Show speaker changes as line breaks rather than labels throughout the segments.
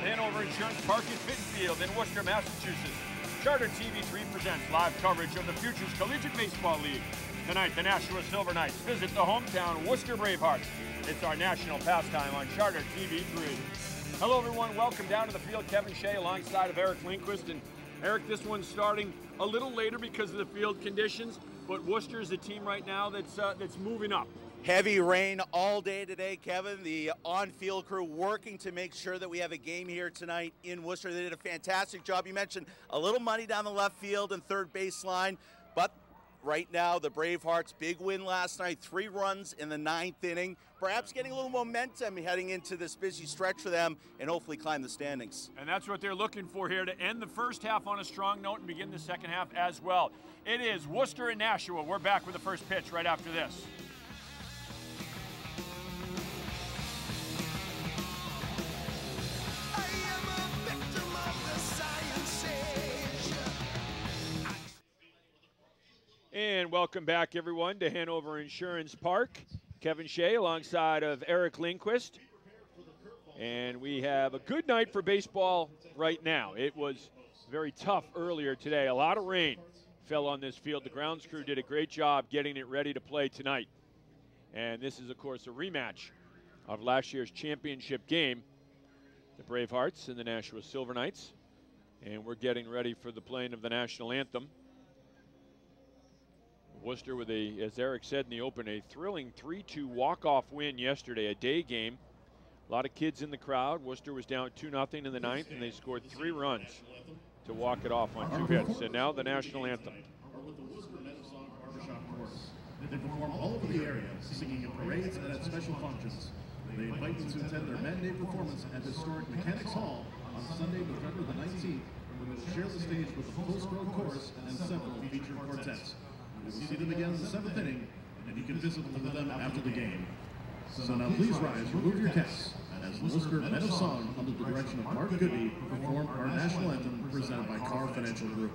Hanover Insurance Park at Fittenfield in Worcester, Massachusetts. Charter TV3 presents live coverage of the Futures Collegiate Baseball League. Tonight, the Nashua Silver Knights visit the hometown Worcester Bravehearts. It's our national pastime on Charter TV3. Hello, everyone. Welcome down to the field. Kevin Shea alongside of Eric Lindquist. And Eric, this one's starting a little later because of the field conditions, but Worcester is a team right now that's moving up.
Heavy rain all day today, Kevin. The on-field crew working to make sure that we have a game here tonight in Worcester. They did a fantastic job. You mentioned a little money down the left field and third baseline, but right now the Bravehearts, big win last night, 3 runs in the 9th inning, perhaps getting a little momentum heading into this busy stretch for them and hopefully climb the standings.
And that's what they're looking for here to end the first half on a strong note and begin the second half as well. It is Worcester and Nashua. We're back with the first pitch right after this. And welcome back, everyone, to Hanover Insurance Park. Kevin Shea alongside of Eric Lindquist. And we have a good night for baseball right now. It was very tough earlier today. A lot of rain fell on this field. The grounds crew did a great job getting it ready to play tonight. And this is, of course, a rematch of last year's championship game, the Bravehearts and the Nashua Silver Knights. And we're getting ready for the playing of the National Anthem. Worcester with a, as Eric said in the open, a thrilling 3-2 walk-off win yesterday, a day game. A lot of kids in the crowd. Worcester was down 2-0 in the 9th, and they scored 3 runs to walk it off on 2 hits. And now the National Anthem.
They perform all over the area, singing in parades and at special functions. They invite you to attend their matinee performance at historic Mechanics Hall on Sunday, November the 19th, where they will share the stage with the post-road chorus and several featured quartets. You will see them again in the 7th inning, and you can visit with them after the game. So now please rise, remove your caps, as Worcester Men of Song, under the direction of Mark Goodby, perform our National Anthem presented by Carr Financial Group.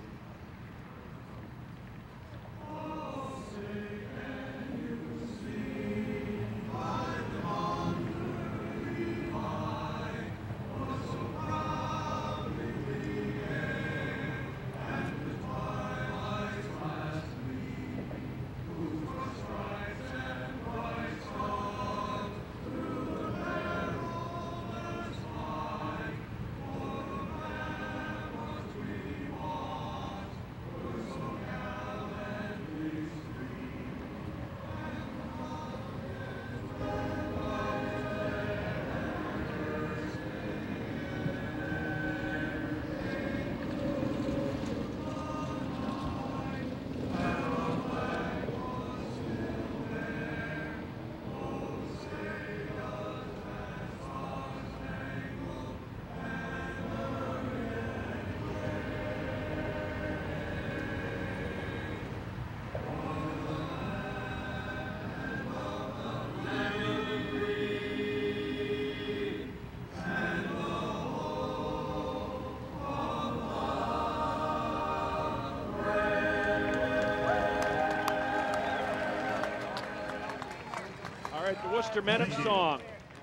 The Worcester Men of Song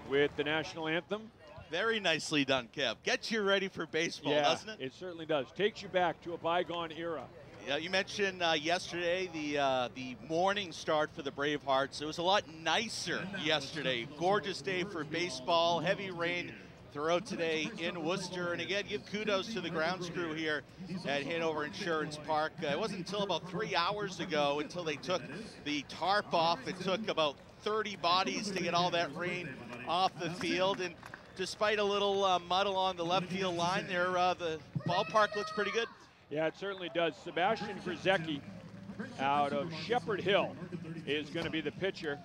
with the National Anthem.
Very nicely done, Kev. Gets you ready for baseball,
yeah,
doesn't it?
It certainly does. Takes you back to a bygone era.
Yeah, you mentioned yesterday the morning start for the Bravehearts. It was a lot nicer yesterday. Gorgeous day for baseball, heavy rain throughout today in Worcester. And again, give kudos to the grounds crew here at Hanover Insurance Park. It wasn't until about 3 hours ago until they took the tarp off. It took about 30 bodies to get all that rain off the field. And despite a little mud along the left field line there, the ballpark looks pretty good.
Yeah, it certainly does. Sebastian Grzecki out of Shepherd Hill is going to be the pitcher,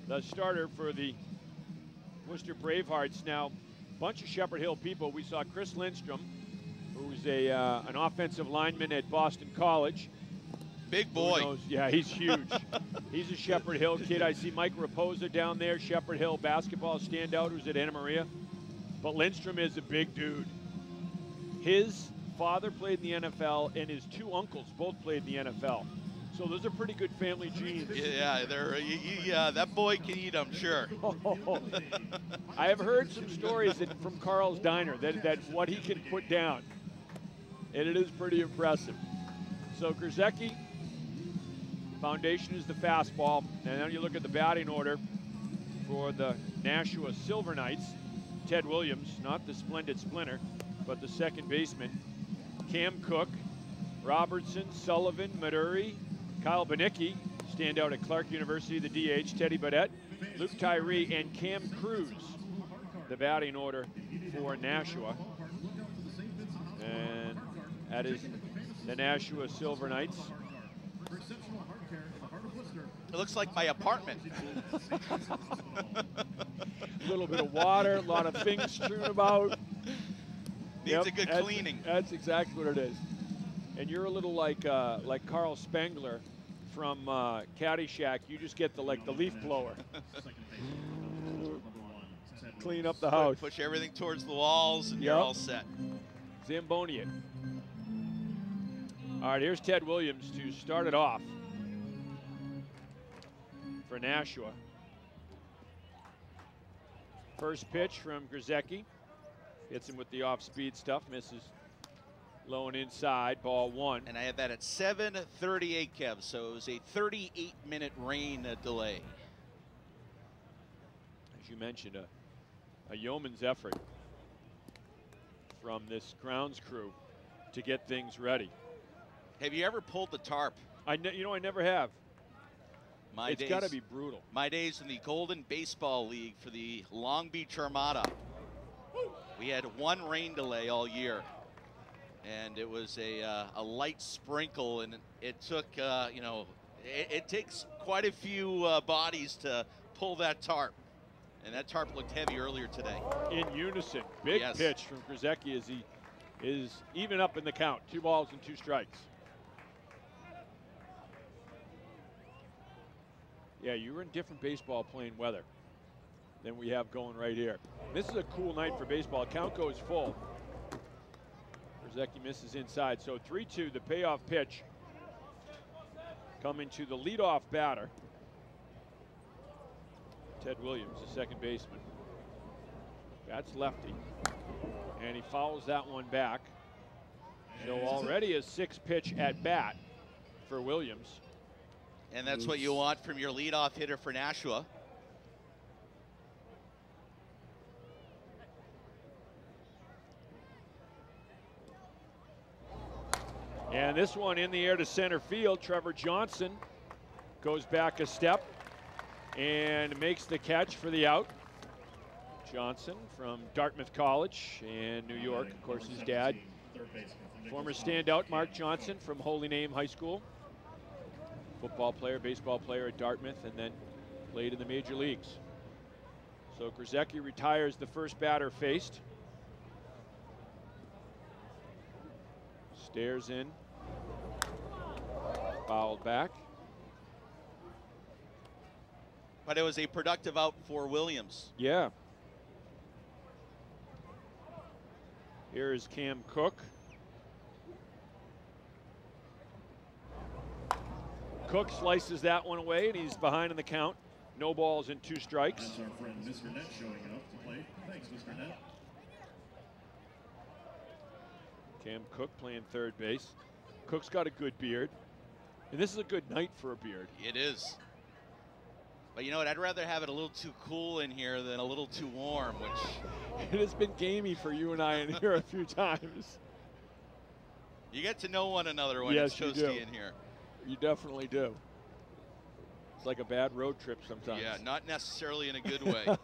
the starter for the Worcester Bravehearts. Now, a bunch of Shepherd Hill people. We saw Chris Lindstrom, who's an offensive lineman at Boston College.
Big boy.
Yeah, he's huge. He's a Shepherd Hill kid. I see Mike Raposa down there, Shepherd Hill basketball standout, who's at Anna Maria. But Lindstrom is a big dude. His father played in the NFL, and his 2 uncles both played in the NFL. So those are pretty good family genes.
Yeah, they're that boy can eat, I'm sure.
I have heard some stories from Carl's Diner that what he can put down, and it is pretty impressive. So Grzycki, foundation is the fastball, and then you look at the batting order for the Nashua Silver Knights. Ted Williams, not the splendid splinter, but the second baseman. Cam Cook, Robertson, Sullivan, Maduri, Kyle Banicki, stand out at Clark University, the DH, Teddy Badette, Luke Tyree, and Cam Cruz, the batting order for Nashua. And that is the Nashua Silver Knights.
It looks like my apartment.
A little bit of water, a lot of things strewn about.
Needs a good cleaning.
That's exactly what it is. And you're a little like Carl Spengler from Caddyshack. You just get the leaf blower. Clean up the house.
Push everything towards the walls, and you're all set.
Zamboni it. All right, here's Ted Williams to start it off for Nashua. First pitch from Grzycki. Hits him with the off-speed stuff, misses low and inside, ball one.
And I had that at 7:38, Kev, so it was a 38-minute rain delay.
As you mentioned, a yeoman's effort from this grounds crew to get things ready.
Have you ever pulled the tarp?
I never have. It's got to be brutal.
My days in the Golden Baseball League for the Long Beach Armada. We had one rain delay all year, and it was a light sprinkle, and it took, it takes quite a few bodies to pull that tarp, and that tarp looked heavy earlier today.
In unison, big pitch from Grzycki as he is even up in the count, 2 balls and 2 strikes. Yeah, you were in different baseball playing weather than we have going right here. This is a cool night for baseball. Count goes full. Grzycki misses inside. So 3-2, the payoff pitch coming to the leadoff batter, Ted Williams, the second baseman. That's lefty, and he fouls that one back. So already a 6-pitch at bat for Williams.
And that's what you want from your leadoff hitter for Nashua.
And this one in the air to center field. Trevor Johnson goes back a step and makes the catch for the out. Johnson from Dartmouth College in New York. Of course, his dad, former standout Mark Johnson from Holy Name High School. Football player, baseball player at Dartmouth, and then played in the major leagues. So Grzycki retires the first batter faced. Stares in. Fouled back.
But it was a productive out for Williams.
Yeah. Here is Cam Cook. Cook slices that one away, and he's behind in the count. No balls and 2 strikes.
That's our friend Mr. Net showing up to play. Thanks, Mr. Net.
Cam Cook playing third base. Cook's got a good beard. And this is a good night for a beard.
It is. But you know what? I'd rather have it a little too cool in here than a little too warm, which...
It has been gamey for you and I in here a few times.
You get to know one another when it's toasty in here.
You definitely do. It's like a bad road trip sometimes.
Yeah, not necessarily in a good way.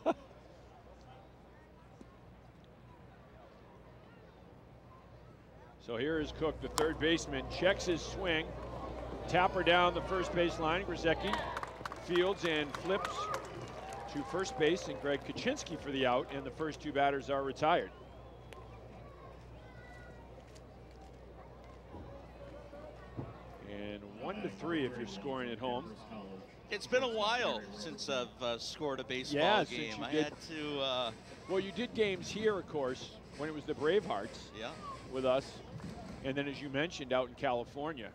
So here is Cook, the third baseman, checks his swing. Tapper down the first base line. Grzycki fields and flips to first base, and Greg Kaczynski for the out, and the first 2 batters are retired. And 1-3 if you're scoring at home.
It's been a while since I've scored a baseball game. I had to...
Well, you did games here, of course, when it was the Bravehearts with us. And then, as you mentioned, out in California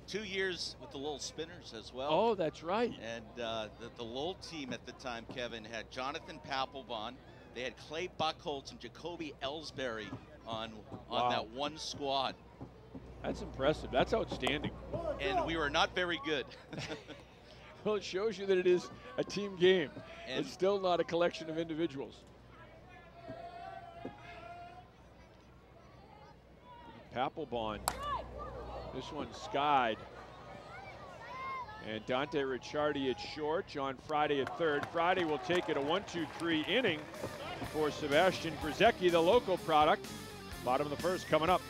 2 years with the Lowell Spinners as well.
Oh, that's right.
And the Lowell team at the time, Kevin, had Jonathan Papelbon. They had Clay Buckholtz and Jacoby Ellsbury on that one squad.
That's impressive. That's outstanding.
And we were not very good.
Well, it shows you that it is a team game.
And
it's still not a collection of individuals. Papelbon. This one skied. And Dante Ricciardi at short. John Friday at third. Friday will take it a 1-2-3 inning for Sebastian Grzecki, the local product. Bottom of the first coming up.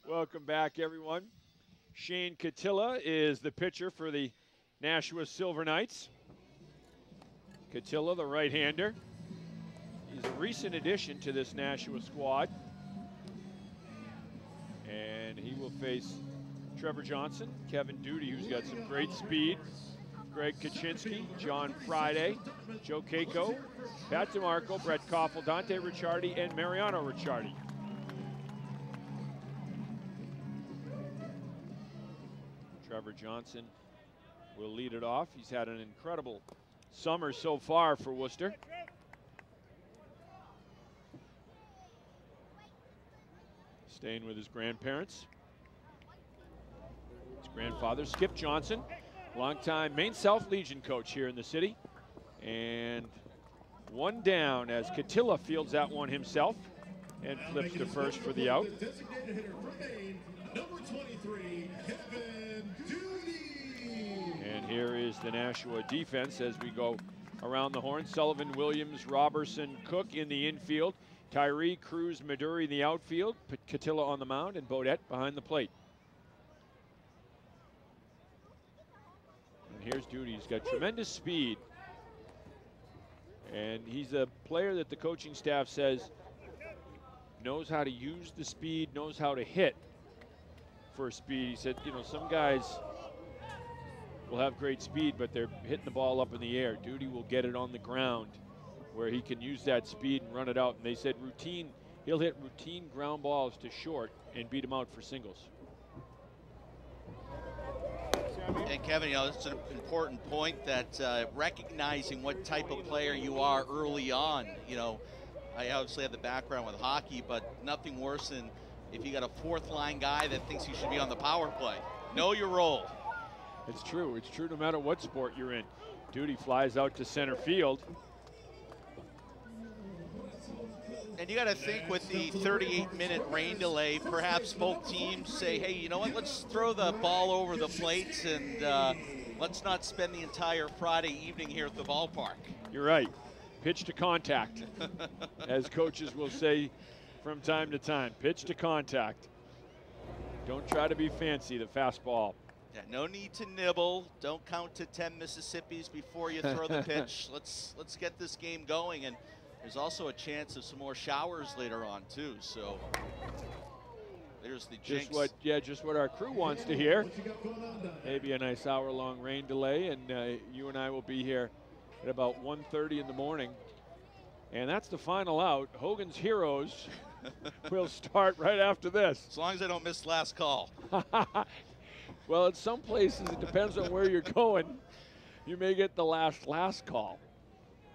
Welcome back, everyone. Shane Catilla is the pitcher for the Nashua Silver Knights. Catilla, the right-hander. He's a recent addition to this Nashua squad. And he will face Trevor Johnson, Kevin Duty, who's got some great speed, Greg Kaczynski, John Friday, Joe Keiko, Pat DeMarco, Brett Koffel, Dante Ricciardi, and Mariano Riccardi. Trevor Johnson will lead it off. He's had an incredible summer so far for Worcester. Staying with his grandparents. His grandfather, Skip Johnson, longtime Maine South Legion coach here in the city. And one down as Catilla fields that one himself and flips to first for the out. And here is the Nashua defense as we go around the horn. Sullivan, Williams, Robertson, Cook in the infield. Tyree, Cruz, Maduri in the outfield. Catilla on the mound and Bodette behind the plate. And here's Duty. He's got tremendous speed. And he's a player that the coaching staff says knows how to use the speed, knows how to hit for speed. He said, you know, some guys will have great speed, but they're hitting the ball up in the air. Duty will get it on the ground where he can use that speed and run it out. And they said he'll hit routine ground balls to short and beat him out for singles.
And Kevin, you know, it's an important point that recognizing what type of player you are early on. You know, I obviously have the background with hockey, but nothing worse than if you got a fourth line guy that thinks he should be on the power play. Know your role.
It's true. It's true no matter what sport you're in. Duty flies out to center field.
And you got to think with the 38-minute rain delay, perhaps both teams say, hey, you know what, let's throw the ball over the plates and let's not spend the entire Friday evening here at the ballpark.
You're right. Pitch to contact, as coaches will say from time to time. Pitch to contact. Don't try to be fancy, the fastball.
Yeah, no need to nibble. Don't count to 10 Mississippis before you throw the pitch. Let's get this game going. And there's also a chance of some more showers later on too. So there's the jinx.
Just what our crew wants to hear. Maybe a nice hour-long rain delay, and you and I will be here at about 1:30 in the morning. And that's the final out. Hogan's Heroes will start right after this.
As long as I don't miss last call.
Well, in some places, it depends on where you're going. You may get the last call.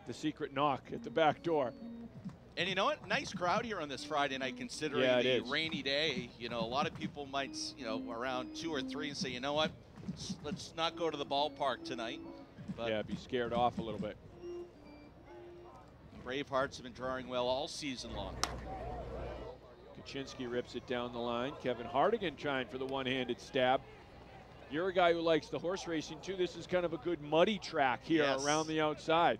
The secret knock at the back door.
And you know what? Nice crowd here on this Friday night considering the rainy day. You know, a lot of people might, you know, around 2 or 3 and say, you know what, let's not go to the ballpark tonight. But
yeah, be scared off a little bit.
The Bravehearts have been drawing well all season long.
Kaczynski rips it down the line. Kevin Hardigan trying for the one-handed stab. You're a guy who likes the horse racing too. This is kind of a good muddy track here around the outside.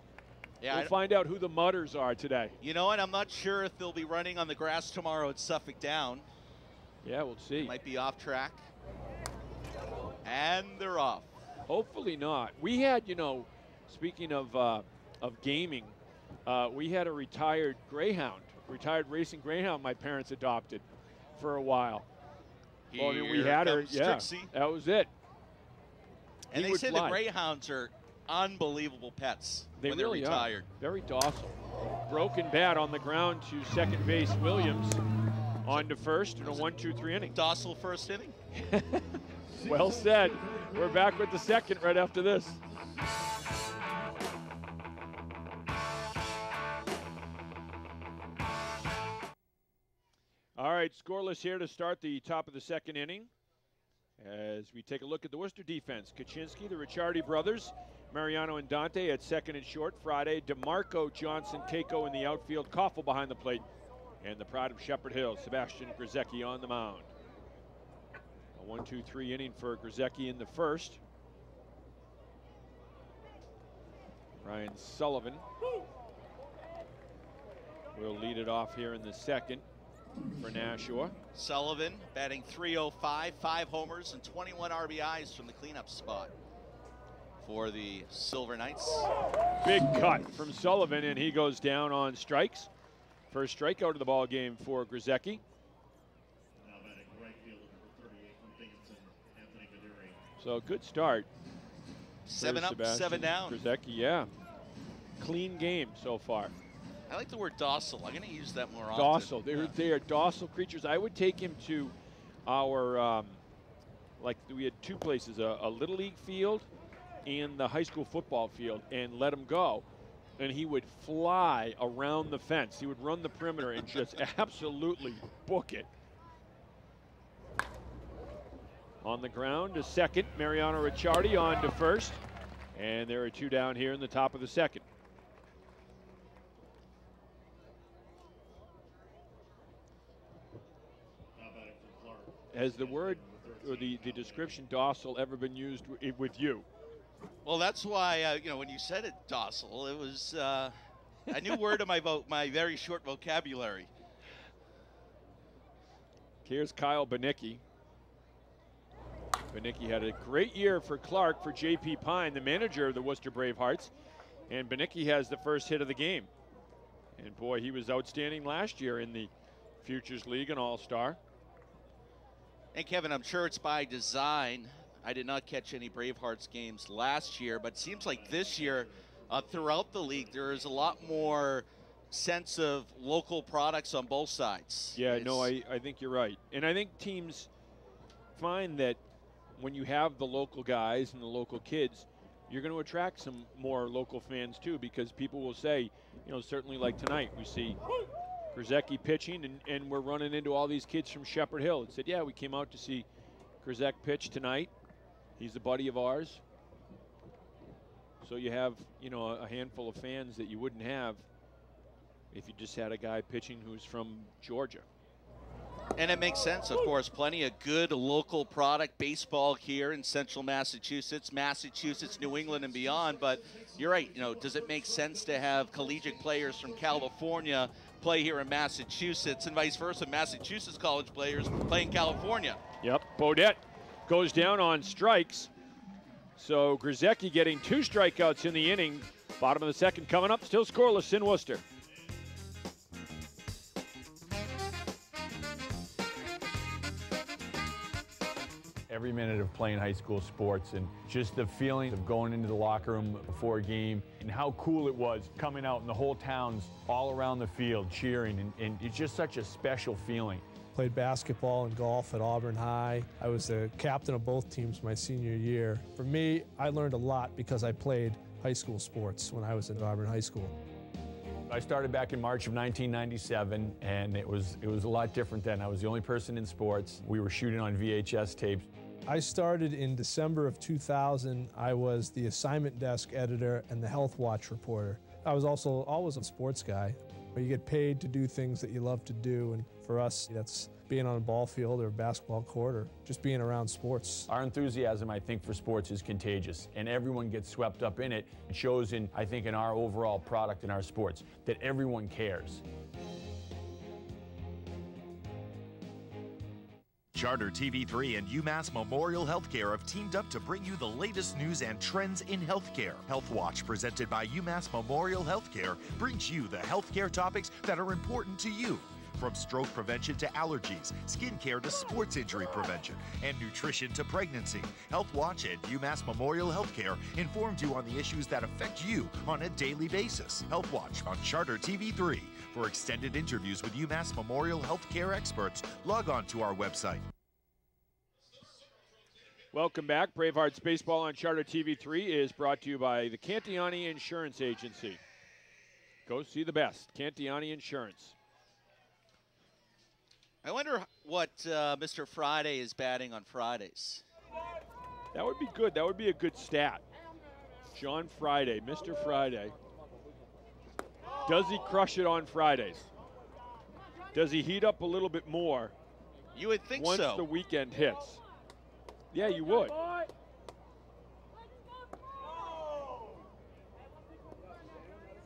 Yeah, we'll find out who the mudders are today.
You know what? I'm not sure if they'll be running on the grass tomorrow at Suffolk Down.
Yeah, we'll see.
It might be off track. And they're off.
Hopefully not. We had, you know, speaking of gaming, we had a retired racing greyhound my parents adopted for a while. Well, I mean, we had her,
Trixie.
That was it.
And they say the greyhounds are unbelievable pets when they're retired.
Very docile. Broken bat on the ground to second base Williams. On to first in a 1-2-3 inning.
Docile first inning.
Well said. We're back with the second right after this. All right, scoreless here to start the top of the second inning. As we take a look at the Worcester defense, Kaczynski, the Riccardi brothers, Mariano and Dante at second and short. Friday, DeMarco, Johnson, Keiko in the outfield, Koffel behind the plate. And the pride of Shepherd Hill, Sebastian Grzecki on the mound. A 1-2-3 inning for Grzecki in the first. Ryan Sullivan will lead it off here in the second for Nashua.
Sullivan batting .305, 5 homers and 21 RBIs from the cleanup spot for the Silver Knights.
Big cut from Sullivan, and he goes down on strikes. First strikeout of the ball game for Grzecki.
Now batting right field, number 38 from Dickinson, Anthony Gaduri.
So good start.
7 up,
Sebastian
7 down.
Grzecki, yeah. Clean game so far.
I like the word docile. I'm going to use that more often.
Docile. They are docile creatures. I would take him to our, like we had 2 places, a Little League field and the high school football field, and let him go. And he would fly around the fence. He would run the perimeter and just absolutely book it. On the ground to second, Mariano Riccardi on to first. And there are 2 down here in the top of the second. Has the word or the description docile ever been used with you?
Well, that's why, you know, when you said it, docile, it was a new word in my very short vocabulary.
Here's Kyle Banicki. Banicki had a great year for Clark, for J.P. Pine, the manager of the Worcester Bravehearts. And Banicki has the first hit of the game. And boy, he was outstanding last year in the Futures League, an all-star.
And Kevin, I'm sure it's by design. I did not catch any Bravehearts games last year, but it seems like this year, throughout the league, there is a lot more sense of local products on both sides.
Yeah, no, I think you're right. And I think teams find that when you have the local guys and the local kids, you're going to attract some more local fans too, because people will say, you know, certainly like tonight, we see Grzecki pitching, and we're running into all these kids from Shepherd Hill. And said, yeah, we came out to see Grzecki pitch tonight. He's a buddy of ours. So you have, you know, a handful of fans that you wouldn't have if you just had a guy pitching who's from Georgia.
And it makes sense, of course. Plenty of good local product baseball here in central Massachusetts, New England, and beyond. But you're right, you know, does it make sense to have collegiate players from California play here in Massachusetts, and vice versa, Massachusetts college players play in California?
Yep, Bodette goes down on strikes. So Grzecki getting 2 strikeouts in the inning. Bottom of the second coming up, still scoreless in Worcester.
Every minute of playing high school sports, and just the feeling of going into the locker room before a game, and how cool it was coming out and the whole town's all around the field cheering, and it's just such a special feeling.
Played basketball and golf at Auburn High. I was the captain of both teams my senior year. For me, I learned a lot because I played high school sports when I was at Auburn High School.
I started back in March of 1997, and it was a lot different then. I was the only person in sports. We were shooting on VHS tapes.
I started in December of 2000. I was the assignment desk editor and the Health Watch reporter. I was also always a sports guy. You get paid to do things that you love to do, and for us, that's being on a ball field or a basketball court or just being around sports.
Our enthusiasm, I think, for sports is contagious, and everyone gets swept up in it. It shows in, I think, in our overall product in our sports, that everyone cares.
Charter TV3 and UMass Memorial Healthcare have teamed up to bring you the latest news and trends in healthcare. Health Watch, presented by UMass Memorial Healthcare, brings you the healthcare topics that are important to you. From stroke prevention to allergies, skincare to sports injury prevention, and nutrition to pregnancy, Health Watch and UMass Memorial Healthcare informs you on the issues that affect you on a daily basis. Health Watch on Charter TV3. For extended interviews with UMass Memorial Healthcare experts, log on to our website.
Welcome back. Bravehearts Baseball on Charter TV3 is brought to you by the Cantiani Insurance Agency. Go see the best. Cantiani Insurance.
I wonder what Mr. Friday is batting on Fridays.
That would be good. That would be a good stat. John Friday, Mr. Friday. Does he crush it on Fridays? Does he heat up a little bit more?
You would think
once
so.
The weekend hits. Yeah, you would.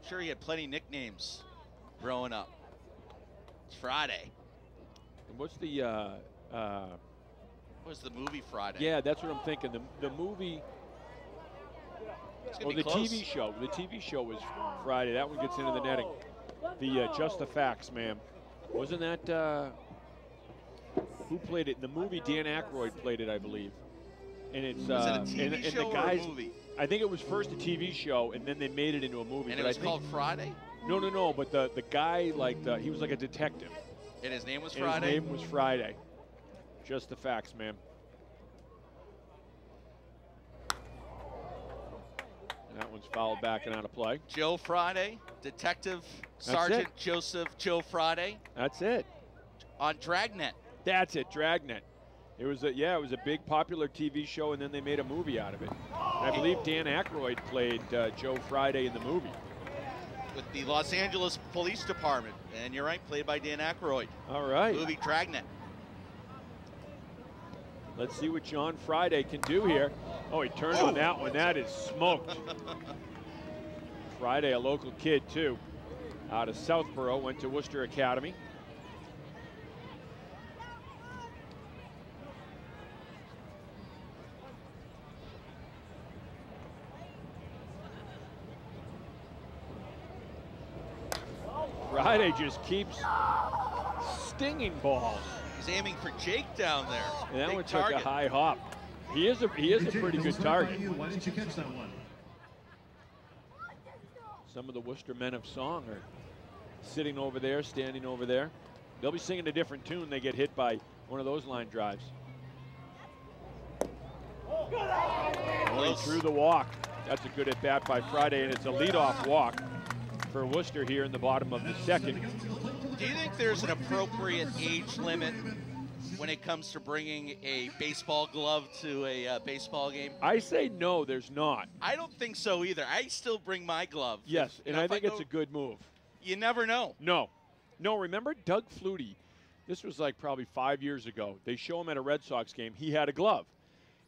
Sure, he had plenty of nicknames growing up. It's Friday.
And what's the
What was the movie Friday?
Yeah, that's what I'm thinking. The movie. Oh, the
close.
TV show. The TV show was Friday. That one gets into the netting. The Just the Facts, ma'am. Wasn't that who played it in the movie? Dan Aykroyd played it, I believe. And it's
was it a TV show
the guys,
or a movie?
I think it was first a TV show, and then they made it into a movie.
And it was called Friday?
No. But the guy, he was like a detective.
And his name was
And
Friday?
his name was Friday. Just the Facts, ma'am. That one's fouled back and out of play.
Joe Friday, Detective Sergeant Joseph Joe Friday.
That's it.
On Dragnet.
That's it, Dragnet. It was a big popular TV show, and then they made a movie out of it. And I believe Dan Aykroyd played Joe Friday in the movie.
With the Los Angeles Police Department. And you're right, played by Dan Aykroyd.
All right.
Movie Dragnet.
Let's see what John Friday can do here. Oh, he turned on that one. That is smoked. Friday, a local kid, too. Out of Southborough, went to Worcester Academy. Friday just keeps stinging balls.
He's aiming for Jake down there.
And that
Big
one
target.
took a high hop. He is a pretty good target.
Why didn't you catch that one?
Some of the Worcester men of song are sitting over there, standing over there. They'll be singing a different tune. They get hit by one of those line drives. Only through the walk. That's a good at bat by Friday, and it's a leadoff walk for Worcester here in the bottom of the second.
Do you think there's an appropriate age limit when it comes to bringing a baseball glove to a baseball game?
I say no, there's not.
I don't think so either. I still bring my glove.
Yes, and I think it's a good move.
You never know.
No, remember Doug Flutie? This was like probably 5 years ago. They show him at a Red Sox game. He had a glove.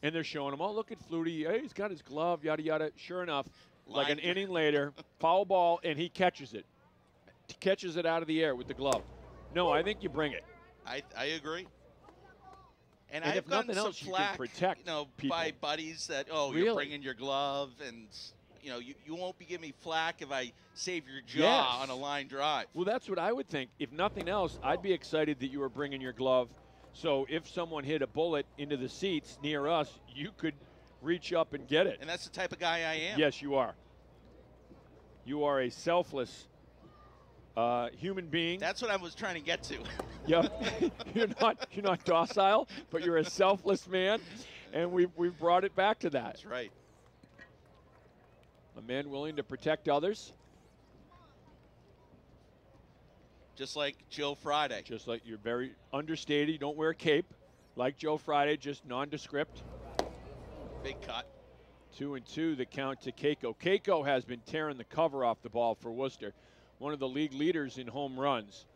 And they're showing him, oh, look at Flutie. Hey, he's got his glove, yada, yada. Sure enough, like an inning later, foul ball, and he catches it. Catches it out of the air with the glove. No, I think you bring it.
I agree. And
if
I've gotten
nothing
some
else, you
flack,
can protect people.
by buddies that, you're
Really?
bringing your glove, and you won't be giving me flack if I save your jaw
Yes.
on a line drive.
Well, that's what I would think. If nothing else, I'd be excited that you were bringing your glove. So if someone hit a bullet into the seats near us, you could reach up and get it.
And that's the type of guy I am.
Yes, you are. You are a selfless human being.
That's what I was trying to get to.
Yep. you're not docile, but you're a selfless man, and we've brought it back to that.
That's right.
A man willing to protect others.
Just like Joe Friday.
Just like you're very understated. You don't wear a cape. Like Joe Friday, just nondescript.
Big cut.
2-2 the count to Keiko. Keiko has been tearing the cover off the ball for Worcester. One of the league leaders in home runs.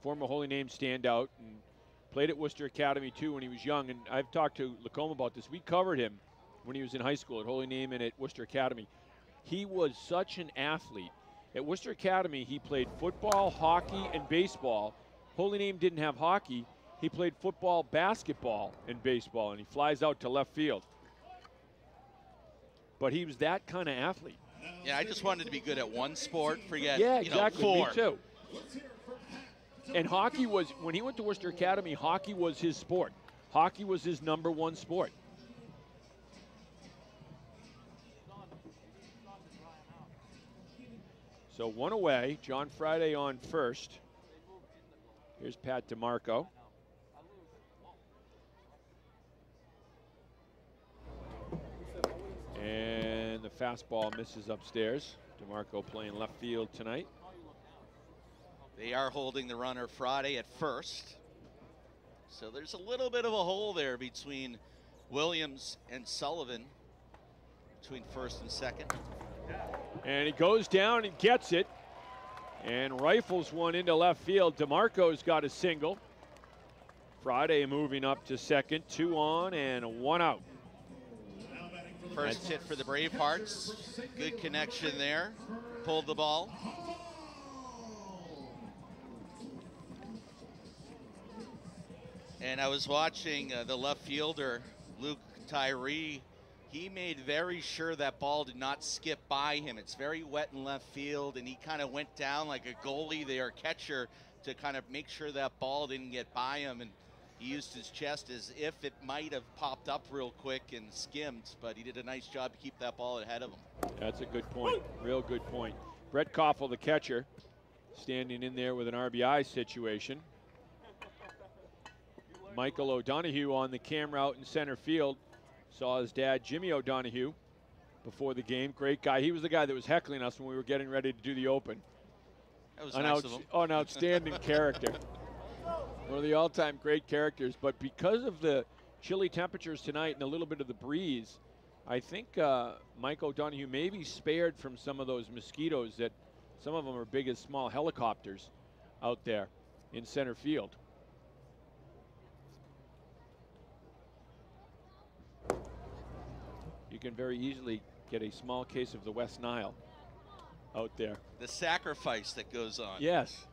Former Holy Name standout and played at Worcester Academy too when he was young. And I've talked to Lacombe about this. We covered him when he was in high school at Holy Name and at Worcester Academy. He was such an athlete. At Worcester Academy, he played football, hockey, and baseball. Holy Name didn't have hockey. He played football, basketball, and baseball, and he flies out to left field. But he was that kind of athlete.
Yeah, I just wanted to be good at one sport. Forget,
Yeah, exactly.
four.
Me too. And hockey was, when he went to Worcester Academy, hockey was his sport. Hockey was his #1 sport. So one away, John Friday on first. Here's Pat DeMarco. And the fastball misses upstairs. DeMarco playing left field tonight.
They are holding the runner Friday at first. So there's a little bit of a hole there between Williams and Sullivan, between first and second.
And he goes down and gets it and rifles one into left field. DeMarco's got a single. Friday moving up to second, 2 on and 1 out.
First hit for the Bravehearts. Good connection there. Pulled the ball. And I was watching the left fielder, Luke Tyree. He made very sure that ball did not skip by him. It's very wet in left field, and he kind of went down like a goalie there, catcher, to kind of make sure that ball didn't get by him. And he used his chest as if it might have popped up real quick and skimmed, but he did a nice job to keep that ball ahead of him.
That's a good point, real good point. Brett Koffel, the catcher, standing in there with an RBI situation. Michael O'Donohue on the camera out in center field. Saw his dad, Jimmy O'Donohue, before the game. Great guy. He was the guy that was heckling us when we were getting ready to do the open.
That was nice of him.
An outstanding character. One of the all-time great characters. But because of the chilly temperatures tonight and a little bit of the breeze, I think Mike O'Donohue may be spared from some of those mosquitoes that some of them are big as small helicopters out there in center field. You can very easily get a small case of the West Nile out there.
The sacrifice that goes on.
Yes.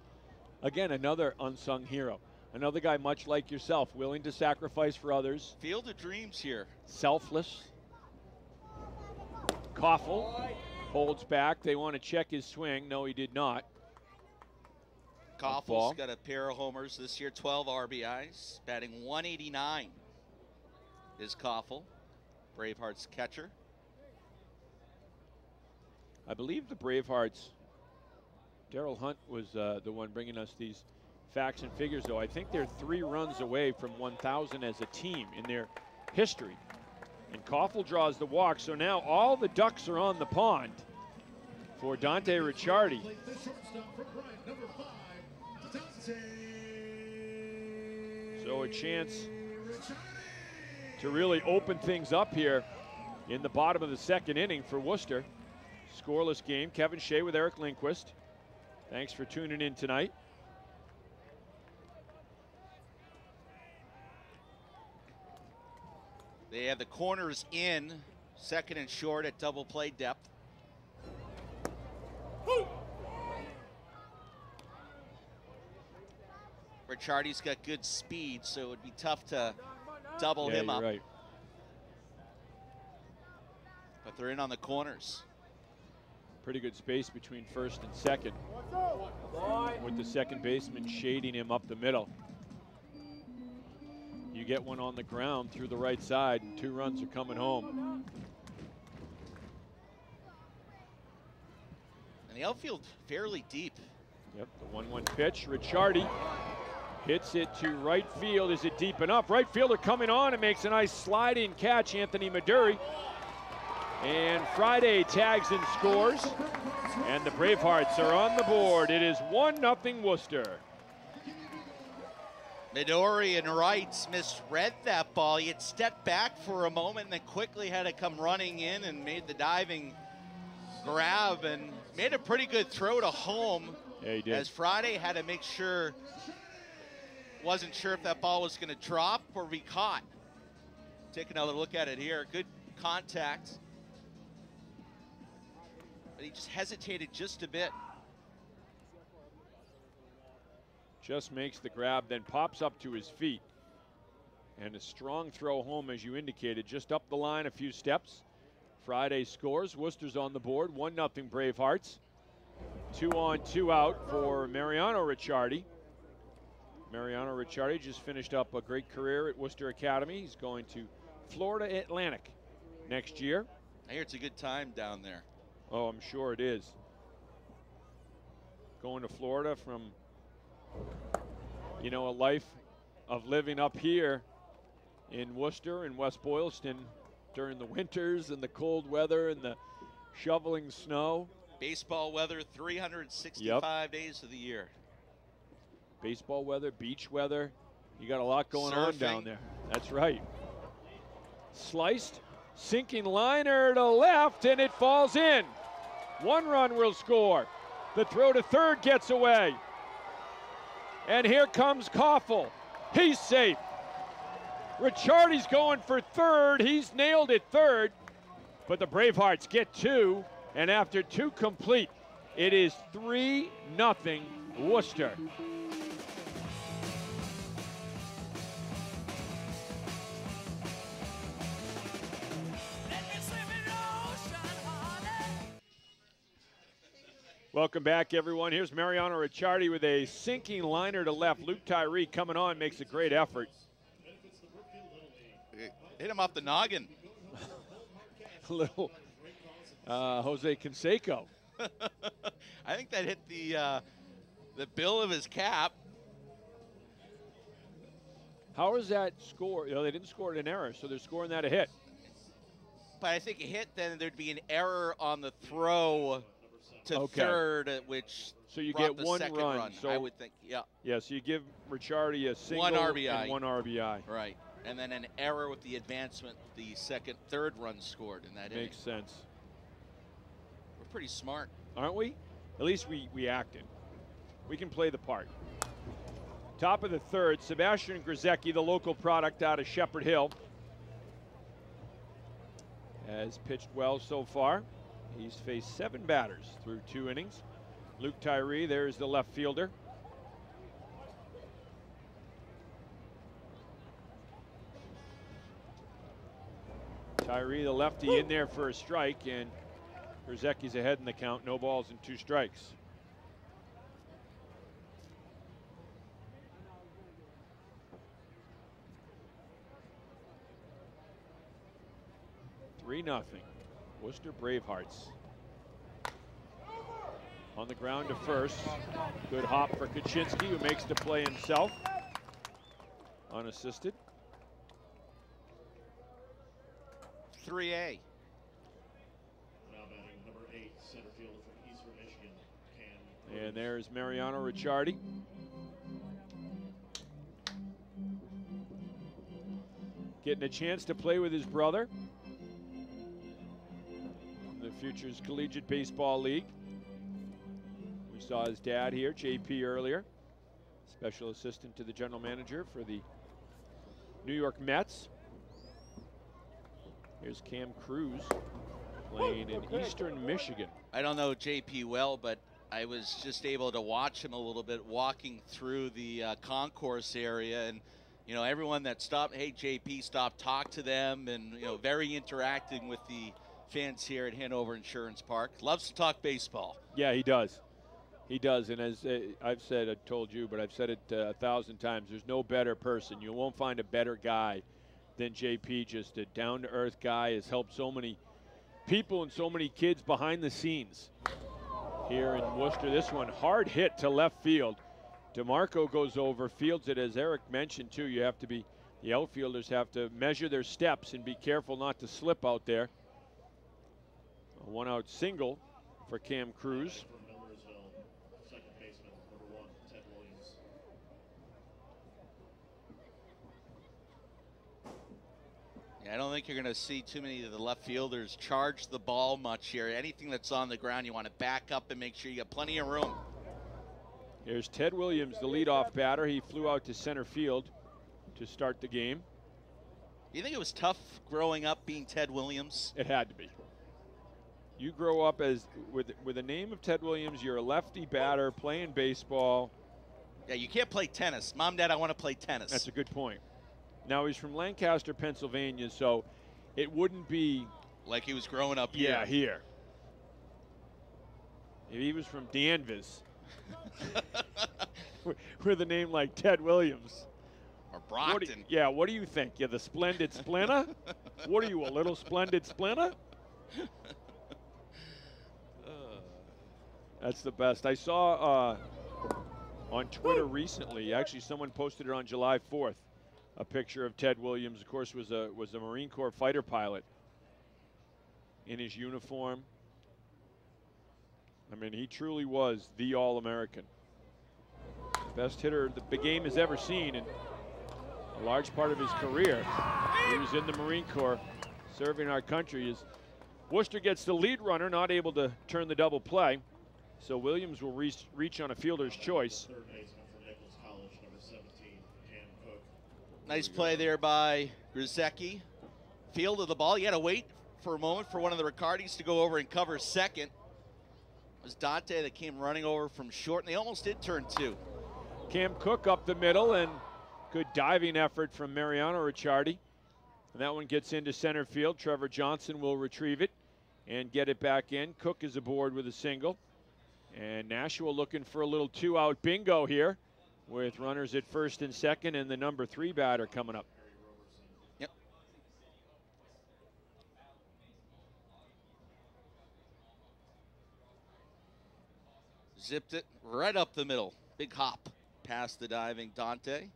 Again, another unsung hero. Another guy much like yourself, willing to sacrifice for others.
Field of dreams here.
Selfless. Koffel holds back. They want to check his swing. No, he did not.
Koffel's got a pair of homers this year, 12 RBIs, batting 189 is Koffel, Bravehearts catcher.
I believe the Bravehearts, Daryl Hunt was the one bringing us these facts and figures, though. I think they're 3 runs away from 1,000 as a team in their history. And Koffel draws the walk, so now all the ducks are on the pond for Dante Ricciardi. So a chance to really open things up here in the bottom of the second inning for Worcester. Scoreless game. Kevin Shea with Eric Lindquist. Thanks for tuning in tonight.
They have the corners in, second and short at double play depth. Ricciardi's got good speed, so it would be tough to double him up.
Right.
But they're in on the corners.
Pretty good space between first and second, with the second baseman shading him up the middle. You get one on the ground through the right side, and 2 runs are coming home.
And the outfield fairly deep.
Yep, the 1-1 pitch. Ricciardi hits it to right field. Is it deep enough? Right fielder coming on and makes a nice sliding catch, Anthony Maduri. And Friday tags and scores. And the Bravehearts are on the board. It is 1-0 Worcester.
Midori and Wrights misread that ball. He had stepped back for a moment and then quickly had to come running in and made the diving grab and made a pretty good throw to home.
Yeah, he did.
As Friday had to make sure, wasn't sure if that ball was going to drop or be caught. Take another look at it here. Good contact. But he just hesitated just a bit.
Just makes the grab, then pops up to his feet. And a strong throw home, as you indicated, just up the line a few steps. Friday scores. Worcester's on the board. 1-0 Bravehearts. 2 on, 2 out for Mariano Ricciardi. Mariano Riccardi just finished up a great career at Worcester Academy. He's going to Florida Atlantic next year.
I hear it's a good time down there.
Oh, I'm sure it is. Going to Florida from, you know, a life of living up here in Worcester and West Boylston during the winters and the cold weather and the shoveling snow.
Baseball weather, 365 days of the year.
Baseball weather, beach weather. You got a lot going on down there. That's right. Sliced, sinking liner to left, and it falls in. 1 run will score. The throw to third gets away. And here comes Koffel. He's safe. Ricciardi's going for third. He's nailed it third. But the Bravehearts get 2, and after 2 complete, it is 3-0 Worcester. Welcome back, everyone. Here's Mariano Riccardi with a sinking liner to left. Luke Tyree coming on, makes a great effort.
Hit him off the noggin.
Little Jose Canseco.
I think that hit the bill of his cap.
How is that score? You know, they didn't score it an error, so they're scoring that a hit.
But I think a hit, then there'd be an error on the throw to third, which
so you
brought
get
the
1
second
run. So
I would think, yeah.
Yeah, so you give Ricciardi a single
1 RBI.
and 1 RBI.
Right. And then an error with the advancement, the third run scored in that inning.
Makes sense.
We're pretty smart.
Aren't we? At least we acted. We can play the part. Top of the third, Sebastian Grzecki, the local product out of Shepherd Hill, has pitched well so far. He's faced 7 batters through 2 innings. Luke Tyree, there's the left fielder. Tyree, the lefty, in there for a strike, and Grzecki's ahead in the count. No balls and 2 strikes. Nothing. Worcester Bravehearts. On the ground to first. Good hop for Kaczynski, who makes the play himself. Unassisted.
3A.
Now batting number 8, center fielder from Eastern Michigan,
And there's Mariano Riccardi. Getting a chance to play with his brother. The Futures Collegiate Baseball League. We saw his dad here, JP, earlier. Special assistant to the general manager for the New York Mets. Here's Cam Cruz playing in Eastern Michigan.
I don't know JP well, but I was just able to watch him a little bit walking through the concourse area, and you know, everyone that stopped, hey JP, stop, talk to them, and you know, very interacting with the fans here at Hanover Insurance Park. Loves to talk baseball.
Yeah, he does. He does, and as I've said, I told you, but I've said it 1,000 times, there's no better person. You won't find a better guy than JP, just a down-to-earth guy, has helped so many people and so many kids behind the scenes here in Worcester. This one, hard hit to left field. DeMarco goes over, fields it, as Eric mentioned too. You have to be, the outfielders have to measure their steps and be careful not to slip out there. A 1-out single for Cam Cruz.
from Millersville, second baseman, number 1, Ted Williams.
Yeah, I don't think you're going to see too many of the left fielders charge the ball much here. Anything that's on the ground, you want to back up and make sure you got plenty of room.
Here's Ted Williams, the leadoff batter. He flew out to center field to start the game.
You think it was tough growing up being Ted Williams?
It had to be. You grow up as with the name of Ted Williams, you're a lefty batter playing baseball.
Yeah, you can't play tennis. Mom, Dad, I want to play tennis.
That's a good point. Now he's from Lancaster, Pennsylvania, so it wouldn't be
like he was growing up here.
Yeah, here. If he was from Danvers. with a name like Ted Williams.
Or Brockton.
What do you think? You're the splendid splinter? What are you, a little splendid splinter? That's the best. I saw on Twitter recently, actually someone posted it on July 4th, a picture of Ted Williams, of course, was a Marine Corps fighter pilot in his uniform. I mean, he truly was the All-American. Best hitter the big game has ever seen, and a large part of his career, he was in the Marine Corps serving our country. As Worcester gets the lead runner, not able to turn the double play, so Williams will reach on a fielder's choice.
Nice play there by Grzecki. Fielded the ball. You had to wait for a moment for one of the Riccardis to go over and cover second. It was Dante that came running over from short, and they almost did turn two.
Cam Cook up the middle, and good diving effort from Mariano Riccardi. And that one gets into center field. Trevor Johnson will retrieve it and get it back in. Cook is aboard with a single. And Nashua looking for a little two-out bingo here with runners at first and second and the number 3 batter coming up.
Yep. Zipped it right up the middle. Big hop past the diving Dante.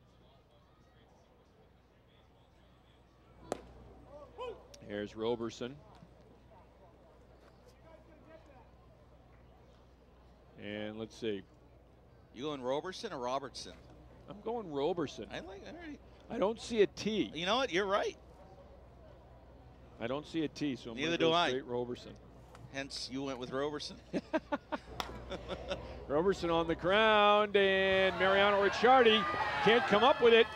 Here's Roberson. And let's see.
You going Roberson or Robertson?
I'm going Roberson.
I like that.
I don't see a T.
You know what? You're right.
I don't see a T, so I'm
Neither
going to
do
go
I.
straight Roberson.
Hence, you went with Roberson.
Roberson on the ground, and Mariano Riccardi can't come up with it.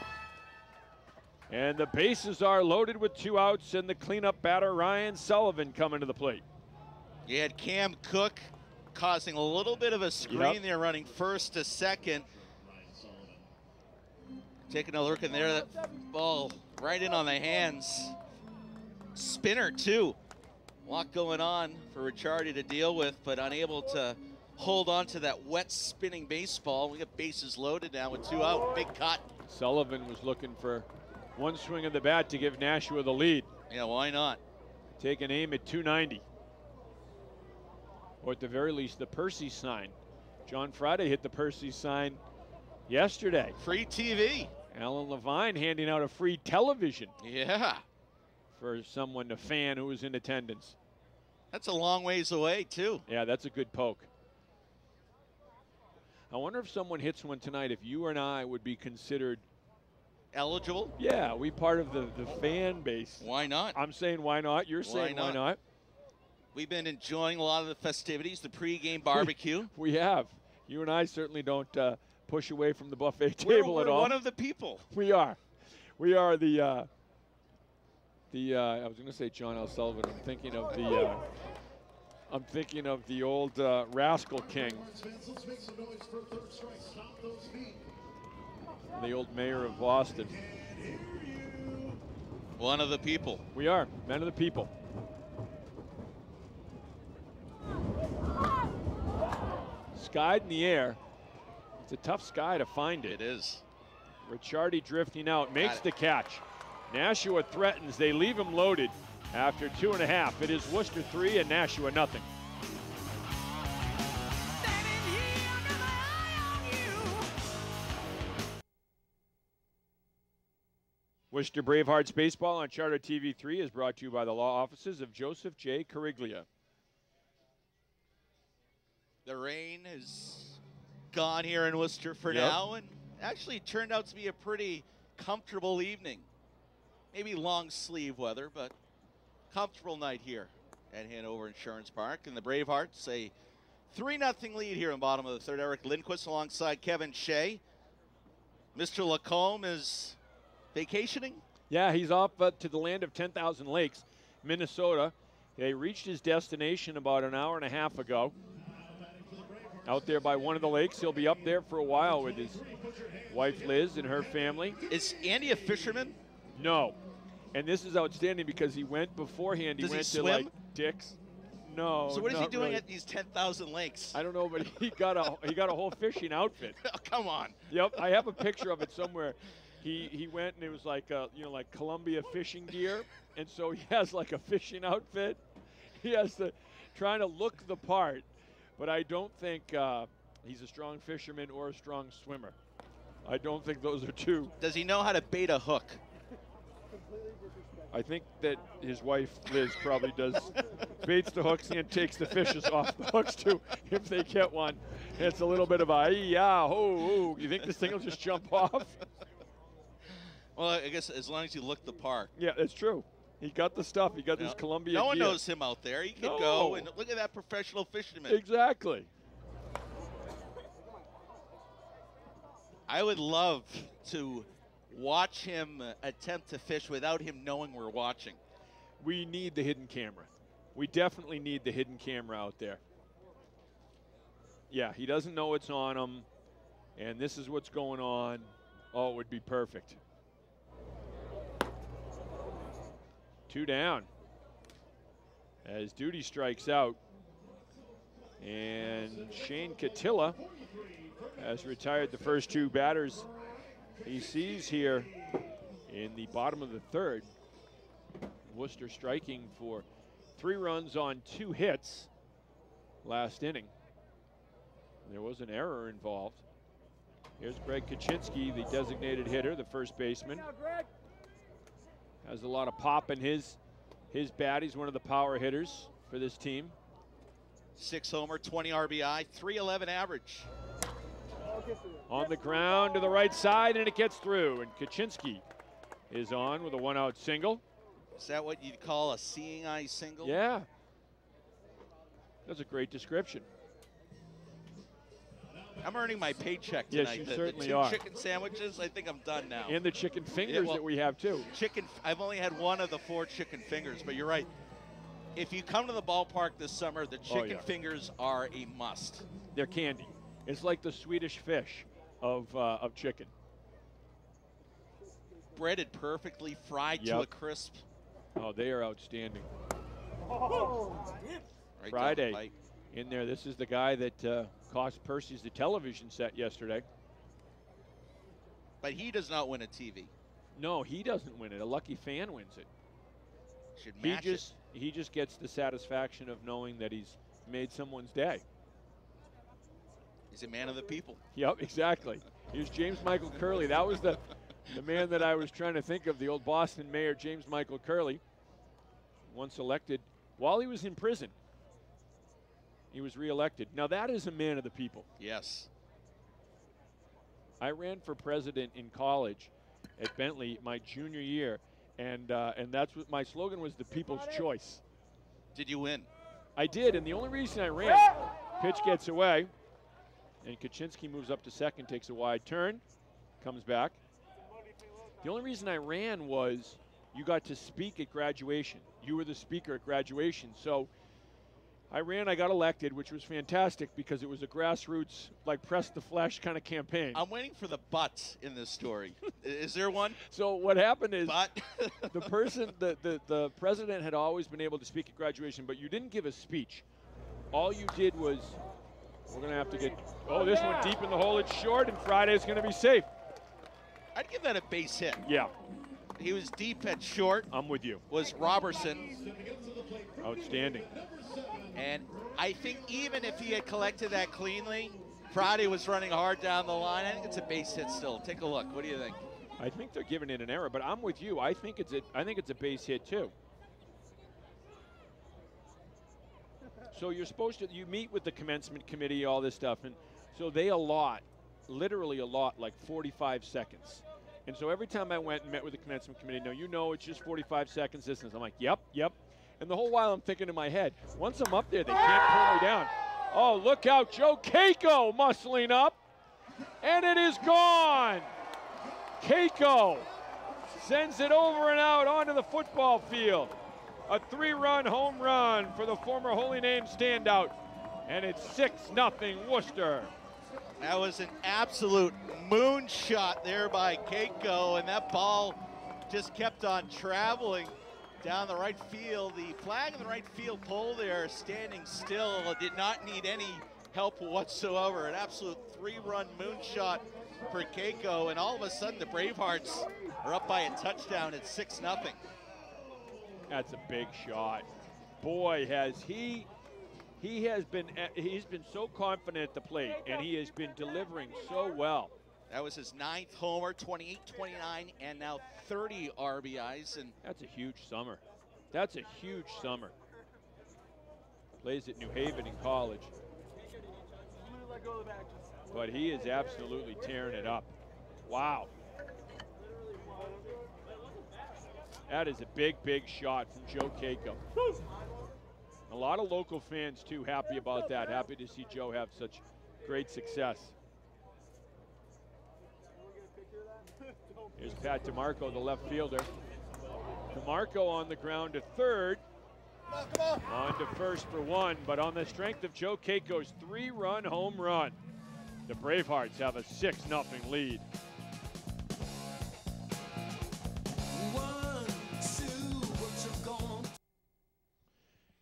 And the bases are loaded with 2 outs, and the cleanup batter, Ryan Sullivan, coming to the plate.
You had Cam Cook causing a little bit of a screen there, running first to second. Taking a look in there, that ball right in on the hands. Spinner, too. A lot going on for Riccardi to deal with, but unable to hold on to that wet spinning baseball. We got bases loaded now with 2 out. Big cut.
Sullivan was looking for one swing of the bat to give Nashua the lead.
Yeah, why not?
Take an aim at 290. Or at the very least, the Percy sign. John Friday hit the Percy sign yesterday.
Free TV.
Alan Levine handing out a free television.
Yeah.
For someone, a fan who was in attendance.
That's a long ways away, too.
Yeah, that's a good poke. I wonder if someone hits one tonight, if you and I would be considered
eligible?
Yeah, we part of the fan base.
Why not?
I'm saying why not. You're saying why not.
We've been enjoying a lot of the festivities, the pregame barbecue.
We have. You and I certainly don't push away from the buffet table at all.
We're one of the people.
We are. We are the I was going to say John L. Sullivan. I'm thinking of the old Rascal King. The old mayor of Boston.
One of the people.
We are men of the people. Skied in the air. It's a tough sky to find it.
It is.
Riccardi drifting out, makes the catch. Nashua threatens. They leave him loaded after 2.5. It is Worcester 3 and Nashua nothing. Worcester Bravehearts baseball on Charter TV 3 is brought to you by the law offices of Joseph J. Cariglia.
The rain is gone here in Worcester for now, and actually turned out to be a pretty comfortable evening. Maybe long sleeve weather, but comfortable night here at Hanover Insurance Park. And the Bravehearts a 3-0 lead here in the bottom of the third. Eric Lindquist alongside Kevin Shea. Mr. Lacombe is vacationing?
Yeah, he's off to the land of 10,000 lakes, Minnesota. They reached his destination about an hour and a half ago. Out there by one of the lakes. He'll be up there for a while with his wife Liz and her family.
Is Andy a fisherman?
No. And this is outstanding because he went beforehand. He went to like Dick's. No.
So what is he
not
doing
really.
at these 10,000 lakes?
I don't know, but he got a whole fishing outfit.
Oh, come on.
Yep, I have a picture of it somewhere. He went and it was like like Columbia fishing gear, and so he has like a fishing outfit. He has trying to look the part, but I don't think he's a strong fisherman or a strong swimmer. I don't think those are two.
Does he know how to bait a hook?
I think that his wife Liz probably does baits the hooks and takes the fishes off the hooks too if they get one. It's a little bit of a you think this thing will just jump off?
Well, I guess as long as you look the part.
Yeah, that's true. He got the stuff. He got this Columbia
No one
gear.
knows him out there. He can go and look at that professional fisherman.
Exactly.
I would love to watch him attempt to fish without him knowing we're watching.
We need the hidden camera. We definitely need the hidden camera out there. Yeah, he doesn't know it's on him, and this is what's going on. Oh, it would be perfect. 2 down as Duty strikes out. And Shane Catilla has retired the first 2 batters he sees here in the bottom of the 3rd. Worcester striking for 3 runs on 2 hits last inning. There was an error involved. Here's Greg Kaczynski, the designated hitter, the first baseman. Has a lot of pop in his bat. He's one of the power hitters for this team.
6 homer, 20 RBI, 311 average.
On the ground to the right side, and it gets through. And Kaczynski is on with a 1-out single.
Is that what you'd call a seeing eye single?
Yeah. That's a great description.
I'm earning my paycheck tonight.
Yes, you certainly
the 2
are.
chicken sandwiches, I think I'm done now.
And the chicken fingers that we have, too.
I've only had 1 of the 4 chicken fingers, but you're right. If you come to the ballpark this summer, the chicken fingers are a must.
They're candy. It's like the Swedish fish of chicken.
Breaded perfectly, fried to a crisp.
Oh, they are outstanding.
Right
Friday in there. This is the guy that cost Percy's the television set yesterday.
But he does not win a TV.
No, he doesn't win it. A lucky fan wins it.
Should match it.
He just gets the satisfaction of knowing that he's made someone's day.
He's a man of the people.
Yep, exactly. Here's James Michael Curley. That was the man that I was trying to think of, the old Boston mayor, James Michael Curley, once elected while he was in prison. He was reelected. Now that is a man of the people.
Yes.
I ran for president in college at Bentley my junior year, and that's what my slogan was: the people's choice.
Did you win?
I did, and the only reason I ran, pitch gets away, and Kaczynski moves up to second, takes a wide turn, comes back. The only reason I ran was you got to speak at graduation. You were the speaker at graduation, so I ran, I got elected, which was fantastic because it was a grassroots, like press the flesh kind of campaign.
I'm waiting for the but in this story. Is there one?
So what happened is
but
the president had always been able to speak at graduation, but you didn't give a speech. All you did was, we're going to have to get, this one deep in the hole, it's short, and Friday's going to be safe.
I'd give that a base hit.
Yeah.
He was deep at short.
I'm with you.
Was Robertson.
Outstanding.
And I think even if he had collected that cleanly, Friday was running hard down the line. I think it's a base hit still. Take a look. What do you think?
I think they're giving it an error, but I'm with you. I think it's a base hit too. So you're supposed to, you meet with the commencement committee, all this stuff, and so they literally allot like 45 seconds. And so every time I went and met with the commencement committee, it's just 45 seconds distance. I'm like, yep. And the whole while I'm thinking in my head, once I'm up there, they can't pull me down. Oh, look out, Joe Keiko muscling up, and it is gone. Keiko sends it over and out onto the football field. A 3-run home run for the former Holy Name standout, and it's 6-0 Worcester.
That was an absolute moonshot there by Keiko, and that ball just kept on traveling. down the right field. The flag in the right field pole there, standing still, did not need any help whatsoever. An absolute 3-run moonshot for Keiko, and all of a sudden the Bravehearts are up by a touchdown at 6-0.
That's a big shot. Boy, has he's been so confident at the plate, and he has been delivering so well.
That was his 9th homer, 28, 29, and now 30 RBIs. And
that's a huge summer. That's a huge summer. Plays at New Haven in college. But he is absolutely tearing it up. Wow. That is a big, big shot from Joe Keiko. A lot of local fans, too, happy about that. Happy to see Joe have such great success. Here's Pat DeMarco, the left fielder. DeMarco on the ground to third. On to first for one, but on the strength of Joe Keiko's 3-run home run, the Bravehearts have a 6-0 lead.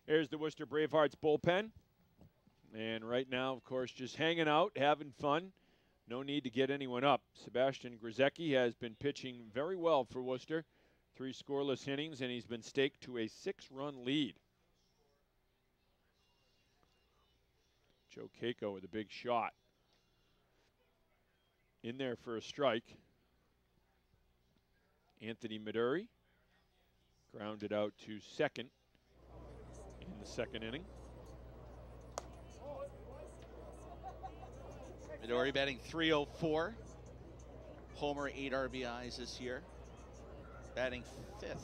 Here's the Worcester Bravehearts bullpen. And right now, of course, just hanging out, having fun. No need to get anyone up. Sebastian Grzecki has been pitching very well for Worcester. 3 scoreless innings, and he's been staked to a 6-run lead. Joe Keiko with a big shot. In there for a strike. Anthony Midori grounded out to second in the 2nd inning.
Midori batting .304. Homer, 8 RBIs this year. Batting 5th.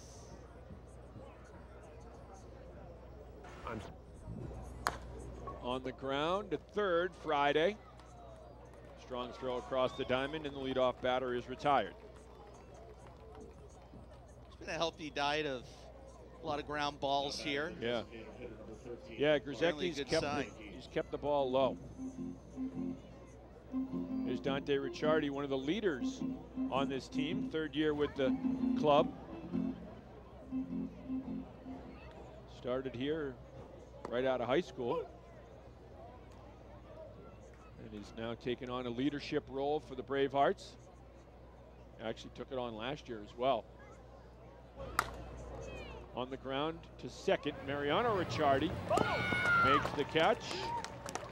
On the ground to third, Friday. Strong throw across the diamond, and the leadoff batter is retired.
It's been a healthy diet of a lot of ground balls here.
Yeah. Yeah, Grzecki's kept the ball low. There's Dante Riccardi, one of the leaders on this team, 3rd year with the club. Started here right out of high school. And he's now taken on a leadership role for the Bravehearts. Actually took it on last year as well. On the ground to second, Mariano Riccardi makes the catch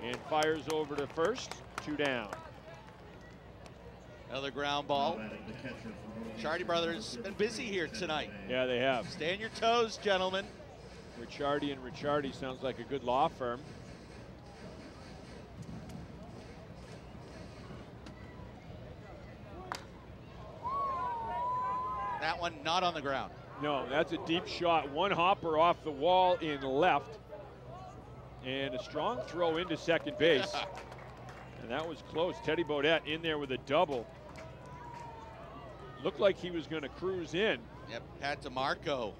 and fires over to first. 2 down.
Another ground ball. Riccardi brothers been busy here tonight.
Yeah, they have.
Stay on your toes, gentlemen.
Riccardi and Riccardi sounds like a good law firm.
That one not on the ground.
No, that's a deep shot. One hopper off the wall in left. And a strong throw into second base.
Yeah.
And that was close. Teddy Bodette in there with a double. Looked like he was going to cruise in.
Yep, Pat DeMarco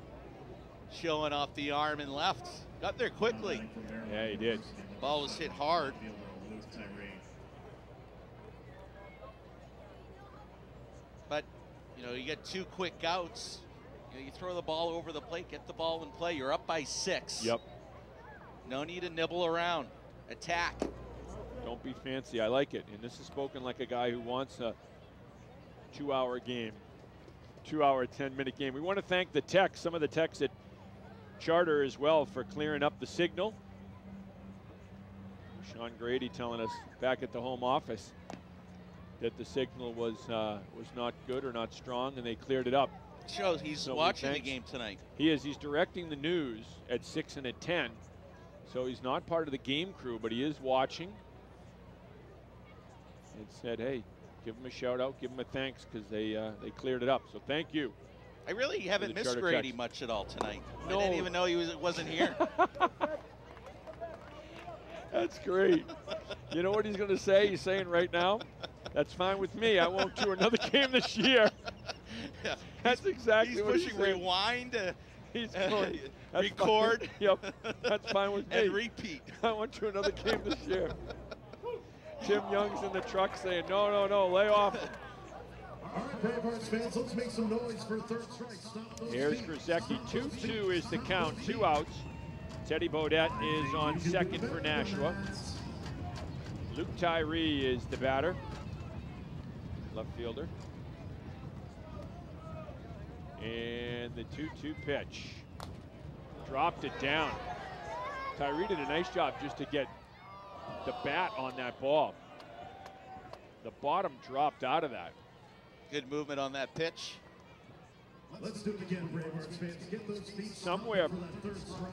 showing off the arm and left. Got there quickly.
Yeah, he did.
Ball was hit hard. But, you know, you get 2 quick outs. You know, you throw the ball over the plate, get the ball in play. You're up by 6.
Yep.
No need to nibble around. Attack.
Don't be fancy. I like it. And this is spoken like a guy who wants a 2-hour game, 2-hour, 10-minute game. We want to thank the techs, some of the techs at Charter as well, for clearing up the signal. Sean Grady telling us back at the home office that the signal was not good or not strong, and they cleared it up.
Shows he's watching the game tonight.
He is. He's directing the news at 6 and at 10. So he's not part of the game crew, but he is watching. And said, hey, give him a shout out, give him a thanks, because they cleared it up. So thank you.
I really haven't missed Grady much at all tonight.
No.
I didn't even know he wasn't here.
That's great. You know what he's going to say? He's saying right now, that's fine with me. I won't do another game this year.
Yeah.
That's exactly what he's
pushing
saying.
Rewind.
He's going,
record.
Fine. Yep, that's fine with me.
And repeat.
I won't do another game this year. Tim Young's in the truck saying, no, lay off.
All right, Bravehearts fans, let's make some noise for third strike. Stop those
Here's
feet.
Krzyzewski. 2-2 is the count, 2 outs. Teddy Bodette is on second for Nashua. Luke Tyree is the batter, left fielder. And the 2-2 pitch. Dropped it down. Tyree did a nice job just to get the bat on that ball. The bottom dropped out of that.
Good movement on that pitch.
Let's do it again, Bravehearts fans. Get those feet
Somewhere
for that third strike.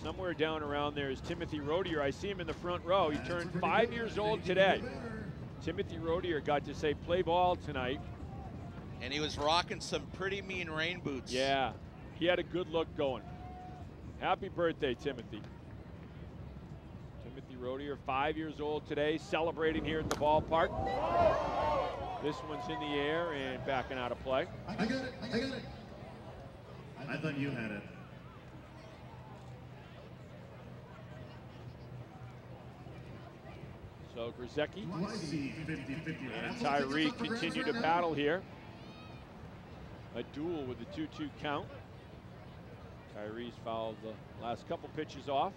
Somewhere down around there is Timothy Rodier. I see him in the front row. He turned 5 years old today. Timothy Rodier got to say play ball tonight.
And he was rocking some pretty mean rain boots.
Yeah, he had a good look going. Happy birthday, Timothy. Timothy Rodier, 5 years old today, celebrating here at the ballpark. This one's in the air and backing out of play.
I got it. I got it. I thought you had it.
So Krzyzewski
I see 50-50.
and Tyree continue to battle here. A duel with the 2-2 count. Tyree's fouled the last couple pitches off.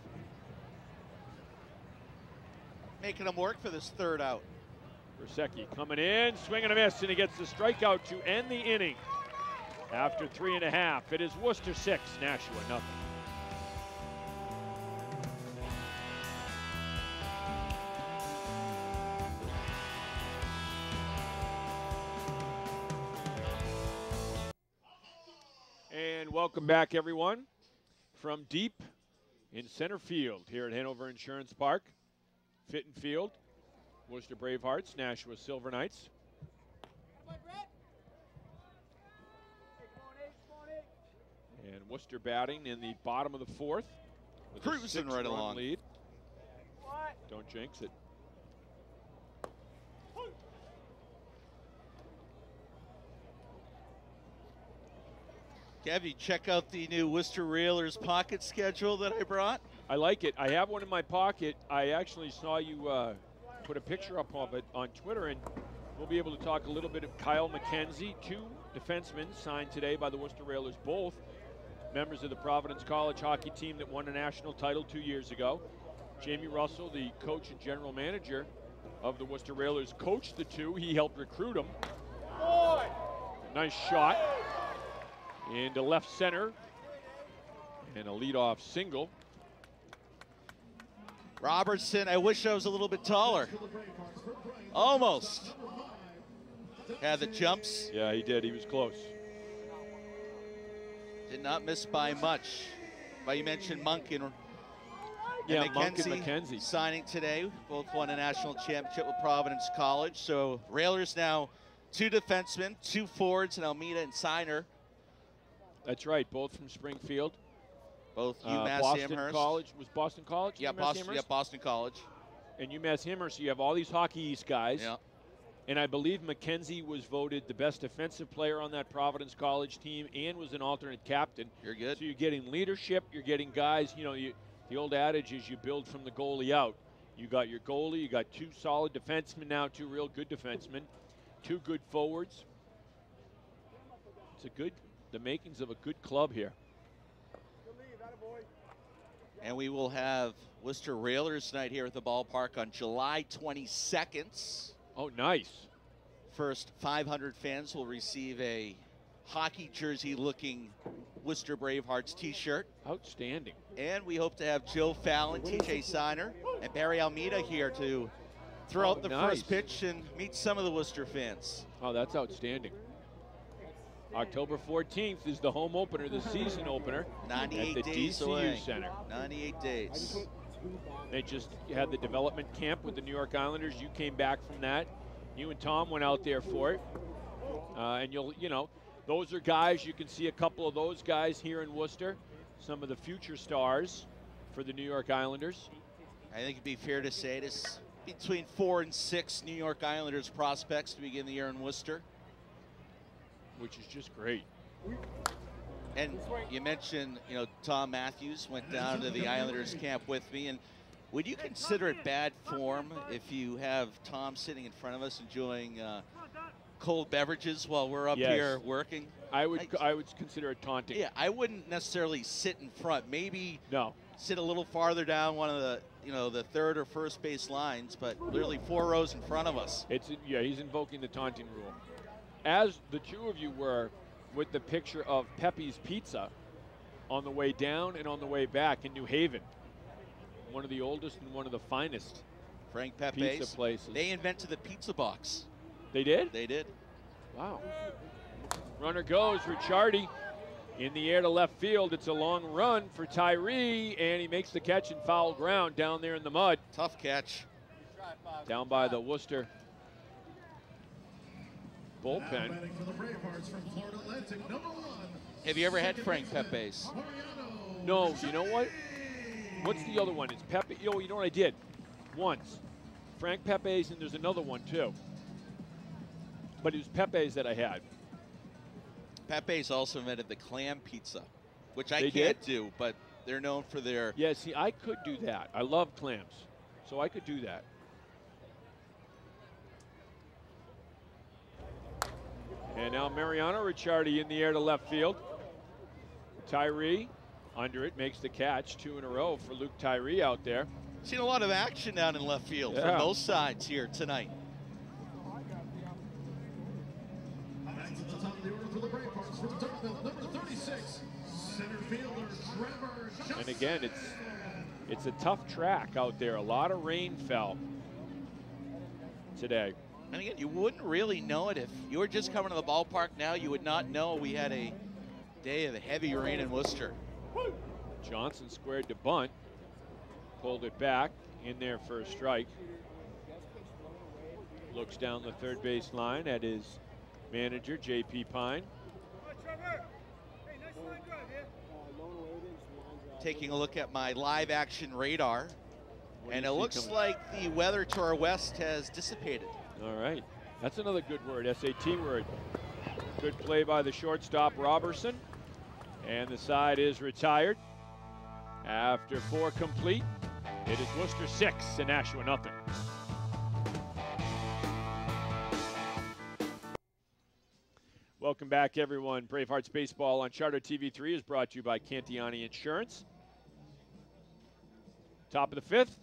Making him work for this third out.
Krzyzewski coming in, swinging a miss, and he gets the strikeout to end the inning. After 3.5, it is Worcester 6, Nashua nothing. And welcome back, everyone, from deep in center field here at Hanover Insurance Park. Fitton Field, Worcester Bravehearts, Nashua Silver Knights. And Worcester batting in the bottom of the fourth with a
Cruising right
6-run
along.
lead. Don't jinx it.
Kev, you check out the new Worcester Railers pocket schedule that I brought?
I like it. I have one in my pocket. I actually saw you put a picture up of it on Twitter, and we'll be able to talk a little bit of Kyle McKenzie, 2 defensemen signed today by the Worcester Railers, both members of the Providence College hockey team that won a national title 2 years ago. Jamie Russell, the coach and general manager of the Worcester Railers, coached the 2. He helped recruit them. Nice shot into left center, and a leadoff single.
Robertson, I wish I was a little bit taller. Almost. Had the jumps.
Yeah, he did. He was close.
Did not miss by much. But you mentioned Monk and
Yeah, Monk and McKenzie.
signing today. Both won a national championship with Providence College. So Railers now 2 defensemen, 2 forwards, and Almeida and Signer.
That's right, both from Springfield.
Both UMass
Boston
Amherst.
College. Was Boston College?
Yeah,
UMass
Boston,
Amherst?
yeah, Boston College.
And UMass Amherst, so you have all these Hockey East guys.
Yeah.
And I believe McKenzie was voted the best defensive player on that Providence College team and was an alternate captain.
You're good.
So you're getting leadership, you're getting guys, you know, the old adage is you build from the goalie out. You got your goalie, you got 2 solid defensemen now, 2 real good defensemen, 2 good forwards. It's the makings of a good club here.
And we will have Worcester Railers night here at the ballpark on July 22nd.
Oh, nice.
First 500 fans will receive a hockey jersey-looking Worcester Bravehearts t-shirt.
Outstanding.
And we hope to have Joe Fallon, TJ Signer, and Barry Almeida here to throw out the
nice.
first pitch and meet some of the Worcester fans.
Oh, that's outstanding. October 14th is the home opener, the season opener
98
at the
days
DCU
away.
Center.
98 days.
They just had the development camp with the New York Islanders. You came back from that. You and Tom went out there for it. And those are guys, you can see a couple of those guys here in Worcester, some of the future stars for the New York Islanders.
I think it'd be fair to say this between 4 and 6 New York Islanders prospects to begin the year in Worcester.
Which is just great.
And you mentioned, Tom Matthews went down to the Islanders camp with me. And would you consider it bad form if you have Tom sitting in front of us enjoying cold beverages while we're up
Yes.
here working.
I would consider it taunting.
Yeah, I wouldn't necessarily sit in front. Maybe
No.
sit a little farther down one of the, the third or first base lines, but literally 4 rows in front of us.
He's invoking the taunting rule. As the two of you were with the picture of Pepe's Pizza on the way down and on the way back in New Haven. One of the oldest and one of the finest
Frank Pepe's
pizza places.
They invented the pizza box.
They did?
They did.
Wow. Runner goes, Riccardi in the air to left field. It's a long run for Tyree, and he makes the catch in foul ground down there in the mud.
Tough catch.
Down by the Worcester bullpen.
Batting for the Bravehearts from Florida Atlantic, number 1.
Have you ever had Frank Pepe's?
No, you know what? What's the other one? It's Pepe. You know what I did? Once. Frank Pepe's, and there's another one too. But it was Pepe's that I had.
Pepe's also invented the clam pizza, which I
They
can't
did?
do, but they're known for their.
Yeah, see, I could do that. I love clams, so I could do that. And now Mariano Riccardi in the air to left field. Tyree under it, makes the catch. 2 in a row for Luke Tyree out there.
Seen a lot of action down in left field
Yeah.
from both sides here tonight.
Back to the top of the order for the Bravehearts from Dartmouth, number 36, center fielder Trevor Johnson.
And again, it's a tough track out there. A lot of rain fell today.
And again, you wouldn't really know it if you were just coming to the ballpark now. You would not know we had a day of heavy rain in Worcester.
Johnson squared to bunt, pulled it back in there for a strike. Looks down the third base line at his manager, J.P. Pine.
Taking a look at my live action radar,
What do
and
you
it
see
looks
coming?
like the weather to our west has dissipated.
All right, that's another good word, SAT word. Good play by the shortstop, Robertson. And the side is retired. After 4 complete, it is Worcester 6 and Nashua nothing. Welcome back, everyone. Bravehearts Baseball on Charter TV3 is brought to you by Cantiani Insurance. Top of the 5th,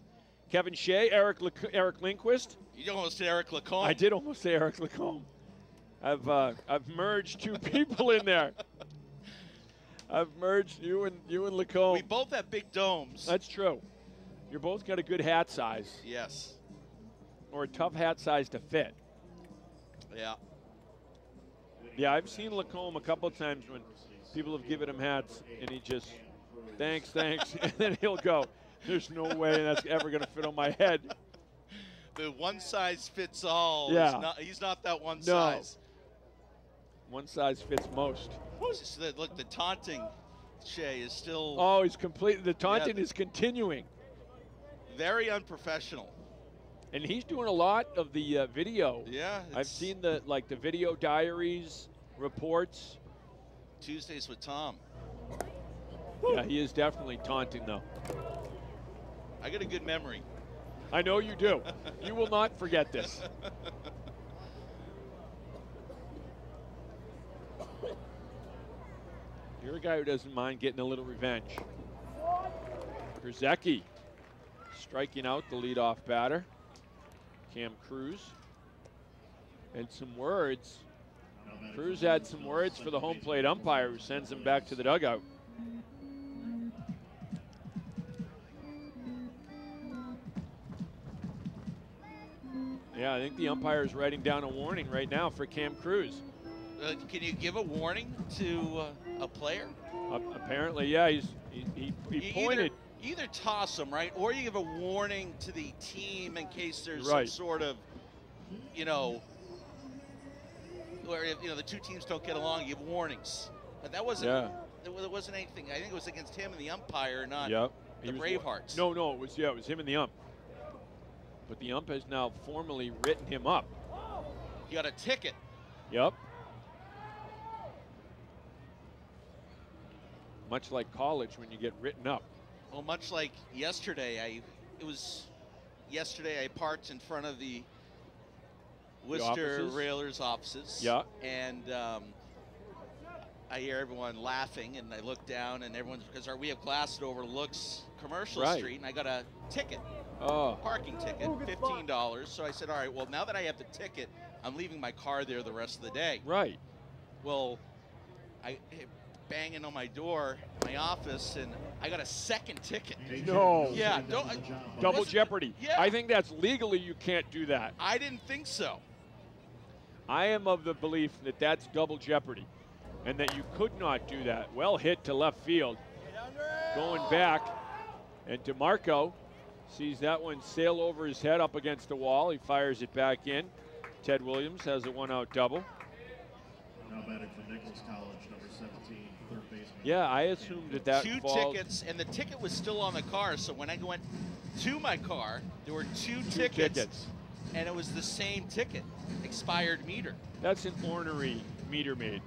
Kevin Shea, Eric Lindquist.
You almost said Eric Lacombe.
I did almost say Eric Lacombe. I've merged 2 people in there. I've merged you and Lacombe.
We both have big domes.
That's true. You're both got a good hat size,
Yes.
or a tough hat size to fit.
Yeah.
Yeah, I've seen Lacombe a couple of times when people have given him hats, and he just, thanks, and then he'll go, there's no way that's ever going to fit on my head.
The one size fits all.
Yeah.
He's not that one
No.
size.
One size fits most.
It's just that, look, the taunting, Shea, is still
Oh, he's complete. The taunting is continuing.
very unprofessional.
And he's doing a lot of the video.
Yeah.
I've
it's
seen the video diaries, reports.
Tuesdays with Tom.
Yeah, he is definitely taunting, though.
I got a good memory.
I know you do. You will not forget this. You're a guy who doesn't mind getting a little revenge. Krzyzewski striking out the leadoff batter, Cam Cruz. And some words. Cruz had some words for the home plate umpire, who sends him back to the dugout. Yeah, I think the umpire is writing down a warning right now for Cam Cruz.
Can you give a warning to a player?
Apparently, yeah, he pointed.
Either toss him, right, or you give a warning to the team in case there's
Right.
some sort of, where if, the two teams don't get along, you give warnings. But that wasn't.
Yeah.
There wasn't anything. I think it was against him and the umpire, not
Yep.
the
He was-
Bravehearts.
No, it was him and the ump. But the ump has now formally written him up.
You got a ticket.
Yep. Much like college when you get written up.
Well, much like yesterday, I parked in front of the Worcester
offices.
Railers offices.
Yeah.
And I hear everyone laughing, and I look down, and everyone's, because we have glass that overlooks Commercial
Right.
Street, and I got a ticket,
Oh.
parking ticket, $15. So I said, all right, well, now that I have the ticket, I'm leaving my car there the rest of the day.
Right.
Well, I banging on my door, my office, and I got a second ticket.
No.
Yeah,
Double jeopardy.
Yeah.
I think that's legally you can't do that.
I didn't think so.
I am of the belief that that's double jeopardy and that you could not do that. Well hit to left field. Going back, and DeMarco sees that one sail over his head up against the wall. He fires it back in. Ted Williams has a one-out double.
Now batting for Nichols College, number 17, third baseman.
Yeah, I assumed that
Two
falls.
tickets, and the ticket was still on the car, so when I went to my car, there were two tickets, and it was the same ticket, expired meter.
That's an ornery meter maid.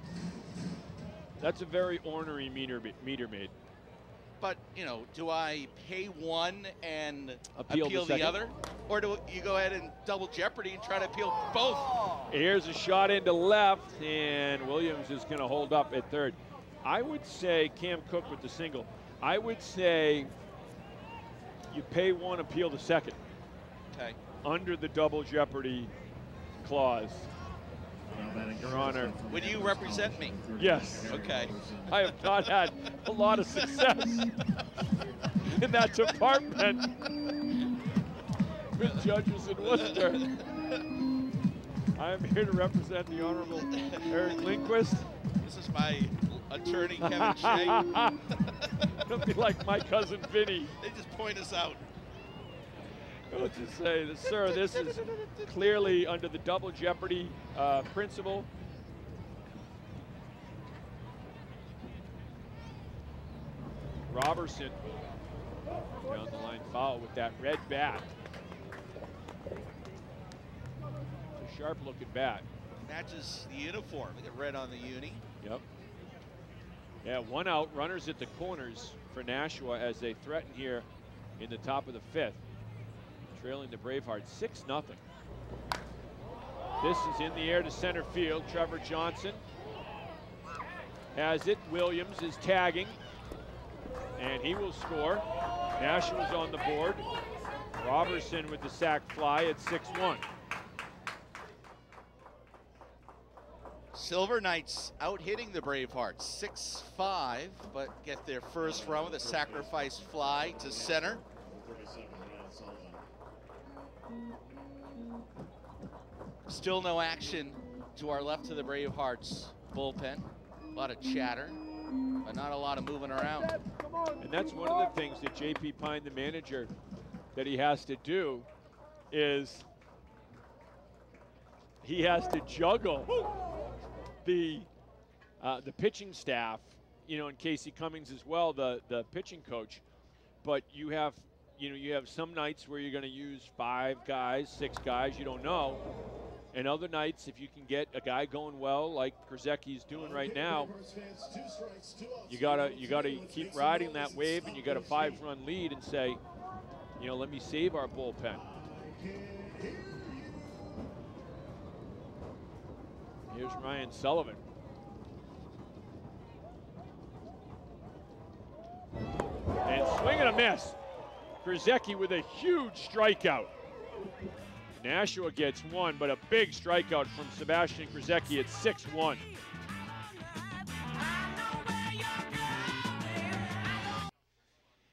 That's a very ornery meter maid.
But, you know, do I pay one and
Appeal
appeal
the
the other? Or do you go ahead and double jeopardy and try to appeal both?
Here's a shot into left, and Williams is going to hold up at third. I would say Cam Cook with the single. I would say you pay one, appeal the second.
Okay.
Under the double jeopardy clause. Your Honor.
Would you represent me?
Yes.
Okay.
I have not had a lot of success in that department with judges in Worcester. I am here to represent the Honorable Eric Lindquist.
This is my attorney, Kevin Shea.
It'll be like my cousin Vinny.
They just point us out.
What to say, sir, this is clearly under the double jeopardy principle. Robertson down the line foul with that red bat. It's a sharp looking bat.
Matches the uniform. They got red on the uni.
Yep. Yeah, one out, runners at the corners for Nashua as they threaten here in the top of the fifth. Trailing the Bravehearts 6-0. This is in the air to center field. Trevor Johnson has it. Williams is tagging, and he will score. Nashua's on the board. Robertson with the sac fly at 6-1.
Silver Knights out hitting the Bravehearts 6-5, but get their first run with a sacrifice fly to center. Still no action to our left of the Bravehearts bullpen. A lot of chatter, but not a lot of moving around.
And that's one of the things that J.P. Pine, the manager, that he has to do is he has to juggle the pitching staff, you know, and Casey Cummings as well, the pitching coach. But you have some nights where you're going to use 5 guys, 6 guys, you don't know. And other nights, if you can get a guy going well, like Krzyzewski's doing right now, you gotta keep riding that wave, and you got a 5-run lead and say, you know, let me save our bullpen. Here's Ryan Sullivan. And swing and a miss. Krzyzewski with a huge strikeout. Nashua gets one, but a big strikeout from Sebastian Krzyzewski at 6-1.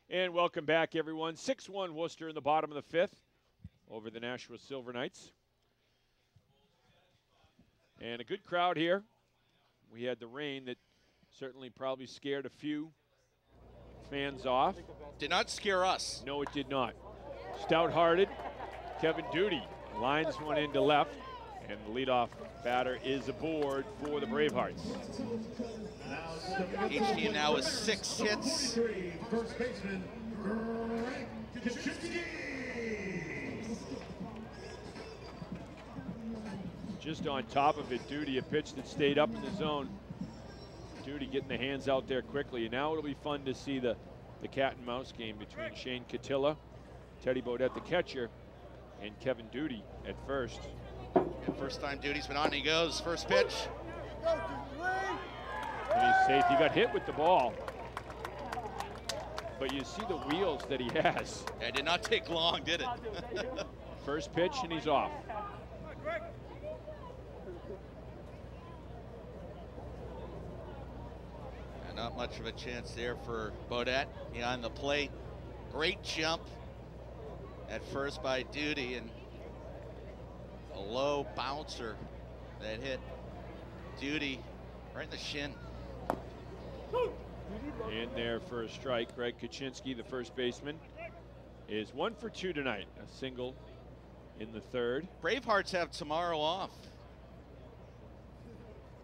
And welcome back, everyone. 6-1 Worcester in the bottom of the fifth over the Nashua Silver Knights. And a good crowd here. We had the rain that certainly probably scared a few fans off.
Did not scare us.
No, it did not. Stout-hearted Kevin Duty lines one into left, and the leadoff batter is aboard for the Bravehearts.
Each team now with 6 hits.
First baseman,
Just on top of it, Duty, a pitch that stayed up in the zone. Duty getting the hands out there quickly. And now it'll be fun to see the cat and mouse game between Shane Catilla, Teddy Bodette, the catcher, and Kevin Duty at first.
And first time Duty's been on, he goes. First pitch.
And he's safe. He got hit with the ball. But you see the wheels that he has.
It did not take long, did it?
First pitch, and he's off.
And not much of a chance there for Bodette behind the plate. Great jump at first by Duty, and a low bouncer that hit Duty right in the shin.
In there for a strike. Greg Kaczynski, the first baseman, is 1 for 2 tonight. A single in the third.
Bravehearts have tomorrow off.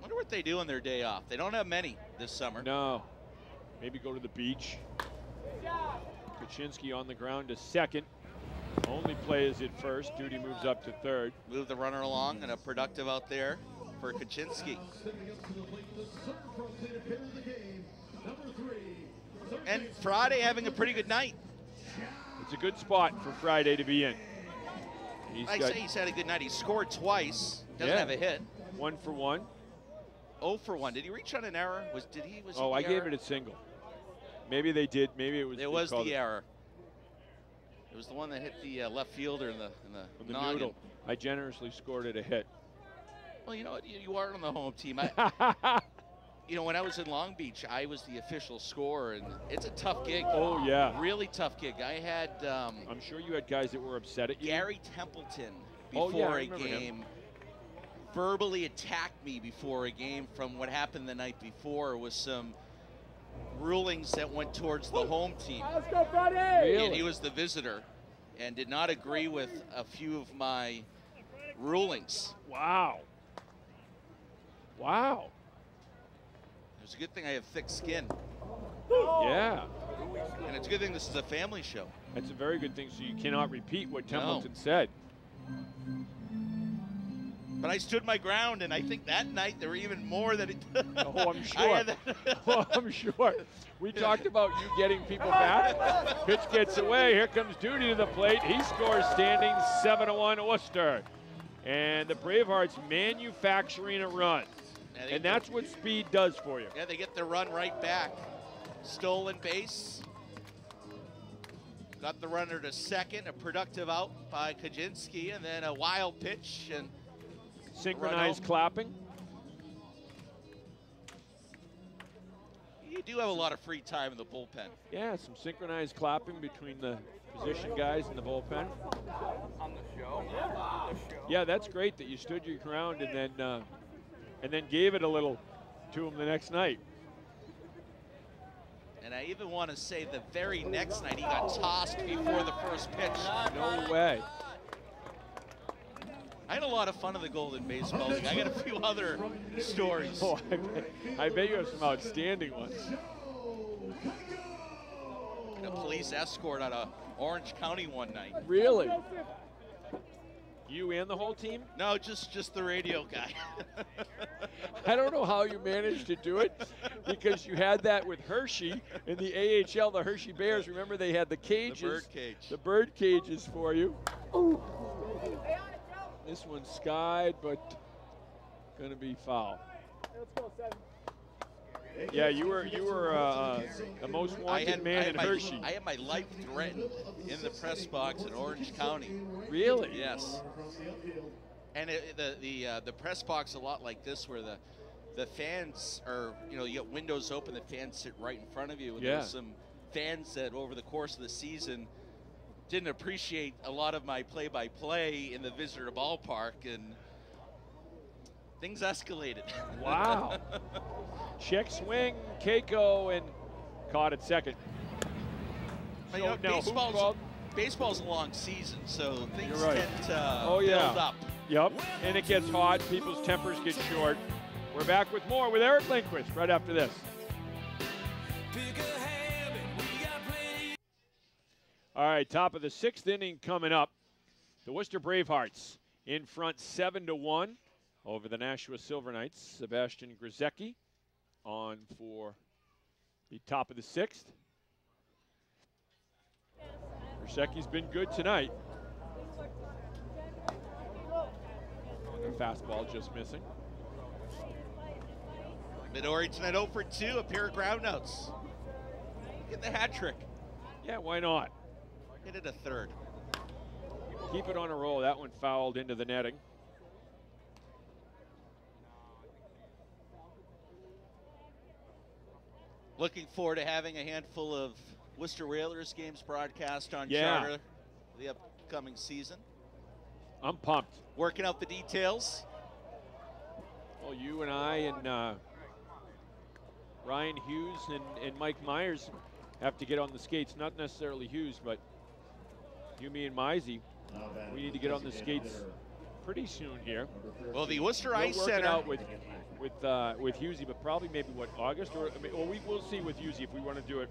Wonder what they do on their day off. They don't have many this summer.
No. Maybe go to the beach. Kaczynski on the ground to second. Only play is at first. Duty moves up to third.
Move the runner along, and a productive out there for Kaczynski. And Friday having a pretty good night.
It's a good spot for Friday to be in.
He's had a good night. He scored twice. Doesn't have a hit.
1 for 1.
0 for 1. Did he reach on an error? Was
I gave it a single. Maybe they did. Maybe it was.
It was the error. It was the one that hit the left fielder in the noggin.
noodle. I generously scored it a hit.
Well, you know what? You are on the home team. You know, when I was in Long Beach, I was the official scorer, and it's a tough gig.
Oh, yeah.
Really tough gig. I had...
I'm sure you had guys that were upset at you.
Gary Templeton, before a game, verbally attacked me before a game from what happened the night before with some rulings that went towards the home team.
Let's go, buddy!
Really? And he was the visitor and did not agree with a few of my rulings.
Wow. Wow.
It's a good thing I have thick skin.
Yeah.
And it's a good thing this is a family show.
That's a very good thing, so you cannot repeat what Templeton said.
But I stood my ground, and I think that night there were even more than it.
Oh, I'm sure. Oh, I'm sure. We talked about you getting people back. Pitch gets away. Here comes Duty to the plate. He scores standing 7-1 Worcester. And the Bravehearts manufacturing a run. And that's what speed does for you.
Yeah, they get the run right back. Stolen base. Got the runner to second. A productive out by Kaczynski, and then a wild pitch and
synchronized clapping.
You do have a lot of free time in the bullpen.
Yeah, some synchronized clapping between the position guys in the bullpen.
On the show.
Yeah, that's great that you stood your ground and then gave it a little to him the next night.
And I even want to say the very next night he got tossed before the first pitch.
No way.
I had a lot of fun in the Golden Baseball League. I got a few other stories.
Oh, I bet you have some outstanding ones.
And a police escort out of Orange County one night.
Really? You and the whole team?
No, just the radio guy.
I don't know how you managed to do it, because you had that with Hershey in the AHL, the Hershey Bears. Remember, they had the cages.
The bird cage.
The bird cages for you. This one's skied, but going to be foul. Yeah, you were the most wanted man in Hershey.
I had my life threatened in the press box in Orange County.
Really?
Yes. And the press box a lot like this, where the fans are, you know, you get windows open, the fans sit right in front of you. And there were some fans that over the course of the season didn't appreciate a lot of my play-by-play in the visitor ballpark, and things escalated.
Wow. Check swing, Keiko, and caught at second.
So, you know, baseball's a long season, so things tend to build up.
Yep, and it gets hot, people's tempers get short. We're back with more with Eric Lindquist right after this. All right, top of the sixth inning coming up. The Worcester Bravehearts in front 7-1 over the Nashua Silver Knights. Sebastian Grzecki on for the top of the sixth. Grzecki's been good tonight. Fastball just missing.
Midori tonight 0 for 2, a pair of ground outs. Get the hat trick.
Yeah, why not?
Hit it a third.
Keep it on a roll. That one fouled into the netting.
Looking forward to having a handful of Worcester Railers games broadcast on Charter for the upcoming season.
I'm pumped.
Working out the details.
Well, you and I and Ryan Hughes and Mike Myers have to get on the skates. Not necessarily Hughes, but you, me, and Mizey. We need to get on the skates pretty soon here.
Well, the Worcester
We're
Ice
working
Center.
out with Hughesy, but probably maybe what, August, or I mean, well, we'll see with Hughesy if we want to do it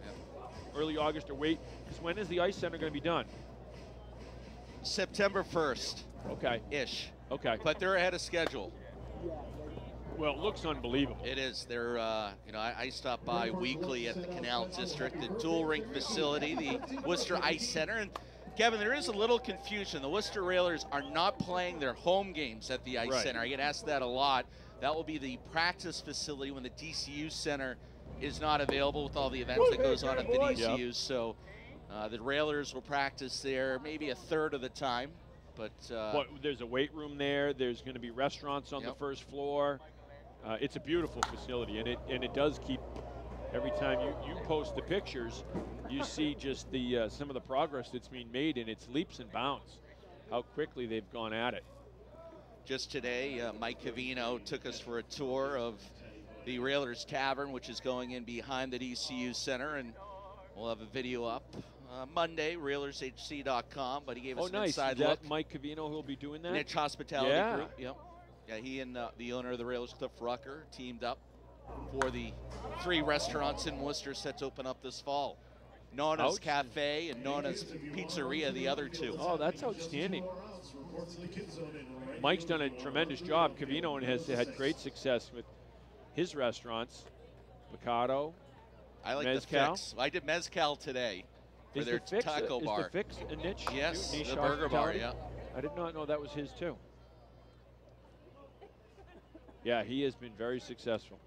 early August or wait. Because when is the Ice Center going to be done?
September 1st.
Okay.
Ish.
Okay.
But they're ahead of schedule.
Well, it looks unbelievable.
It is. They're, I stop by weekly at the Canal District, the dual rink facility, the Worcester Ice Center. And Kevin, there is a little confusion. The Worcester Railers are not playing their home games at the Ice Center. I get asked that a lot. That will be the practice facility when the DCU Center is not available with all the events that goes on at the DCU. Yep. So the Railers will practice there maybe a third of the time. But
there's a weight room there. There's going to be restaurants on the first floor. It's a beautiful facility, and it does keep. Every time you post the pictures, you see just the some of the progress that's being made, and it's leaps and bounds. How quickly they've gone at it.
Just today, Mike Cavino took us for a tour of the Railers Tavern, which is going in behind the DCU Center, and we'll have a video up Monday, railershc.com. But he gave us an inside look.
Is that Mike Cavino who'll be doing that?
Niche Hospitality Group. Yep. Yeah, he and the owner of the Railers, Cliff Rucker, teamed up for the 3 restaurants in Worcester set to open up this fall. Nona's Cafe and Nona's Pizzeria, the other 2.
Oh, that's outstanding. Mike's done a tremendous job. Cavino has had great success with his restaurants. Mikado,
I like
Mezcal.
the Fix. I did Mezcal today for their taco bar.
Is the Fix a niche?
Yes,
niche
the burger bar, yeah.
I did not know that was his too. Yeah, he has been very successful.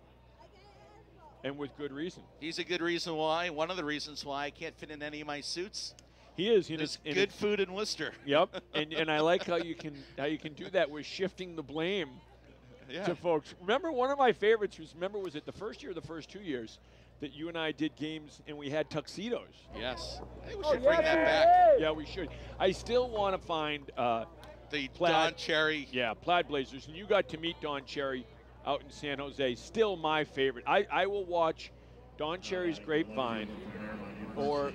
And with good reason.
He's a good reason why. One of the reasons why I can't fit in any of my suits.
He is.
There's good food in Worcester.
Yep, and I like how you can do that with shifting the blame to folks. Remember, one of my favorites was it the first year or the first 2 years that you and I did games and we had tuxedos?
Yes. I think we should bring that back.
Yeah, we should. I still want to find
the
plaid,
Don Cherry.
Yeah, plaid blazers, and you got to meet Don Cherry out in San Jose. Still my favorite. I will watch Don Cherry's Grapevine or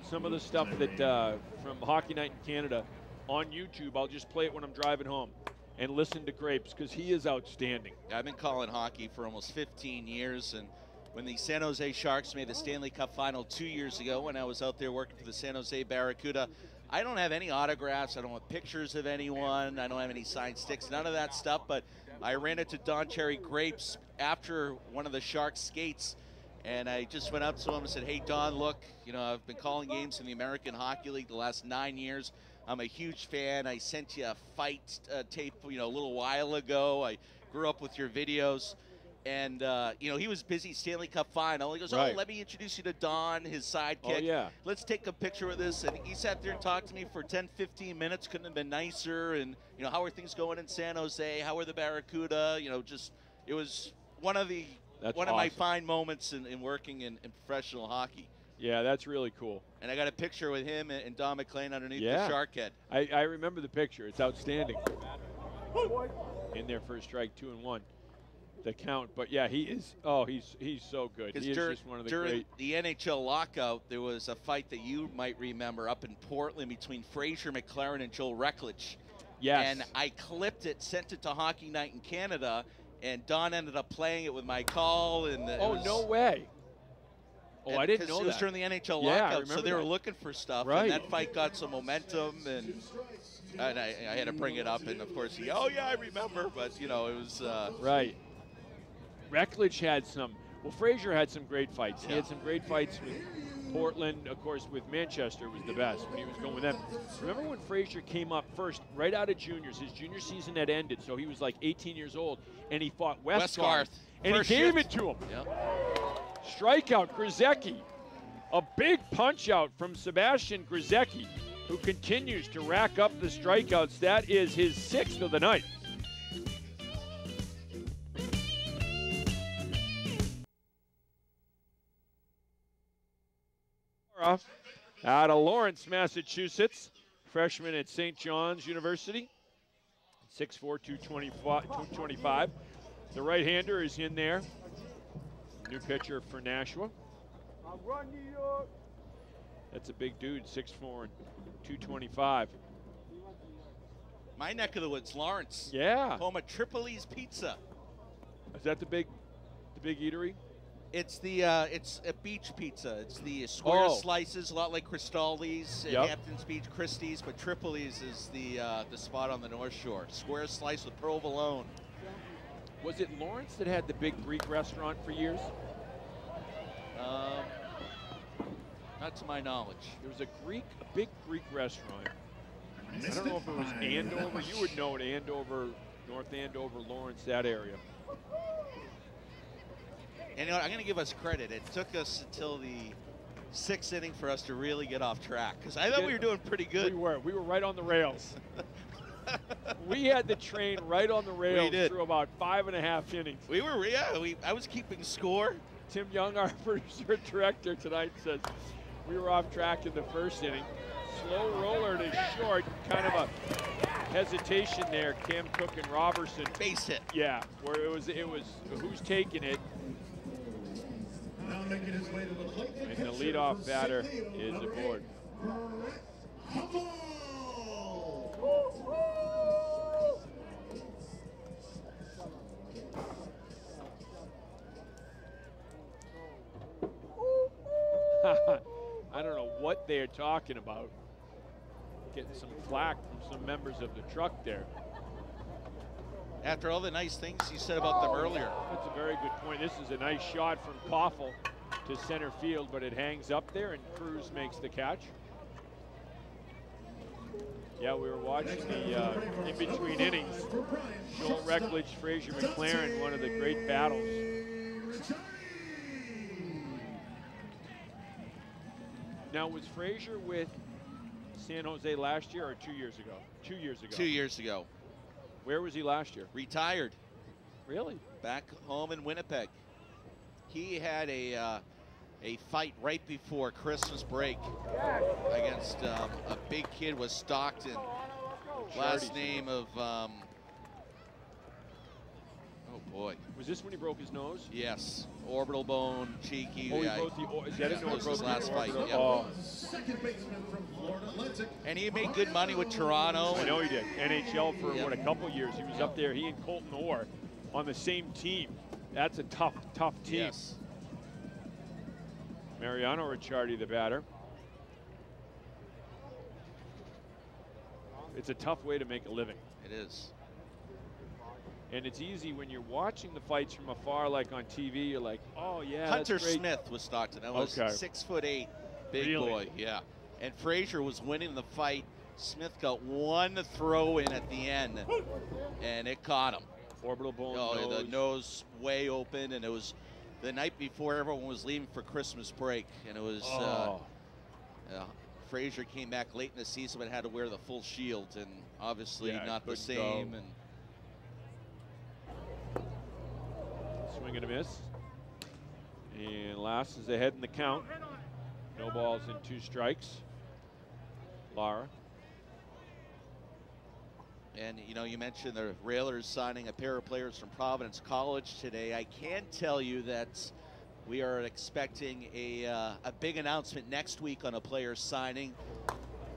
some of the stuff that from Hockey Night in Canada on YouTube. I'll just play it when I'm driving home and listen to Grapes because he is outstanding.
I've been calling hockey for almost 15 years, and when the San Jose Sharks made the Stanley Cup Final 2 years ago when I was out there working for the San Jose Barracuda, I don't have any autographs. I don't have pictures of anyone. I don't have any signed sticks, none of that stuff, but I ran into Don Cherry Grapes after one of the Sharks skates, and I just went up to him and said, hey, Don, look, I've been calling games in the American Hockey League the last 9 years. I'm a huge fan. I sent you a fight tape, a little while ago. I grew up with your videos. And, he was busy Stanley Cup Final. He goes, oh, let me introduce you to Don, his sidekick.
Oh, yeah.
Let's take a picture with this. And he sat there and talked to me for 10, 15 minutes. Couldn't have been nicer. And, how are things going in San Jose? How are the Barracuda? It was one of my fine moments in working in professional hockey.
Yeah, that's really cool.
And I got a picture with him and Don McLean underneath the Shark head.
I remember the picture. It's outstanding. In there for a strike, 2-1. The count, but yeah, he's so good. He is just one of the
during
great.
The NHL lockout, there was a fight that you might remember up in Portland between Fraser McLaren and Joel Recklich.
Yes.
And I clipped it, sent it to Hockey Night in Canada, and Don ended up playing it with my call. And
no way. Oh, I didn't know that.
It was during the NHL
Yeah,
lockout, so they were looking for stuff.
Right.
And that fight got some momentum, and I had to bring it up, and of course I remember, but it was
right. Recklich had some Well, Frazier had some great fights. He had some great fights with Portland, of course, with Manchester was the best when he was going with them. Remember when Frazier came up first, right out of juniors? His junior season had ended, so he was like 18 years old, and he fought Westgarth, and he gave it to him.
Yep.
Strikeout, Grzecki. A big punch out from Sebastian Grzecki, who continues to rack up the strikeouts. That is his 6th of the night. Out of Lawrence, Massachusetts, freshman at St. John's University, 6'4", 225. The right-hander is in there. New pitcher for Nashua. That's a big dude, 6'4" and 225.
My neck of the woods, Lawrence.
Yeah.
Home of Tripoli's Pizza.
Is that the big eatery?
It's it's a beach pizza. It's the square slices, a lot like Cristaldi's at Hamptons Beach, Christie's, but Tripoli's is the spot on the North Shore. Square slice with provolone.
Was it Lawrence that had the big Greek restaurant for years?
Not to my knowledge.
There was a big Greek restaurant. I don't know if it was Andover. You would know it, Andover, North Andover, Lawrence, that area.
And you know, I'm going to give us credit. It took us until the 6th inning for us to really get off track, because I thought we were doing pretty good.
We were right on the rails. We had the train right on the rails through about 5.5 innings.
We were, I was keeping score.
Tim Young, our producer director tonight, says we were off track in the first inning. Slow roller to short, kind of a hesitation there. Cam Cook and Robertson.
Base hit.
Yeah, where it was who's taking it. And the leadoff batter is aboard. I don't know what they're talking about. Getting some flack from some members of the truck there.
After all the nice things you said about them earlier.
That's a very good point. This is a nice shot from Koffel to center field, but it hangs up there, and Cruz makes the catch. Yeah, we were watching the in-between innings. Joel Reckledge, Frazier McLaren, one of the great battles. Now, was Frazier with San Jose last year or 2 years ago? 2 years ago.
2 years ago.
Where was he last year?
Retired.
Really?
Back home in Winnipeg. He had a fight right before Christmas break against a big kid with Stockton. Last name of, oh boy.
Was this when he broke his nose?
Yes. Orbital bone, cheeky.
Oh, he broke the, is that it? No,
it was his last fight. Yeah.
Oh.
And he made good money with Toronto.
I know he did. NHL for, what, a couple years. He was up there, he and Colton Orr on the same team. That's a tough team.
Yes.
Mariano Riccardi, the batter. It's a tough way to make a living.
It is.
And it's easy when you're watching the fights from afar, like on TV, you're like, oh, yeah,
Hunter
that's great.
Smith was Stockton. That was 6'8", big boy. Yeah. And Frazier was winning the fight. Smith got one throw in at the end, and it caught him.
Orbital bone,
nose. The nose way open, and it was the night before everyone was leaving for Christmas break, and it was Frazier came back late in the season but had to wear the full shield, and obviously not the same. And
swing and a miss. And Lass is ahead in the count. No balls and 2 strikes. Lara.
And, you know, you mentioned the Railers signing a pair of players from Providence College today. I can tell you that we are expecting a big announcement next week on a player signing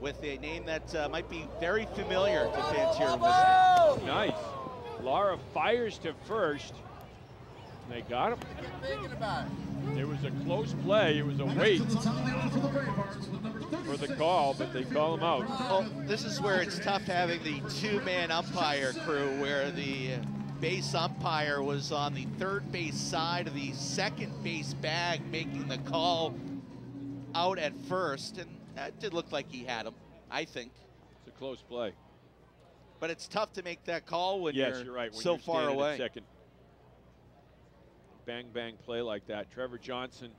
with a name that might be very familiar to fans here in Worcester.
Nice. Lara fires to first. They got him. It was a close play. It was a wait for the call, but they call him out.
Well, this is where it's tough having the 2-man umpire crew, where the base umpire was on the third base side of the second base bag, making the call out at first, and that did look like he had him, I think.
It's a close play.
But it's tough to make that call when
you're right. When
so
you're
far away.
At second. Bang, bang play like that. Trevor Johnson,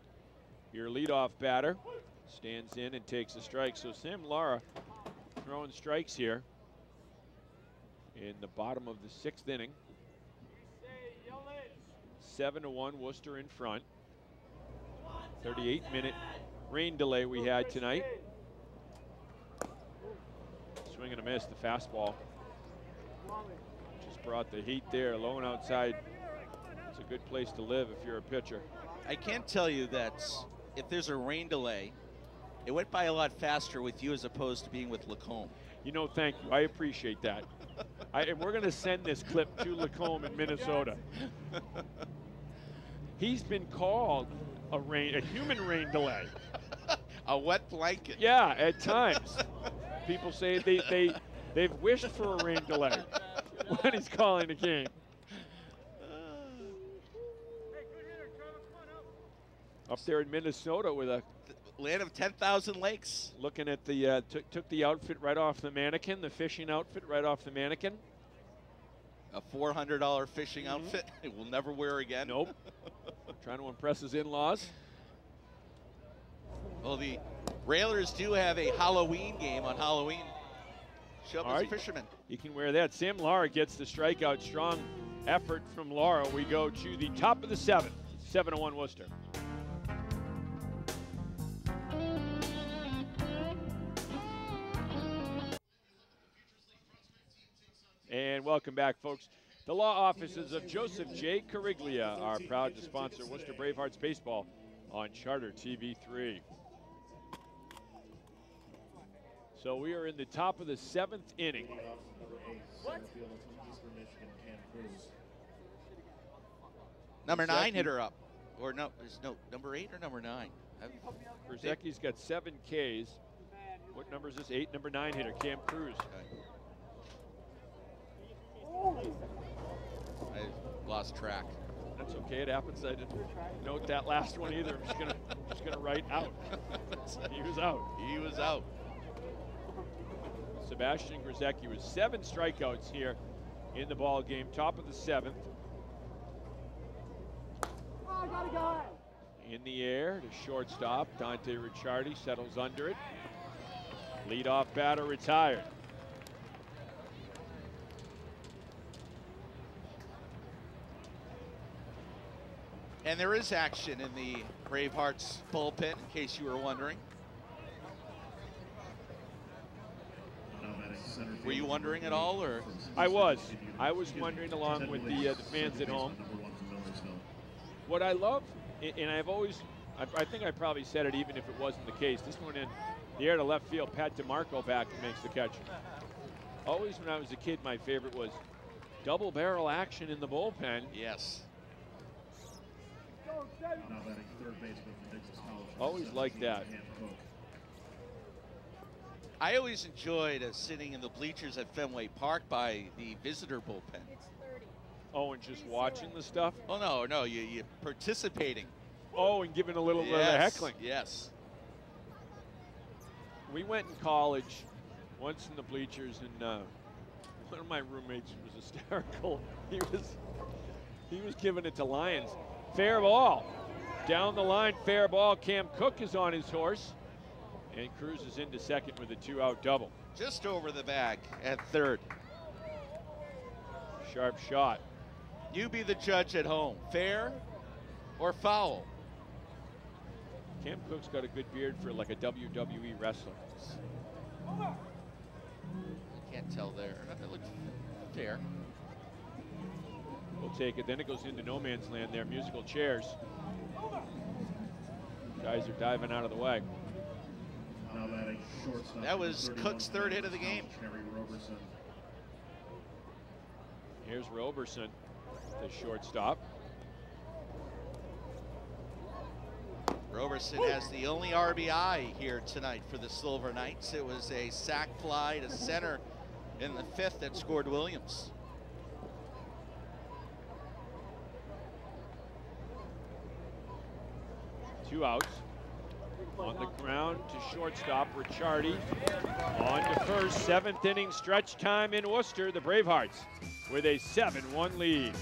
your leadoff batter, stands in and takes a strike. So Sam Lara throwing strikes here in the bottom of the 6th inning. 7-1, Worcester in front. 38-minute rain delay we had tonight. Swing and a miss, the fastball. Just brought the heat there, low and outside. It's a good place to live if you're a pitcher.
I can tell you that if there's a rain delay, it went by a lot faster with you as opposed to being with Lacombe.
You know, thank you. I appreciate that. And we're going to send this clip to Lacombe in Minnesota. He's been called a human rain delay.
A wet blanket.
Yeah, at times. People say they've wished for a rain delay when he's calling a game. Up there in Minnesota with a
land of 10,000 lakes.
Looking at the took the outfit right off the mannequin, the fishing outfit right off the mannequin.
A $400 fishing outfit it will never wear again.
Nope. Trying to impress his in-laws.
Well, the Railers do have a Halloween game on Halloween. Show up as a fisherman.
He can wear that. Sam Lara gets the strikeout. Strong effort from Lara. We go to the top of the 7th. 7-1 Worcester. And welcome back, folks. The law offices of Joseph J. Cariglia are proud to sponsor Worcester Bravehearts baseball on Charter TV3. So we are in the top of the 7th inning.
Number 9 hitter up. Or no, there's no number 8 or number 9.
Krzyzewski's got 7 Ks. What number is this? 8, number 9 hitter, Cam Cruz.
Okay. I lost track.
That's okay, it happens. I didn't note that last one either. I'm just gonna write out. He was out.
He was out.
Sebastian Krzyzewski with 7 strikeouts here in the ball game. Top of the 7th. In the air to shortstop. Dante Ricciardi settles under it. Leadoff batter retired.
And there is action in the Bravehearts bullpen, in case you were wondering. Were you wondering at all, or?
I was wondering along with the fans at home. What I love, and I've always, I think I probably said it even if it wasn't the case. This one in the air to left field, Pat DeMarco back and makes the catch. Always when I was a kid, my favorite was double barrel action in the bullpen.
Yes.
Always liked that.
I always enjoyed sitting in the bleachers at Fenway Park by the visitor bullpen.
Oh, and just watching the stuff?
Oh, no, you're participating.
Oh, and giving a little bit of heckling.
Yes.
We went in college once in the bleachers, and one of my roommates was hysterical. He was giving it to Lions. Fair ball. Down the line, fair ball. Cam Cook is on his horse. And Cruz is into second with a 2-out double.
Just over the bag at third.
Sharp shot.
You be the judge at home. Fair or foul?
Cam Cook's got a good beard for like a WWE wrestler.
Can't tell there. It looks fair.
We'll take it. Then it goes into no man's land there. Musical chairs. Guys are diving out of the way.
That was Cook's 3rd hit of the game.
Here's Roberson, the shortstop.
Roberson has the only RBI here tonight for the Silver Knights. It was a sac fly to center in the 5th that scored Williams.
2 outs. On the ground to shortstop, Riccardi. On to first, 7th inning stretch time in Worcester. The Bravehearts with a 7-1 lead.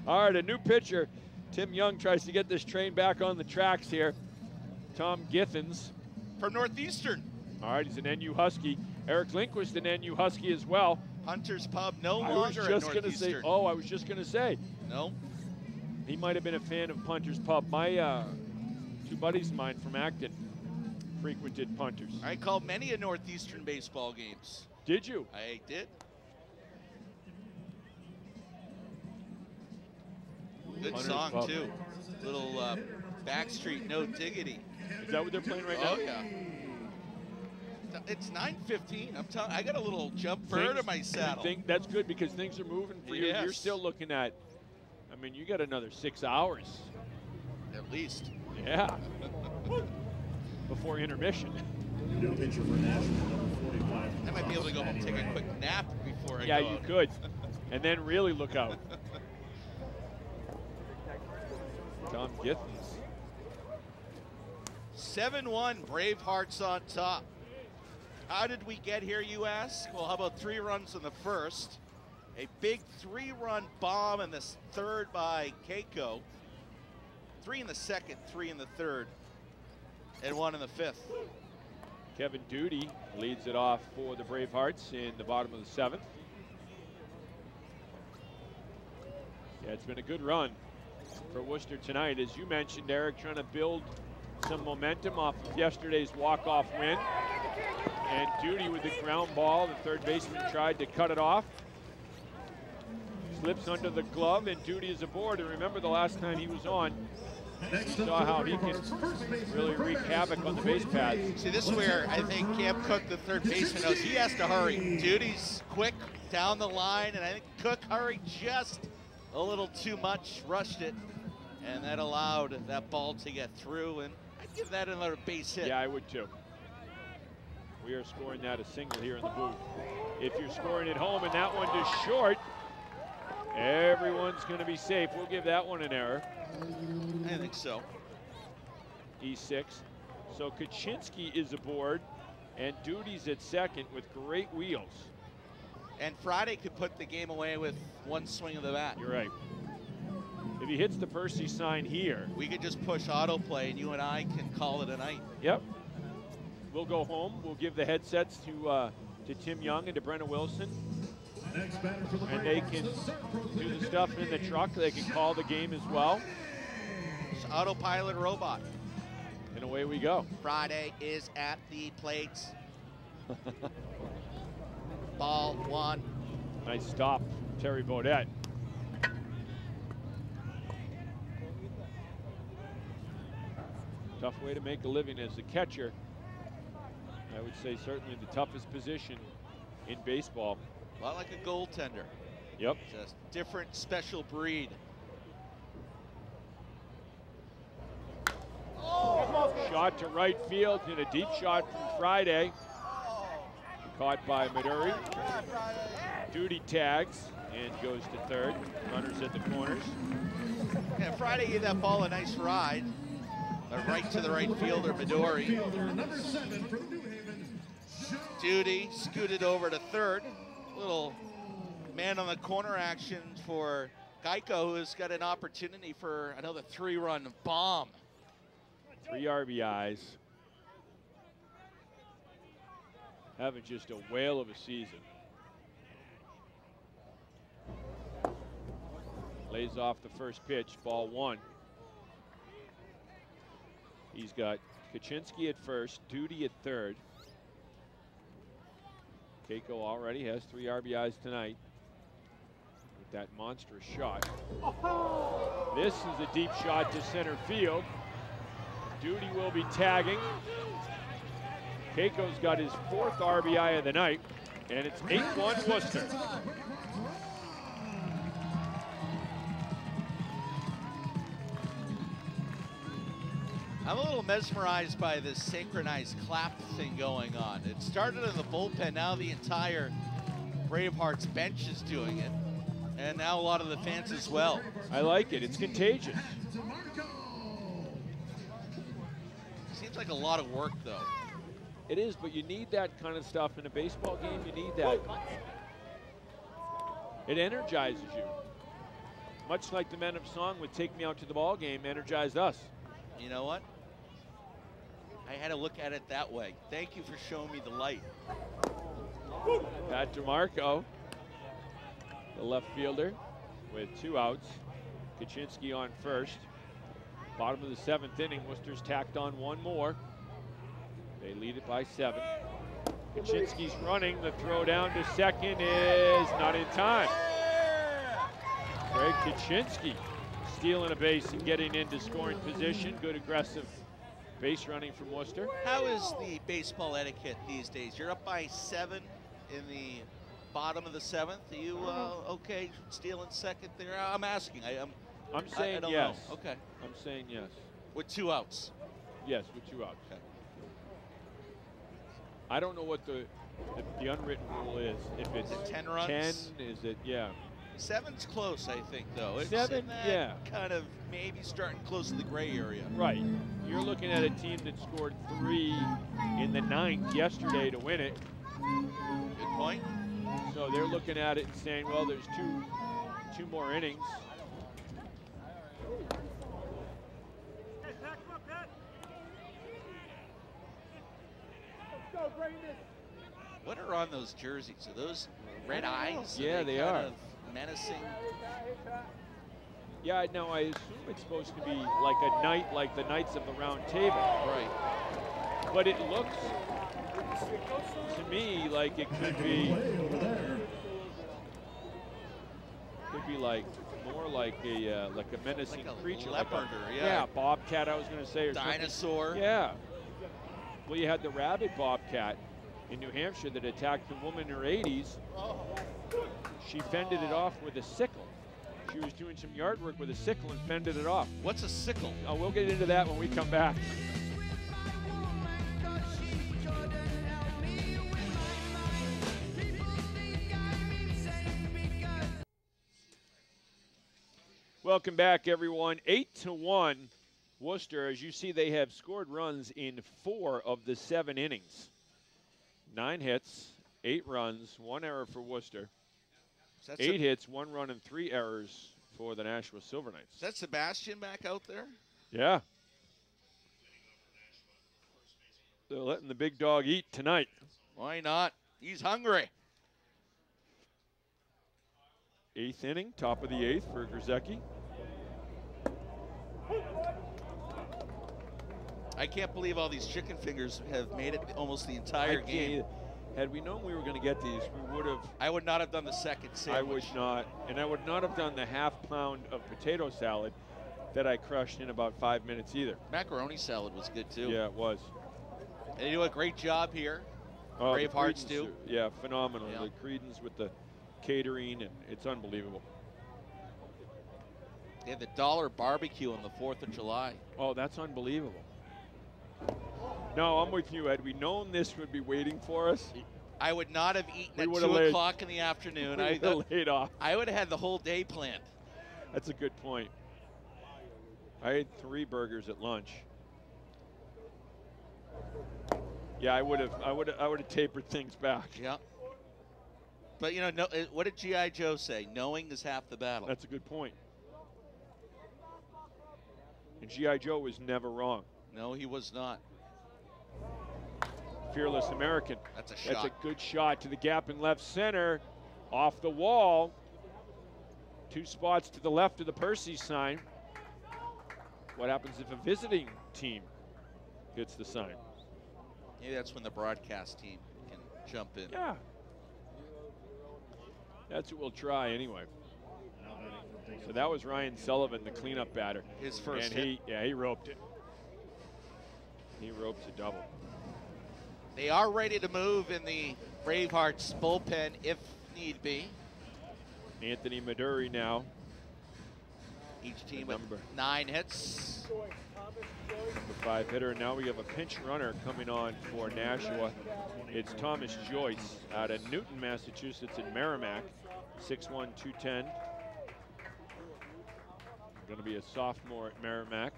All right, a new pitcher. Tim Young tries to get this train back on the tracks here. Tom Githens.
From Northeastern.
All right, he's an NU Husky. Eric Lindquist, an NU Husky as well.
Hunter's Pub no longer at Northeastern.
I was just going to say.
No.
He might have been a fan of Punter's Pub. My 2 buddies of mine from Acton frequented Punter's.
I called many a Northeastern baseball games.
Did you?
I did. Good
Punter's
song,
Pub.
too. Little Backstreet No Diggity.
Is that what they're playing right now?
Oh, yeah. It's 9:15. I'm telling you, I got a little jump bird in my saddle.
That's good because things are moving for you.
Yes.
You're still looking at, I mean, you got another 6 hours.
At least.
Yeah. Before intermission.
New pitcher for Nashua, number 45.
I might be able to go home and take a quick nap before I
Yeah,
go
you
out.
could. And then really look out. Tom Githens.
7-1, Bravehearts on top. How did we get here, you ask? Well, how about 3 runs in the first? A big 3-run bomb in the third by Keiko. 3 in the second, 3 in the third, and 1 in the fifth.
Kevin Duty leads it off for the Bravehearts in the bottom of the 7th. Yeah, it's been a good run for Worcester tonight. As you mentioned, Eric, trying to build some momentum off of yesterday's walk-off win. And Duty with the ground ball. The third baseman tried to cut it off. Slips under the glove, and Duty is aboard. And remember the last time he was on, you saw how he can really wreak havoc on the base paths.
See, this is where I think Cam Cook, the third baseman, knows he has to hurry. Duty's quick down the line, and I think Cook hurried just a little too much, rushed it, and that allowed that ball to get through, and I'd give that another base hit.
Yeah, I would too. We are scoring that a single here in the booth. If you're scoring at home and that one is short, everyone's going to be safe. We'll give that one an error.
I think so.
E6. So Kaczynski is aboard, and Duty's at second with great wheels.
And Friday could put the game away with 1 swing of the bat.
You're right. If he hits the Percy sign here,
we could just push autoplay, and you and I can call it a night.
Yep. We'll go home. We'll give the headsets to Tim Young and to Brenna Wilson. And they can do the stuff in the truck. They can call the game as well.
It's autopilot robot.
And away we go.
Friday is at the plates. Ball 1.
Nice stop, Terry Baudette. Tough way to make a living as a catcher. I would say certainly the toughest position in baseball.
A lot like a goaltender.
Yep.
Just different special breed.
Shot to right field and a deep shot from Friday. Caught by Maduri. Duty tags and goes to third. Runners at the corners.
Yeah, Friday gave that ball a nice ride. Right to the right fielder, Midori. Duty scooted over to third. Little man on the corner action for Geico, who's got an opportunity for another 3-run bomb.
3 RBIs. Having just a whale of a season. Lays off the first pitch, ball 1. He's got Kaczynski at first, Duty at third. Keiko already has 3 RBIs tonight with that monstrous shot. This is a deep shot to center field. Duty will be tagging. Keiko's got his 4th RBI of the night, and it's 8-1 Worcester.
I'm a little mesmerized by this synchronized clap thing going on. It started in the bullpen, now the entire Bravehearts bench is doing it. And now a lot of the fans as well.
I like it. It's contagious.
Seems like a lot of work, though.
It is, but you need that kind of stuff in a baseball game. You need that. It energizes you. Much like the Men of Song would Take Me Out to the Ball Game energized us.
You know what? I had to look at it that way. Thank you for showing me the light.
Pat DeMarco, the left fielder, with 2 outs. Kaczynski on first. Bottom of the 7th inning, Worcester's tacked on 1 more. They lead it by 7. Kaczynski's running. The throw down to second is not in time. Greg Kaczynski stealing a base and getting into scoring position. Good aggressive base running from Worcester.
How is the baseball etiquette these days? You're up by 7 in the bottom of the 7th. Are you okay stealing second there? I'm asking.
I'm saying
I don't
yes.
know. Okay.
I'm saying yes.
With 2 outs.
Yes, with 2 outs.
Okay.
I don't know what the unwritten rule is. If it's
10 runs?
10, is it? Yeah.
7's close, I think, though. It's
7,
in that
yeah.
kind of maybe starting close to the gray area.
Right. You're looking at a team that scored 3 in the 9th yesterday to win it.
Good point.
So they're looking at it and saying, well, there's two more innings.
What are on those jerseys? Are those red eyes?
Yeah, they
kind
are.
Of menacing.
Yeah, no, I assume it's supposed to be like a knight, like the Knights of the Round Table.
Right.
But it looks to me like it could be like more like a menacing
Like a
creature,
leopard
like
or,
yeah, bobcat. I was going to say, or
dinosaur.
something. Yeah. Well, you had the rabid bobcat in New Hampshire that attacked the woman in her 80s. She fended it off with a sickle. She was doing some yard work with a sickle and fended it off.
What's a sickle?
Oh, we'll get into that when we come back. Welcome back, everyone. 8-1, Worcester. As you see, they have scored runs in 4 of the 7 innings. 9 hits, 8 runs, 1 error for Worcester. 8 hits, 1 run, and 3 errors for the Nashua Silver Knights.
Is that Sebastian back out there?
Yeah. They're letting the big dog eat tonight.
Why not? He's hungry.
8th inning, top of the 8th for Grzecki.
I can't believe all these chicken fingers have made it almost the entire game.
Had we known we were going to get these, we would have.
I would not have done the second sandwich.
I would not. And I would not have done the half pound of potato salad that I crushed in about 5 minutes either.
Macaroni salad was good, too.
Yeah, it was.
And they do a great job here.
Oh,
Bravehearts do.
Yeah, phenomenal.
Yeah.
The Credence with the catering, and it's unbelievable.
They had the $1 barbecue on the 4th of July.
Oh, that's unbelievable. No, I'm with you. Had we known this would be waiting for us,
I would not have eaten at 2 o'clock in the afternoon.
We would have laid off.
I would have had the whole day planned.
That's a good point. I ate 3 burgers at lunch. Yeah, I would have tapered things back.
Yeah. But you know, what did G.I. Joe say? Knowing is half the battle.
That's a good point. And G.I. Joe was never wrong.
No, he was not.
Fearless American.
That's a shot.
That's a good shot to the gap in left center. Off the wall. 2 spots to the left of the Percy sign. What happens if a visiting team gets the sign?
Maybe that's when the broadcast team can jump in.
Yeah. That's what we'll try anyway. So that was Ryan Sullivan, the cleanup batter.
His first
hit. He roped it. He ropes a double.
They are ready to move in the Bravehearts bullpen if need be.
Anthony Maduri now.
Each team with 9 hits.
Number 5 hitter. Now we have a pinch runner coming on for Nashua. It's Thomas Joyce out of Newton, Massachusetts in Merrimack. 6'1", 210. Going to be a sophomore at Merrimack.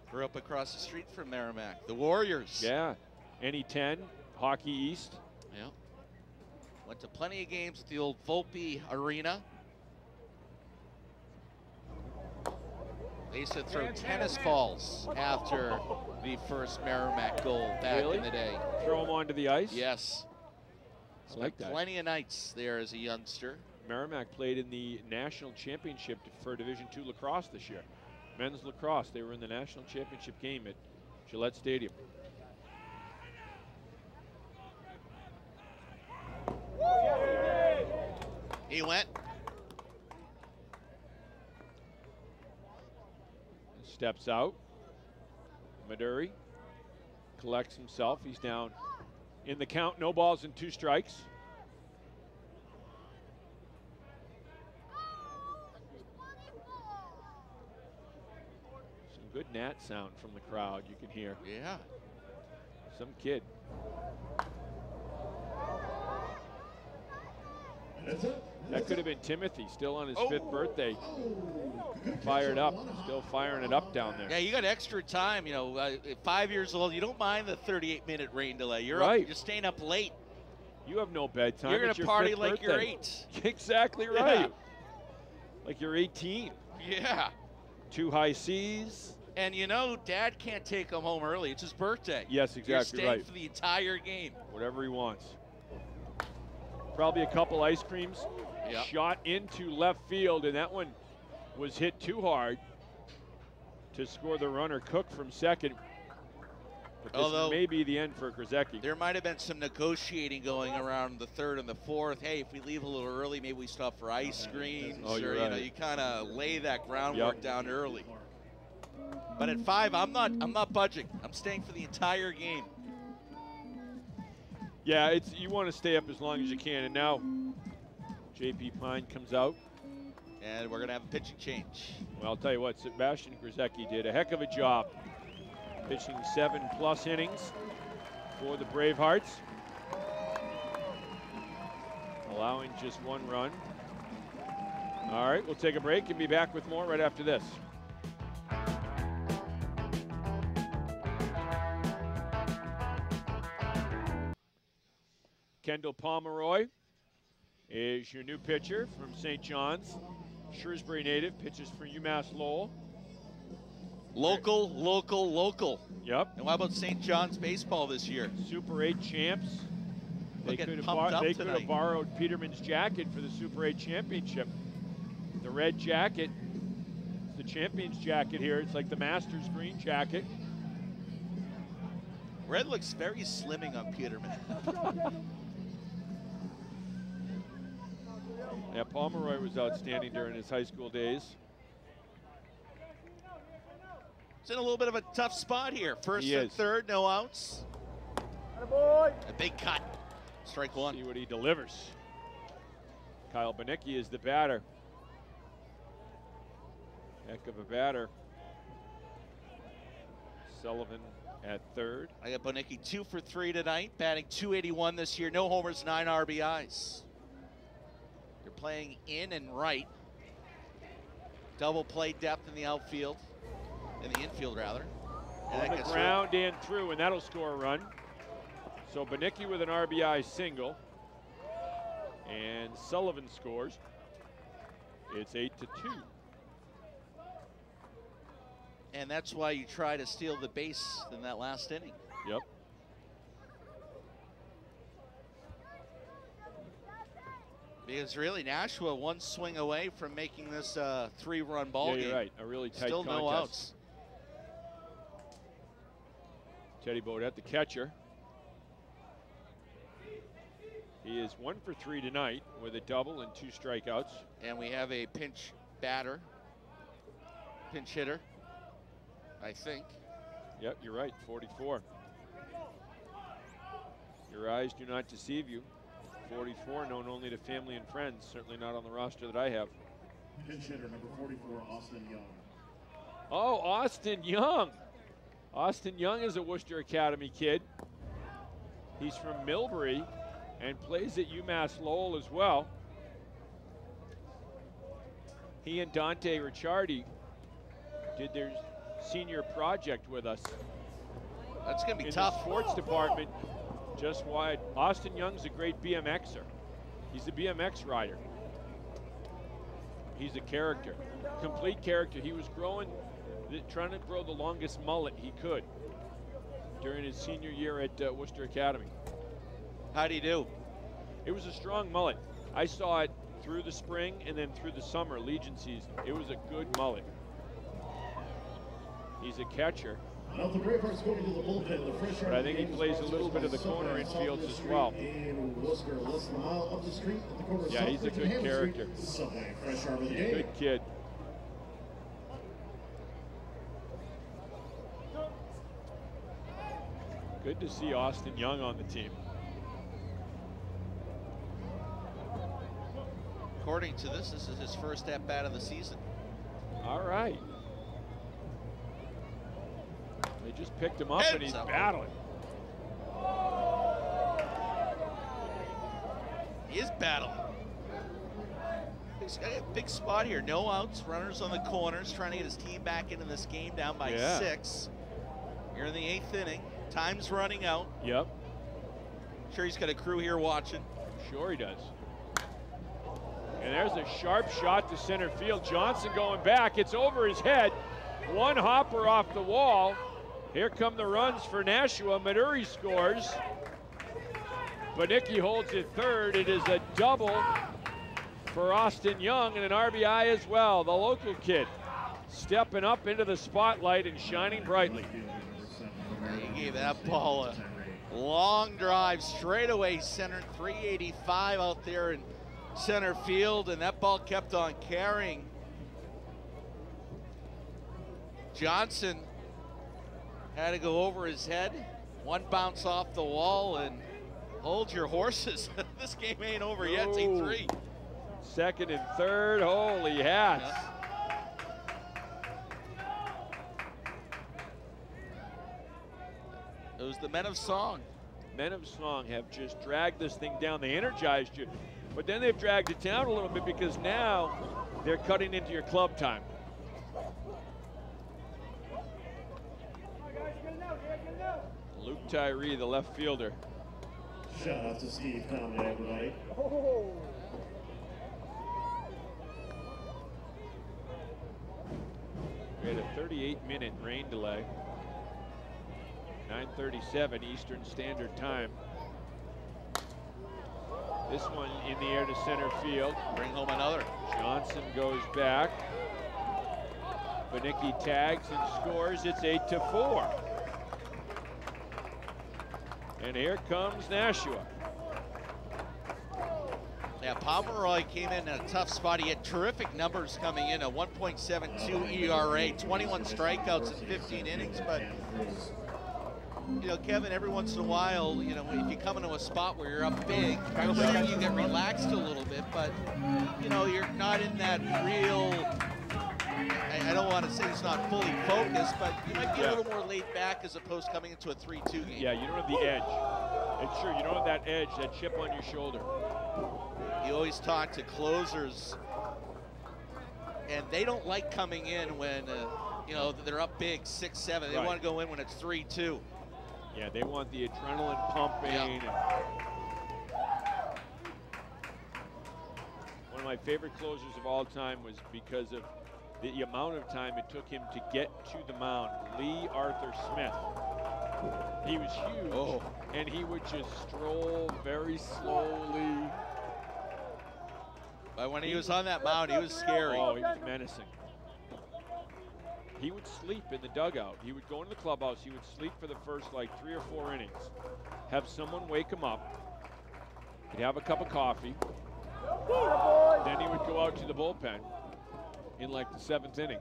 Grew up across the street from Merrimack. The Warriors.
Yeah. NE10, Hockey East.
Yeah. Went to plenty of games at the old Volpe Arena. They used to throw tennis balls after the first Merrimack goal back in the day.
Throw them onto the ice?
Yes.
I like that.
Plenty of nights there as a youngster.
Merrimack played in the National Championship for Division II lacrosse this year. Men's lacrosse, they were in the National Championship game at Gillette Stadium.
He went.
Steps out. Maduri collects himself. He's down in the count. No balls and 2 strikes. Some good gnat sound from the crowd you can hear.
Yeah.
Some kid. That could have been Timothy, still on his 5th birthday. Fired up, still firing it up down there.
Yeah, you got extra time. You know, at 5 years old, you don't mind the 38-minute rain delay. You're
right.
Up, you're staying up late.
You have no bedtime.
You're going to party like
birthday.
you're 8.
Exactly right.
Yeah.
Like you're 18.
Yeah.
2 high C's.
And you know, Dad can't take him home early. It's his birthday.
Yes, exactly
You're staying
right.
for the entire game.
Whatever he wants. Probably a couple ice creams.
Yep.
Shot into left field, and that one was hit too hard to score the runner. Cook from second. But this may be the end for Krzyzewski.
There might have been some negotiating going around the 3rd and the 4th. Hey, if we leave a little early, maybe we stop for ice creams.
Oh, you're
or
right.
You know, you kind of lay that groundwork down early. But at 5, I'm not budging. I'm staying for the entire game.
Yeah, you want to stay up as long as you can. And now JP Pine comes out.
And we're going to have a pitching change.
Well, I'll tell you what, Sebastian Krzyzewski did a heck of a job pitching 7+ innings for the Bravehearts, allowing just 1 run. All right, we'll take a break and be back with more right after this. Kendall Pomeroy is your new pitcher from St. John's. Shrewsbury native, pitches for UMass Lowell.
Local, local, local.
Yep.
And what about St. John's baseball this year?
Super 8 champs. They could have
tonight.
borrowed Peterman's jacket for the Super 8 championship. The red jacket, it's the champion's jacket here. It's like the Masters green jacket.
Red looks very slimming on Peterman.
Yeah, Pomeroy was outstanding during his high school days.
He's in a little bit of a tough spot here. First and 3rd, no outs. A big cut. Strike 1.
See what he delivers. Kyle Banicki is the batter. Heck of a batter. Sullivan at 3rd.
I got Banicki 2 for 3 tonight, batting .281 this year. No homers, 9 RBIs. They're playing in and right. Double play depth in the outfield. In the infield, rather.
On the ground and through, and that'll score a run. So Banicki with an RBI single. And Sullivan scores. It's 8-2.
And that's why you try to steal the base in that last inning.
Yep.
Because really, Nashua 1 swing away from making this a 3-run ball game.
You're right. A really tight
Still
contest.
no outs.
Teddy Bodette, the catcher. He is 1 for 3 tonight with a double and 2 strikeouts.
And we have a pinch hitter, I think.
Yep, you're right, 44. Your eyes do not deceive you. 44, known only to family and friends, certainly not on the roster that I have.
Pinch hitter number 44, Austin Young.
Oh, Austin Young. Austin Young is a Worcester Academy kid. He's from Millbury and plays at UMass Lowell as well. He and Dante Riccardi did their senior project with us.
That's going to be
in
tough.
The sports department, just wide. Austin Young's a great BMXer. He's a BMX rider. He's a character, complete character. He was trying to grow the longest mullet he could during his senior year at Worcester Academy.
How'd he do?
It was a strong mullet. I saw it through the spring and then through the summer, Legion season. It was a good mullet. He's a catcher.
Now the Bravehearts going to the bullpen. The fresh
But I think he plays a little bit of the corner infields as well.
In Worcester, less than a mile up the street at the corner of
Yeah, he's a
Southbridge
good
and Hammond
character.
Street. Subway, fresh arm of the game.
Good kid. Good to see Austin Young on the team.
According to this is his first at-bat of the season.
All right. They just picked him up and he's
Heads up.
battling.
He is battling. He's got a big spot here. No outs, runners on the corners, trying to get his team back into this game, down by 6. You're in the 8th inning. Time's running out.
Yep.
Sure he's got a crew here watching.
Sure he does. And there's a sharp shot to center field. Johnson going back. It's over his head. One hopper off the wall. Here come the runs for Nashua. Maduri scores. Banicki holds it third. It is a double for Austin Young and an RBI as well. The local kid stepping up into the spotlight and shining brightly.
He gave that ball a long drive straight away center, 385 out there in center field, and that ball kept on carrying. Johnson had to go over his head. One bounce off the wall, and hold your horses. This game ain't over yet. It's 8-3.
Second and third, holy hats.
Yeah. It was the Men of Song.
Men of Song have just dragged this thing down. They energized you, but then they've dragged it down a little bit because now they're cutting into your club time. Luke Tyree, the left fielder.
Shout out to Steve Conley, everybody.
We had a 38-minute rain delay. 9:37 Eastern Standard Time. This one in the air to center field.
Bring home another.
Johnson goes back. Banicki tags and scores. It's 8-4. And here comes Nashua.
Yeah, Pomeroy came in a tough spot. He had terrific numbers coming in, a 1.72 ERA, 21 strikeouts in 15 innings. But, you know, Kevin, every once in a while, you know, if you come into a spot where you're up big, you get relaxed a little bit. But, you know, you're not in that real, I don't want to say he's not fully focused, but you might be a little more laid back as opposed to coming into a 3-2 game.
Yeah, you don't have the edge. It's true, you don't have that edge, that chip on your shoulder.
You always talk to closers, and they don't like coming in when, you know, they're up big, 6-7. They want to go in when it's 3-2.
Yeah, they want the adrenaline pumping.
Yeah.
One of my favorite closers of all time was because of the amount of time it took him to get to the mound. Lee Arthur Smith. He was huge, and he would just stroll very slowly.
But when he was on that mound, he was scary.
Oh, he was menacing. He would sleep in the dugout. He would go into the clubhouse. He would sleep for the first like 3 or 4 innings. Have someone wake him up. He'd have a cup of coffee. Then he would go out to the bullpen in like the 7th inning,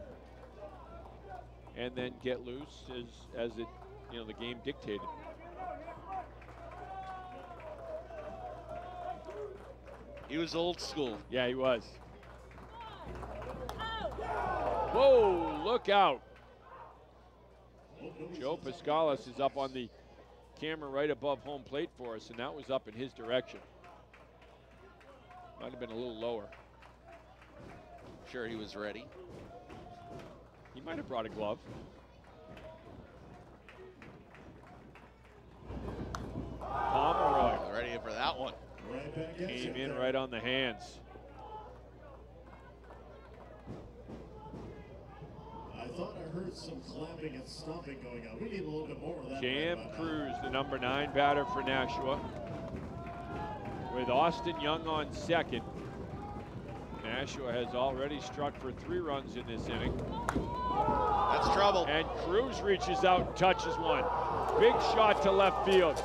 and then get loose as it, you know, the game dictated.
He was old school.
Yeah, he was. Whoa, look out. Joe Pascalis is up on the camera right above home plate for us, and that was up in his direction. Might have been a little lower.
sure he was ready.
He might have brought a glove. Pomeroy
Ready for that one.
came in right on the hands.
I thought I heard some clapping and stomping going on. We need a little bit more of that.
Cam Cruz, the number 9 batter for Nashua, with Austin Young on second. Nashua has already struck for 3 runs in this inning.
That's trouble.
And Cruz reaches out and touches one. Big shot to left field.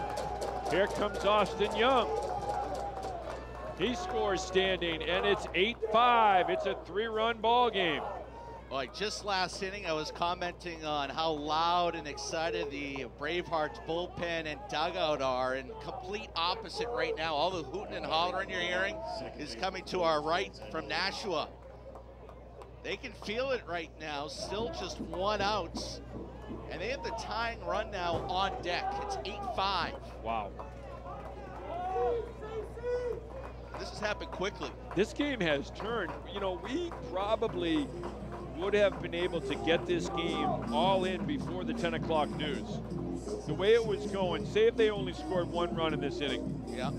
Here comes Austin Young. He scores standing, and it's 8-5. It's a 3-run ball game.
Like just last inning, I was commenting on how loud and excited the Bravehearts bullpen and dugout are, and complete opposite right now. All the hooting and hollering you're hearing is coming to our right from Nashua. They can feel it right now, still just 1 out, and they have the tying run now on deck. It's 8-5.
Wow.
This has happened quickly.
This game has turned. You know, we probably would have been able to get this game all in before the 10 o'clock news. The way it was going, say if they only scored 1 run in this inning,
Yeah.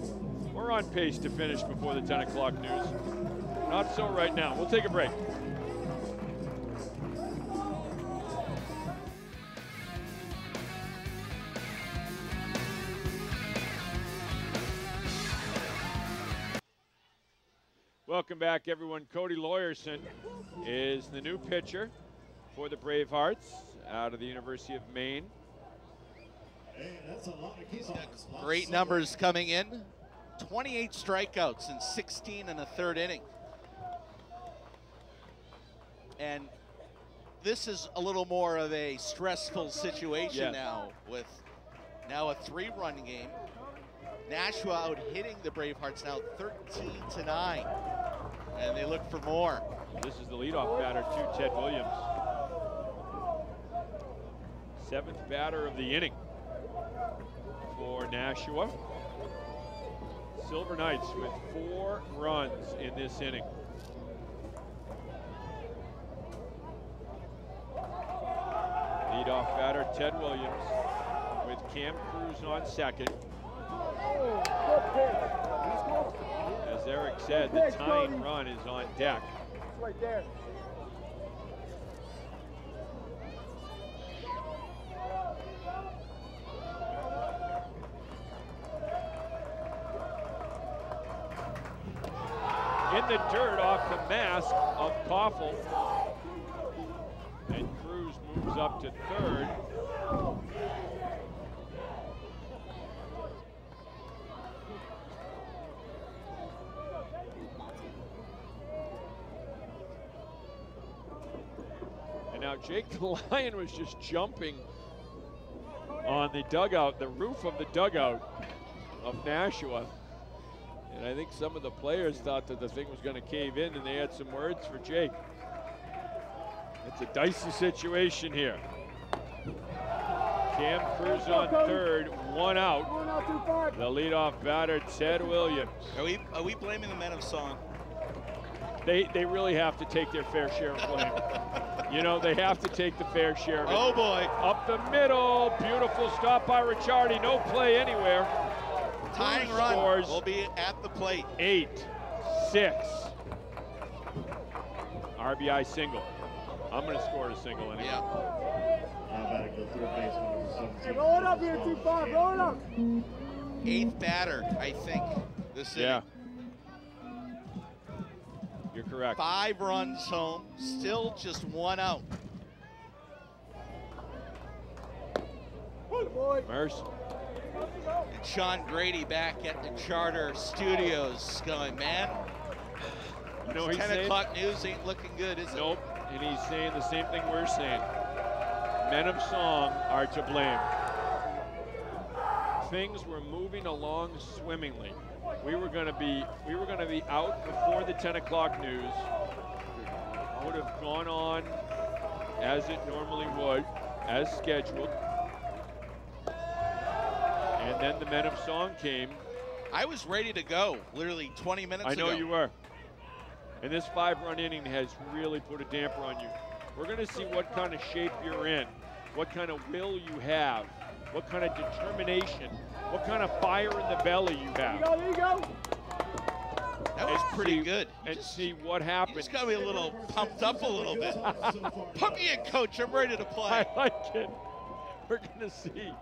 we're on pace to finish before the 10 o'clock news. Not so right now. We'll take a break. Welcome back, everyone. Cody Lawyerson is the new pitcher for the Bravehearts out of the University of Maine.
He's got great numbers coming in. 28 strikeouts and 16 in the 3rd inning. And this is a little more of a stressful situation now, with now a 3-run game. Nashua out hitting the Bravehearts now 13-9, and they look for more.
This is the leadoff batter too, Ted Williams. 7th batter of the inning for Nashua. Silver Knights with 4 runs in this inning. Leadoff batter Ted Williams with Cam Cruz on second. As Eric said, the tying run is on deck.
It's right there.
In the dirt off the mask of Koffel. And Cruz moves up to 3rd. And now Jake the Lion was just jumping on the dugout, the roof of the dugout of Nashua. And I think some of the players thought that the thing was going to cave in, and they had some words for Jake. It's a dicey situation here. Cam Cruz on 3rd, 1 out. The leadoff batter, Ted Williams.
Are we blaming the men of song?
They really have to take their fair share of blame. You know, they have to take the fair share of it.
Oh boy.
Up the middle, beautiful stop by Riccardi, no play anywhere.
Tying run will be at the plate.
8-6. RBI single. I'm going to score a single anyway.
Yeah.
Roll it up here, 2-5. Roll it up.
8th batter, I think, this inning.
Yeah. You're correct.
5 runs home, still just 1 out.
Merce.
And Sean Grady back at the Charter Studios going, man,
You know, he's
10
saying,
o'clock news ain't looking good, is it?
nope. And he's saying the same thing we're saying. Men of song are to blame. Things were moving along swimmingly. We were going to be out before the 10 o'clock news. Would have gone on as it normally would, as scheduled. And then the Men of Song came.
I was ready to go literally 20 minutes ago.
I know you were. And this 5-run inning has really put a damper on you. We're going to see what kind of shape you're in, what kind of will you have, what kind of determination, what kind of fire in the belly you have.
There you go.
That was pretty good.
And see what happens.
You just got to be a little pumped up a little bit. Pump me in, coach. I'm ready to play.
I like it. We're going to see.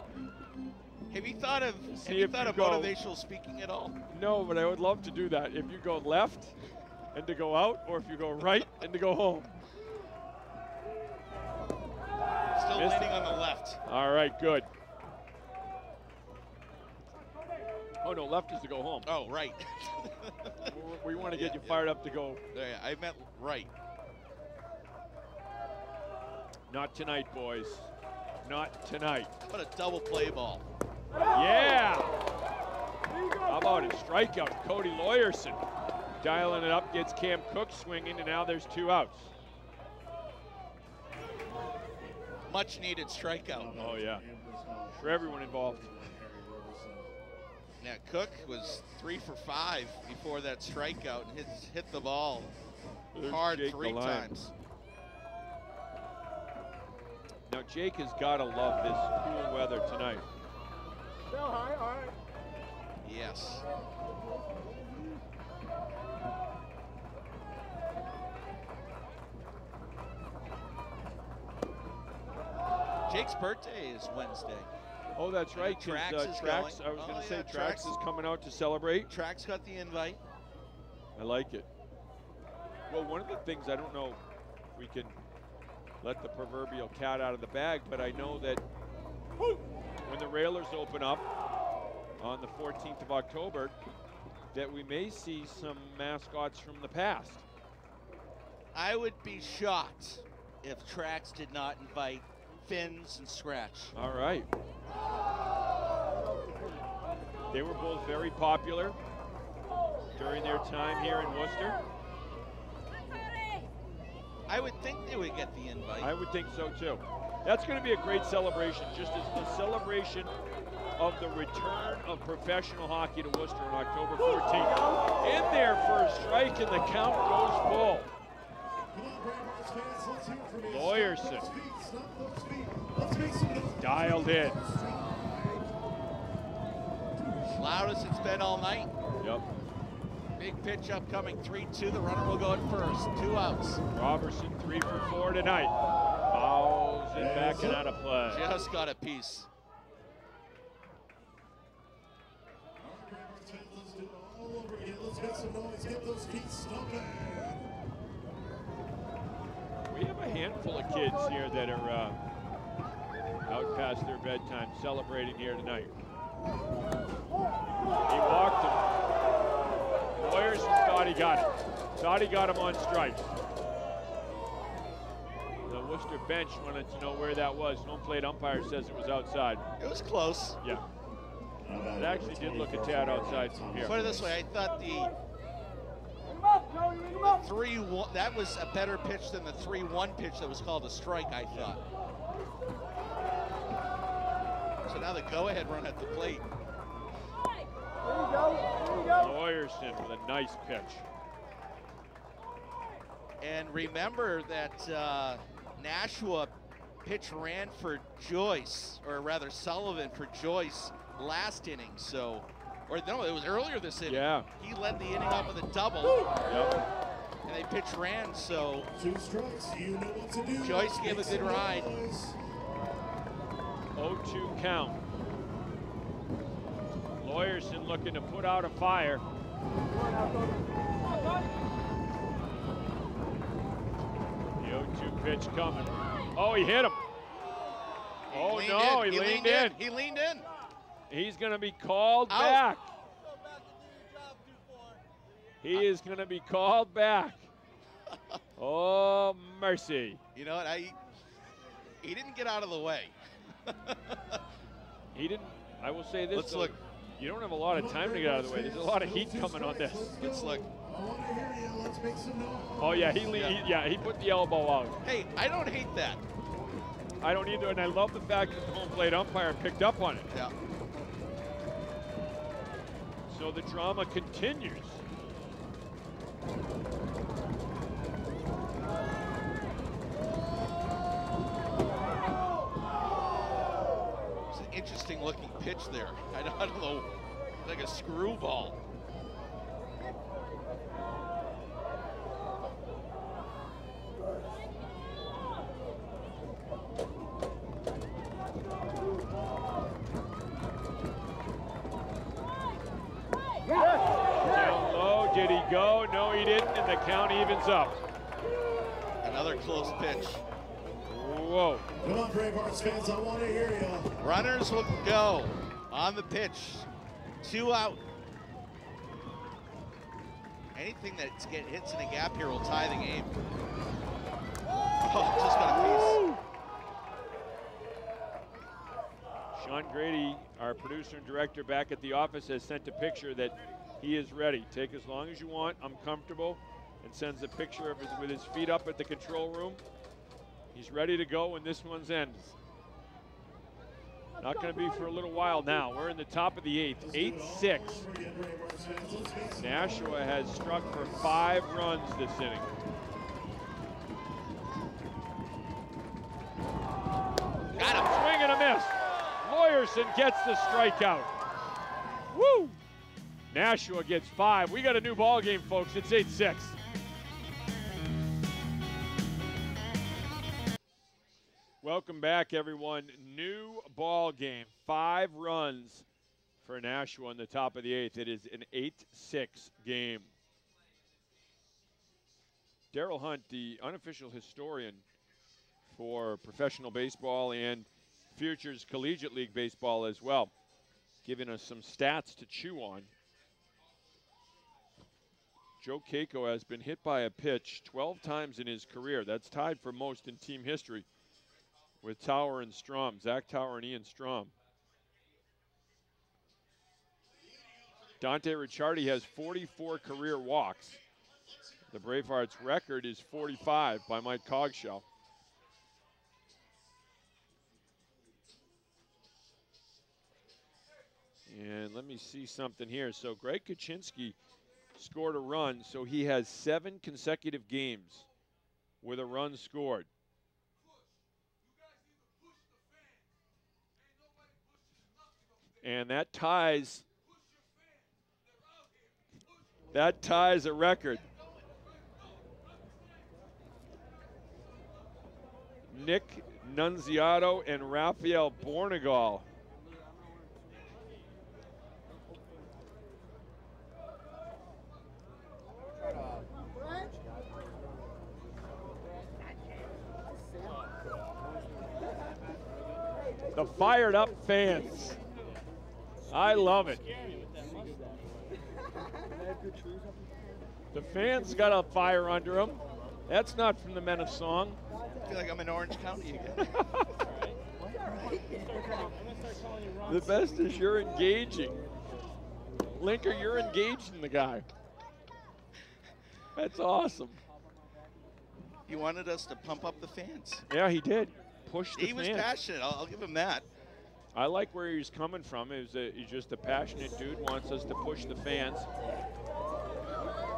Have you thought of motivational speaking at all?
No, but I would love to do that. If you go left and to go out, or if you go right and to go home.
Still landing on the left.
All right, good. Oh, no, left is to go home.
Oh, right.
We want to get you fired up to go.
Yeah, I meant right.
Not tonight, boys. Not tonight.
What a double play ball.
Yeah. How about a strikeout? Cody Lawyerson dialing it up, gets Cam Cook swinging, and now there's 2 outs.
Much needed strikeout.
Oh, yeah. For everyone involved.
Now, Cook was 3 for 5 before that strikeout and hit the ball hard
Jake
3 times.
Now, Jake has got to love this cool weather tonight.
Still high, all right.
Yes. Jake's birthday is Wednesday.
Oh, that's right.
Trax is
Trax,
going.
I was going to say,
yeah,
Trax is coming out to celebrate.
Trax got the invite.
I like it. Well, one of the things, I don't know if we can let the proverbial cat out of the bag, but I know that when the Railers open up on the 14th of October, that we may see some mascots from the past.
I would be shocked if Trax did not invite Fins and Scratch.
All right. They were both very popular during their time here in Worcester.
I would think they would get the invite.
I would think so too. That's going to be a great celebration, just as the celebration of the return of professional hockey to Worcester on October 14th. In there for a strike, and the count goes full. Lawyerson dialed in.
Loudest it's been all night.
Yep.
Big pitch upcoming, 3-2. The runner will go at first. 2 outs.
Robertson 3 for 4 tonight. Fouls it back and out of play.
Just got a piece.
We have a handful of kids here that are out past their bedtime celebrating here tonight. He walked him. Lawyerson thought he got it. Thought he got him on strikes. The Worcester bench wanted to know where that was. Home plate umpire says it was outside.
It was close.
Yeah. It actually did look a tad outside from here.
Put it this way, I thought the 3-1, that was a better pitch than the 3-1 pitch that was called a strike, I thought. So now the go-ahead run at the plate.
There you go. There you go.
Lawyerson with a nice pitch.
And remember that Nashua pitch ran for Joyce, or rather Sullivan for Joyce last inning. So, or no, it was earlier this inning.
Yeah.
He led the inning off with a double.
Yep.
And they pitch ran, so
2 strikes. You know what to do.
Joyce gave a good ride.
0-2 count. Lawyerson looking to put out a fire. The 0-2 pitch coming. Oh, he hit him. Oh no, he leaned in.
He leaned in.
He's going to be called
Out.
back. He is going to be called back. Oh, mercy.
You know what? He didn't get out of the way.
He didn't. I will say this.
Let's
though,
look.
You don't have a lot of time to get out of the way. There's a lot of heat coming on this.
Let's look.
Oh yeah, he put the elbow out.
Hey, I don't hate that.
I don't either, and I love the fact that the home plate umpire picked up on it.
Yeah.
So the drama continues.
interesting looking pitch there. I don't know, like a screwball.
Down low, did he go? No, he didn't, and the count evens up.
Another close pitch.
Whoa.
Come on, Bravehearts fans, I want to hear you.
Runners will go on the pitch. 2 out. Anything that hits in a gap here will tie the game. Oh, just got a piece.
Sean Grady, our producer and director back at the office, has sent a picture that he is ready. Take as long as you want. I'm comfortable. And sends a picture of with his feet up at the control room. He's ready to go when this one's ends. Not going to be for a little while now. We're in the top of the 8th, 8-6. Nashua has struck for 5 runs this inning. Got him. Swing and a miss. Lawyerson gets the strikeout. Woo! Nashua gets 5. We got a new ball game, folks. It's 8-6. Welcome back, everyone. New ball game. 5 runs for Nashua in the top of the 8th. It is an 8-6 game. Daryl Hunt, the unofficial historian for professional baseball and Futures Collegiate League baseball as well, giving us some stats to chew on. Joe Keiko has been hit by a pitch 12 times in his career. That's tied for most in team history with Tower and Strom, Zach Tower and Ian Strom. Dante Ricciardi has 44 career walks. The Bravehearts' record is 45 by Mike Cogshell. And let me see something here. So Greg Kaczynski scored a run, so he has 7 consecutive games with a run scored. And that ties a record. Nick Nunziato and Rafael Bornegal. The fired up fans. I love it. The fans got a fire under them. That's not from the Men of Song.
I feel like I'm in Orange County again.
The best is you're engaging. Linker, you're engaging the guy. That's awesome.
He wanted us to pump up the fans.
Yeah, he did. Push the fans.
He was passionate. I'll give him that.
I like where he's coming from. He's just a passionate dude, wants us to push the fans.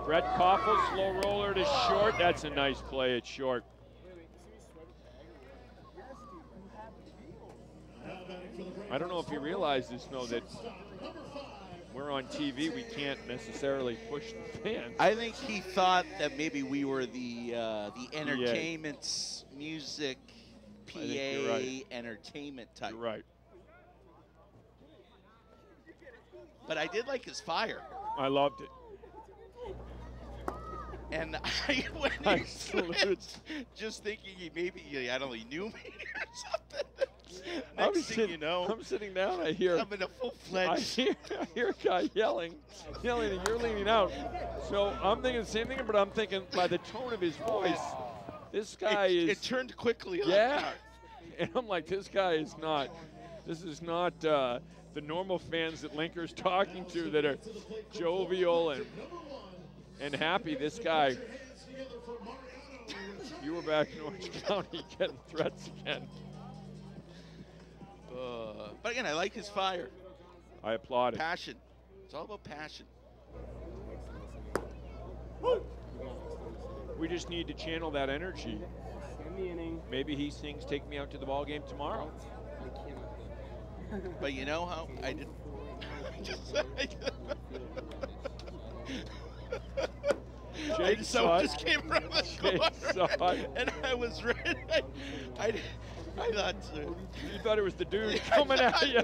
Brett Koffel, slow roller to short. That's a nice play at short. I don't know if you realize this, though, that we're on TV. We can't necessarily push the fans.
I think he thought that maybe we were the entertainment, music, PA,
right.
entertainment type.
You're right.
But I did like his fire.
I loved it.
And when he switched, just thinking he maybe, I don't know, he knew me or something. Next thing you know,
I'm sitting down, I hear.
I'm in a full-fledged.
I hear a guy yelling, and you're leaning out. So I'm thinking the same thing, but I'm thinking by the tone of his voice, this guy is.
It turned quickly.
Yeah. And I'm like, this is not the normal fans that Linker's talking to that are jovial and happy. This guy, you were back in Orange County getting threats again.
But again, I like his fire.
I applaud it.
Passion. It's all about passion.
We just need to channel that energy. Maybe he sings "Take Me Out to the Ball Game" tomorrow.
But you know how I did.
Jake saw
just came around the corner, and I was ready. I thought.
You thought it was the dude coming at you.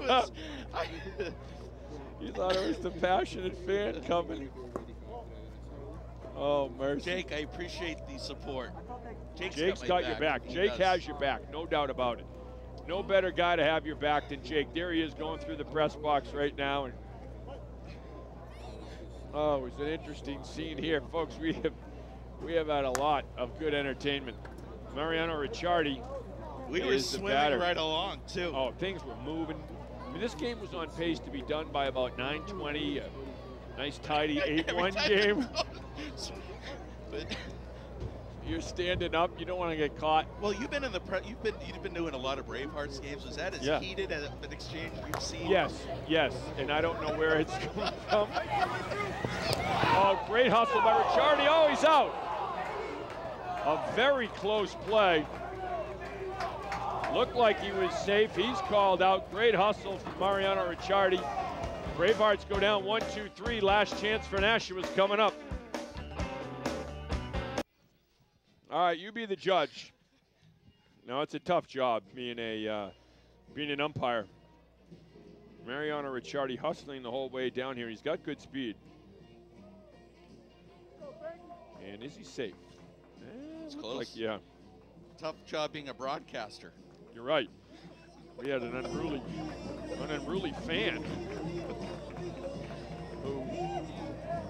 You thought it was the passionate fan coming. Oh, mercy.
Jake, I appreciate the support.
Jake's got your back. Jake has your back, no doubt about it. No better guy to have your back than Jake. There he is going through the press box right now. And oh, it was an interesting scene here, folks. We have had a lot of good entertainment. Mariano Riccardi.
We were swimming right along, too.
Oh, things were moving. I mean, this game was on pace to be done by about 9:20. Nice, tidy 8-1 game. You're standing up. You don't want to get caught.
Well, you've been in the you've been doing a lot of Bravehearts games. Was that as heated as an exchange you've seen?
Yes, and I don't know where it's coming from. Oh, great hustle by Riccardi. Oh, he's out. A very close play. Looked like he was safe. He's called out. Great hustle from Mariano Riccardi. Bravehearts go down 1-2-3. Last chance for Nashua's coming up. All right, you be the judge. No, it's a tough job being an umpire. Mariano Riccardi hustling the whole way down here. He's got good speed. And is he safe?
It's close.
Like, yeah.
Tough job being a broadcaster.
You're right. We had an unruly fan who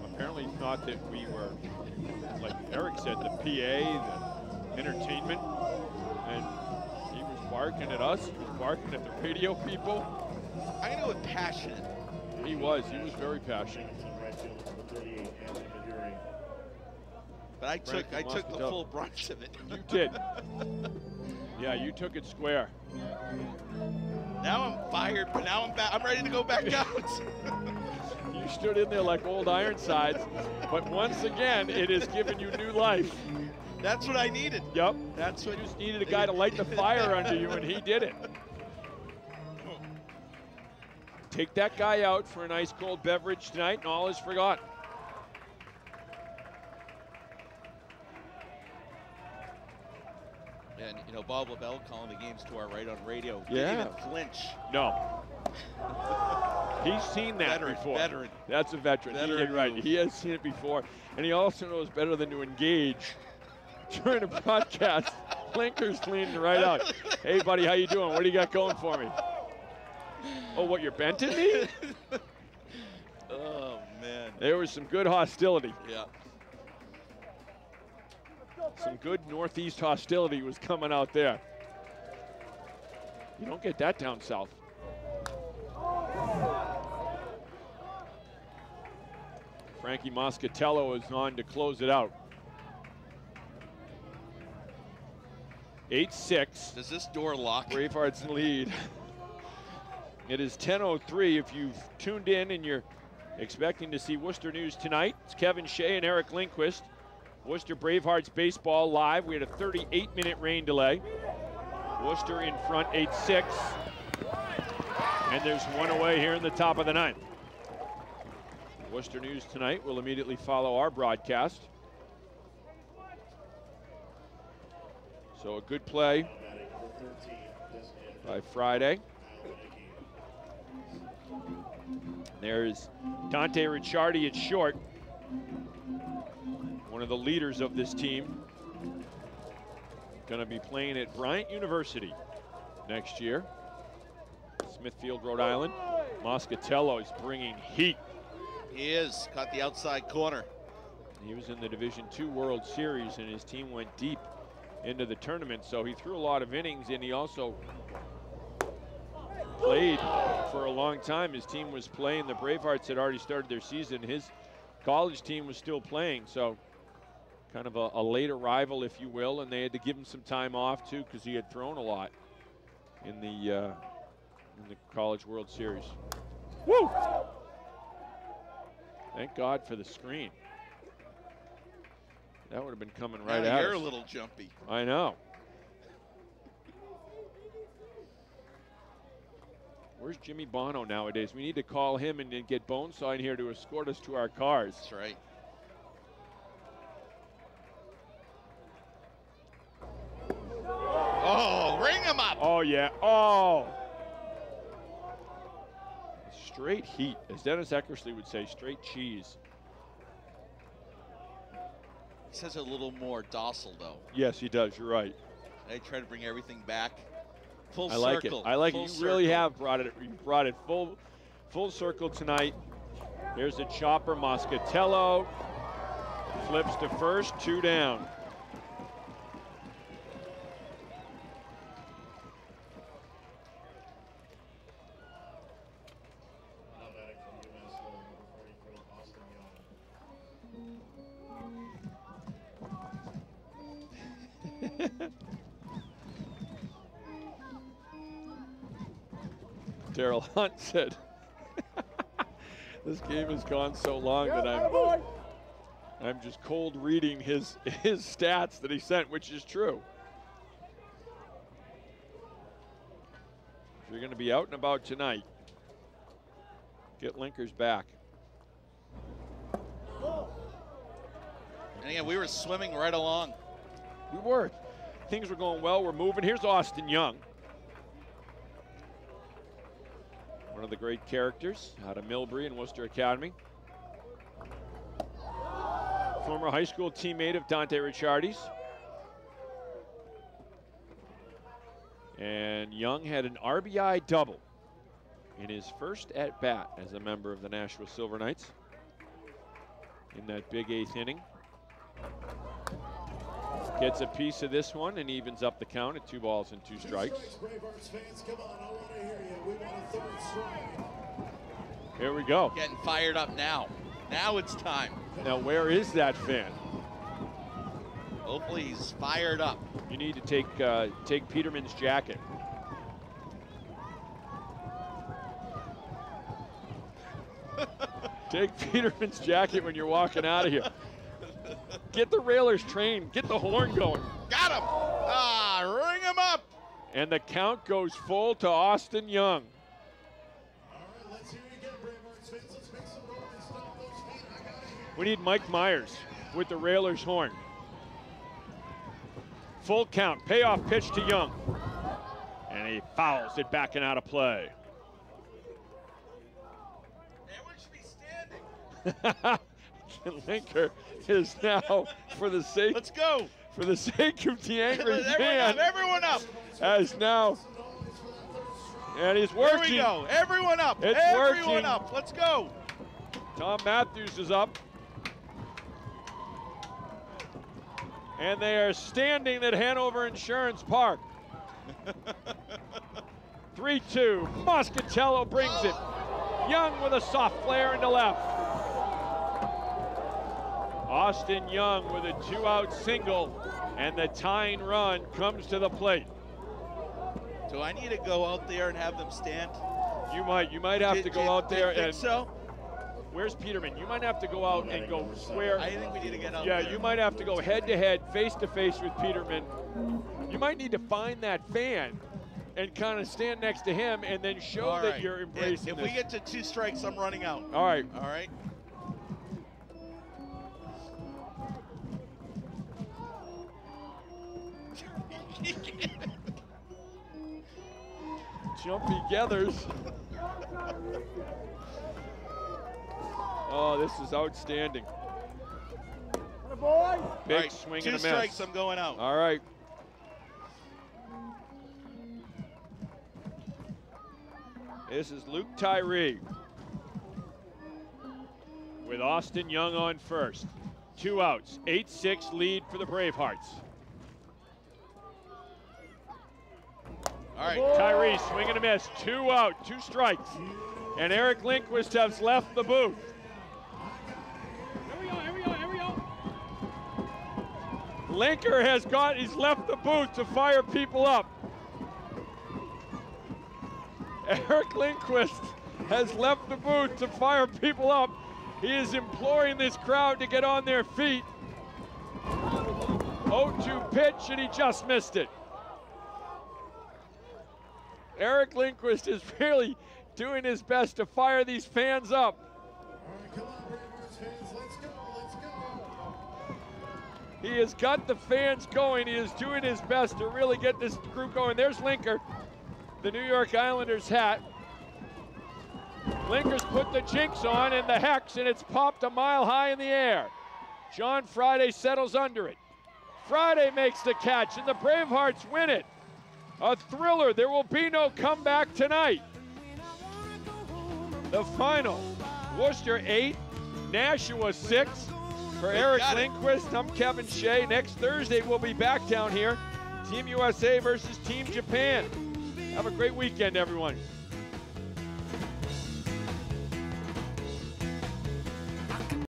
apparently thought that we were, like Eric said, the PA, the entertainment, and he was barking at us. He was barking at the radio people.
I know it's passionate.
He was very passionate.
But I took the full brunt of it.
You did. Yeah, you took it square.
Now I'm fired, but now I'm back. I'm ready to go back out.
You stood in there like old Ironsides, but once again, it has given you new life.
That's what I needed.
Yep. That's what you just needed, a guy to light the fire under you, and he did it. Take that guy out for a nice cold beverage tonight, and all is forgotten.
And, you know, Bob LaBelle calling the games to our right on radio.
Yeah.
Didn't even flinch.
No. He's seen that before.
Veteran.
That's a veteran. Right. He has seen it before. And he also knows better than to engage during a broadcast. Blinker's leaning right out. Hey, buddy, how you doing? What do you got going for me? Oh, what, you're benting me?
Oh, man.
There was some good hostility.
Yeah.
Some good Northeast hostility was coming out there. You don't get that down south. Frankie Moscatello is on to close it out. 8-6.
Does this door lock?
Bravehearts lead. It is 10:03. If you've tuned in and you're expecting to see Worcester News tonight, it's Kevin Shea and Eric Lindquist. Worcester Bravehearts baseball live. We had a 38-minute rain delay. Worcester in front 8-6. And there's one away here in the top of the ninth. Worcester News tonight will immediately follow our broadcast. So a good play by Friday. There's Dante Riccardi at short. One of the leaders of this team. Going to be playing at Bryant University next year. Smithfield, Rhode Island. Moscatello is bringing heat.
He is. Caught the outside corner.
He was in the Division II World Series, and his team went deep into the tournament, so he threw a lot of innings, and he also played for a long time. His team was playing. The Bravehearts had already started their season. His college team was still playing, so kind of a late arrival, if you will, and they had to give him some time off, too, because he had thrown a lot in the College World Series. Woo! Thank God for the screen. That would have been coming right at us.
You're a little jumpy.
I know. Where's Jimmy Bono nowadays? We need to call him and get Bonesaw in here to escort us to our cars.
That's right. Oh, ring him up.
Oh, yeah. Oh. Straight heat, as Dennis Eckersley would say, straight cheese.
He says it a little more docile, though.
Yes, he does. You're right.
They try to bring everything back. Full
I like
circle.
it. I like
Full
it. You
circle.
really have brought it. You brought it full circle tonight. Here's the chopper. Moscatello flips to first. 2 down. Daryl Hunt said, this game has gone so long that I'm just cold reading his stats that he sent, which is true. If you're going to be out and about tonight, get Linkers back.
And again, we were swimming right along.
We were. Things were going well. We're moving. Here's Austin Young. One of the great characters out of Millbury and Worcester Academy. Former high school teammate of Dante Ricciardi's. And Young had an RBI double in his first at-bat as a member of the Nashua Silver Knights in that big 8th inning. Gets a piece of this one and evens up the count at 2 balls and 2 strikes.
Bravehearts fans, come on, I want to hear you. We want a 3rd strike.
Here we go.
Getting fired up now. Now it's time.
Now where is that fan?
Hopefully he's fired up.
You need to take Peterman's jacket. Take Peterman's jacket when you're walking out of here. Get the railers trained. Get the horn going.
Got him. Ah, ring him up.
And the count goes full to Austin Young.
All right, let's hear you again, Bravehearts fans. Let's make some noise. Stop those feet. I gotta hear you.
We need Mike Myers with the railers horn. Full count. Payoff pitch to Young. And he fouls it back and out of play.
Everyone should be standing.
Linker is now, for the sake
Let's go.
For the sake of the angry fan,
Everyone up.
as now, and he's working.
Here we go. Everyone up.
It's
Everyone
working.
up. Let's go.
Tom Matthews is up. And they are standing at Hanover Insurance Park. 3-2. Moscatello brings it. Young with a soft flare into left. Austin Young with a 2-out single, and the tying run comes to the plate.
Do I need to go out there and have them stand?
You might have to go out there and.
So?
Where's Peterman? You might have to go out and go square.
I think we need to get out
Yeah,
there.
you might have to go head-to-head, face-to-face with Peterman. You might need to find that fan and kind of stand next to him and then show
All
that
right.
you're embracing
If
this.
we get to 2 strikes, I'm running out.
All right.
All right.
Jumpy Gethers. Oh, this is outstanding. Big
All right,
swing
2
and a miss.
strikes, I'm going out.
All right. This is Luke Tyree with Austin Young on first. 2 outs, 8-6 lead for the Bravehearts.
All right.
Tyree swing and a miss, 2 out, 2 strikes. And Eric Lindquist has left the booth. Linker he's left the booth to fire people up. Eric Lindquist has left the booth to fire people up. He is imploring this crowd to get on their feet. 0-2 pitch, and he just missed it. Eric Lindquist is really doing his best to fire these fans up.
Come on, Bravehearts fans, let's go, let's go.
He has got the fans going. He is doing his best to really get this group going. There's Linker, the New York Islanders hat. Linker's put the jinx on and the hex, and it's popped a mile high in the air. John Friday settles under it. Friday makes the catch, and the Bravehearts win it. A thriller. There will be no comeback tonight. The final, Worcester 8, Nashua 6. For Eric Lindquist, I'm Kevin Shea. Next Thursday, we'll be back down here. Team USA versus Team Japan. Have a great weekend, everyone.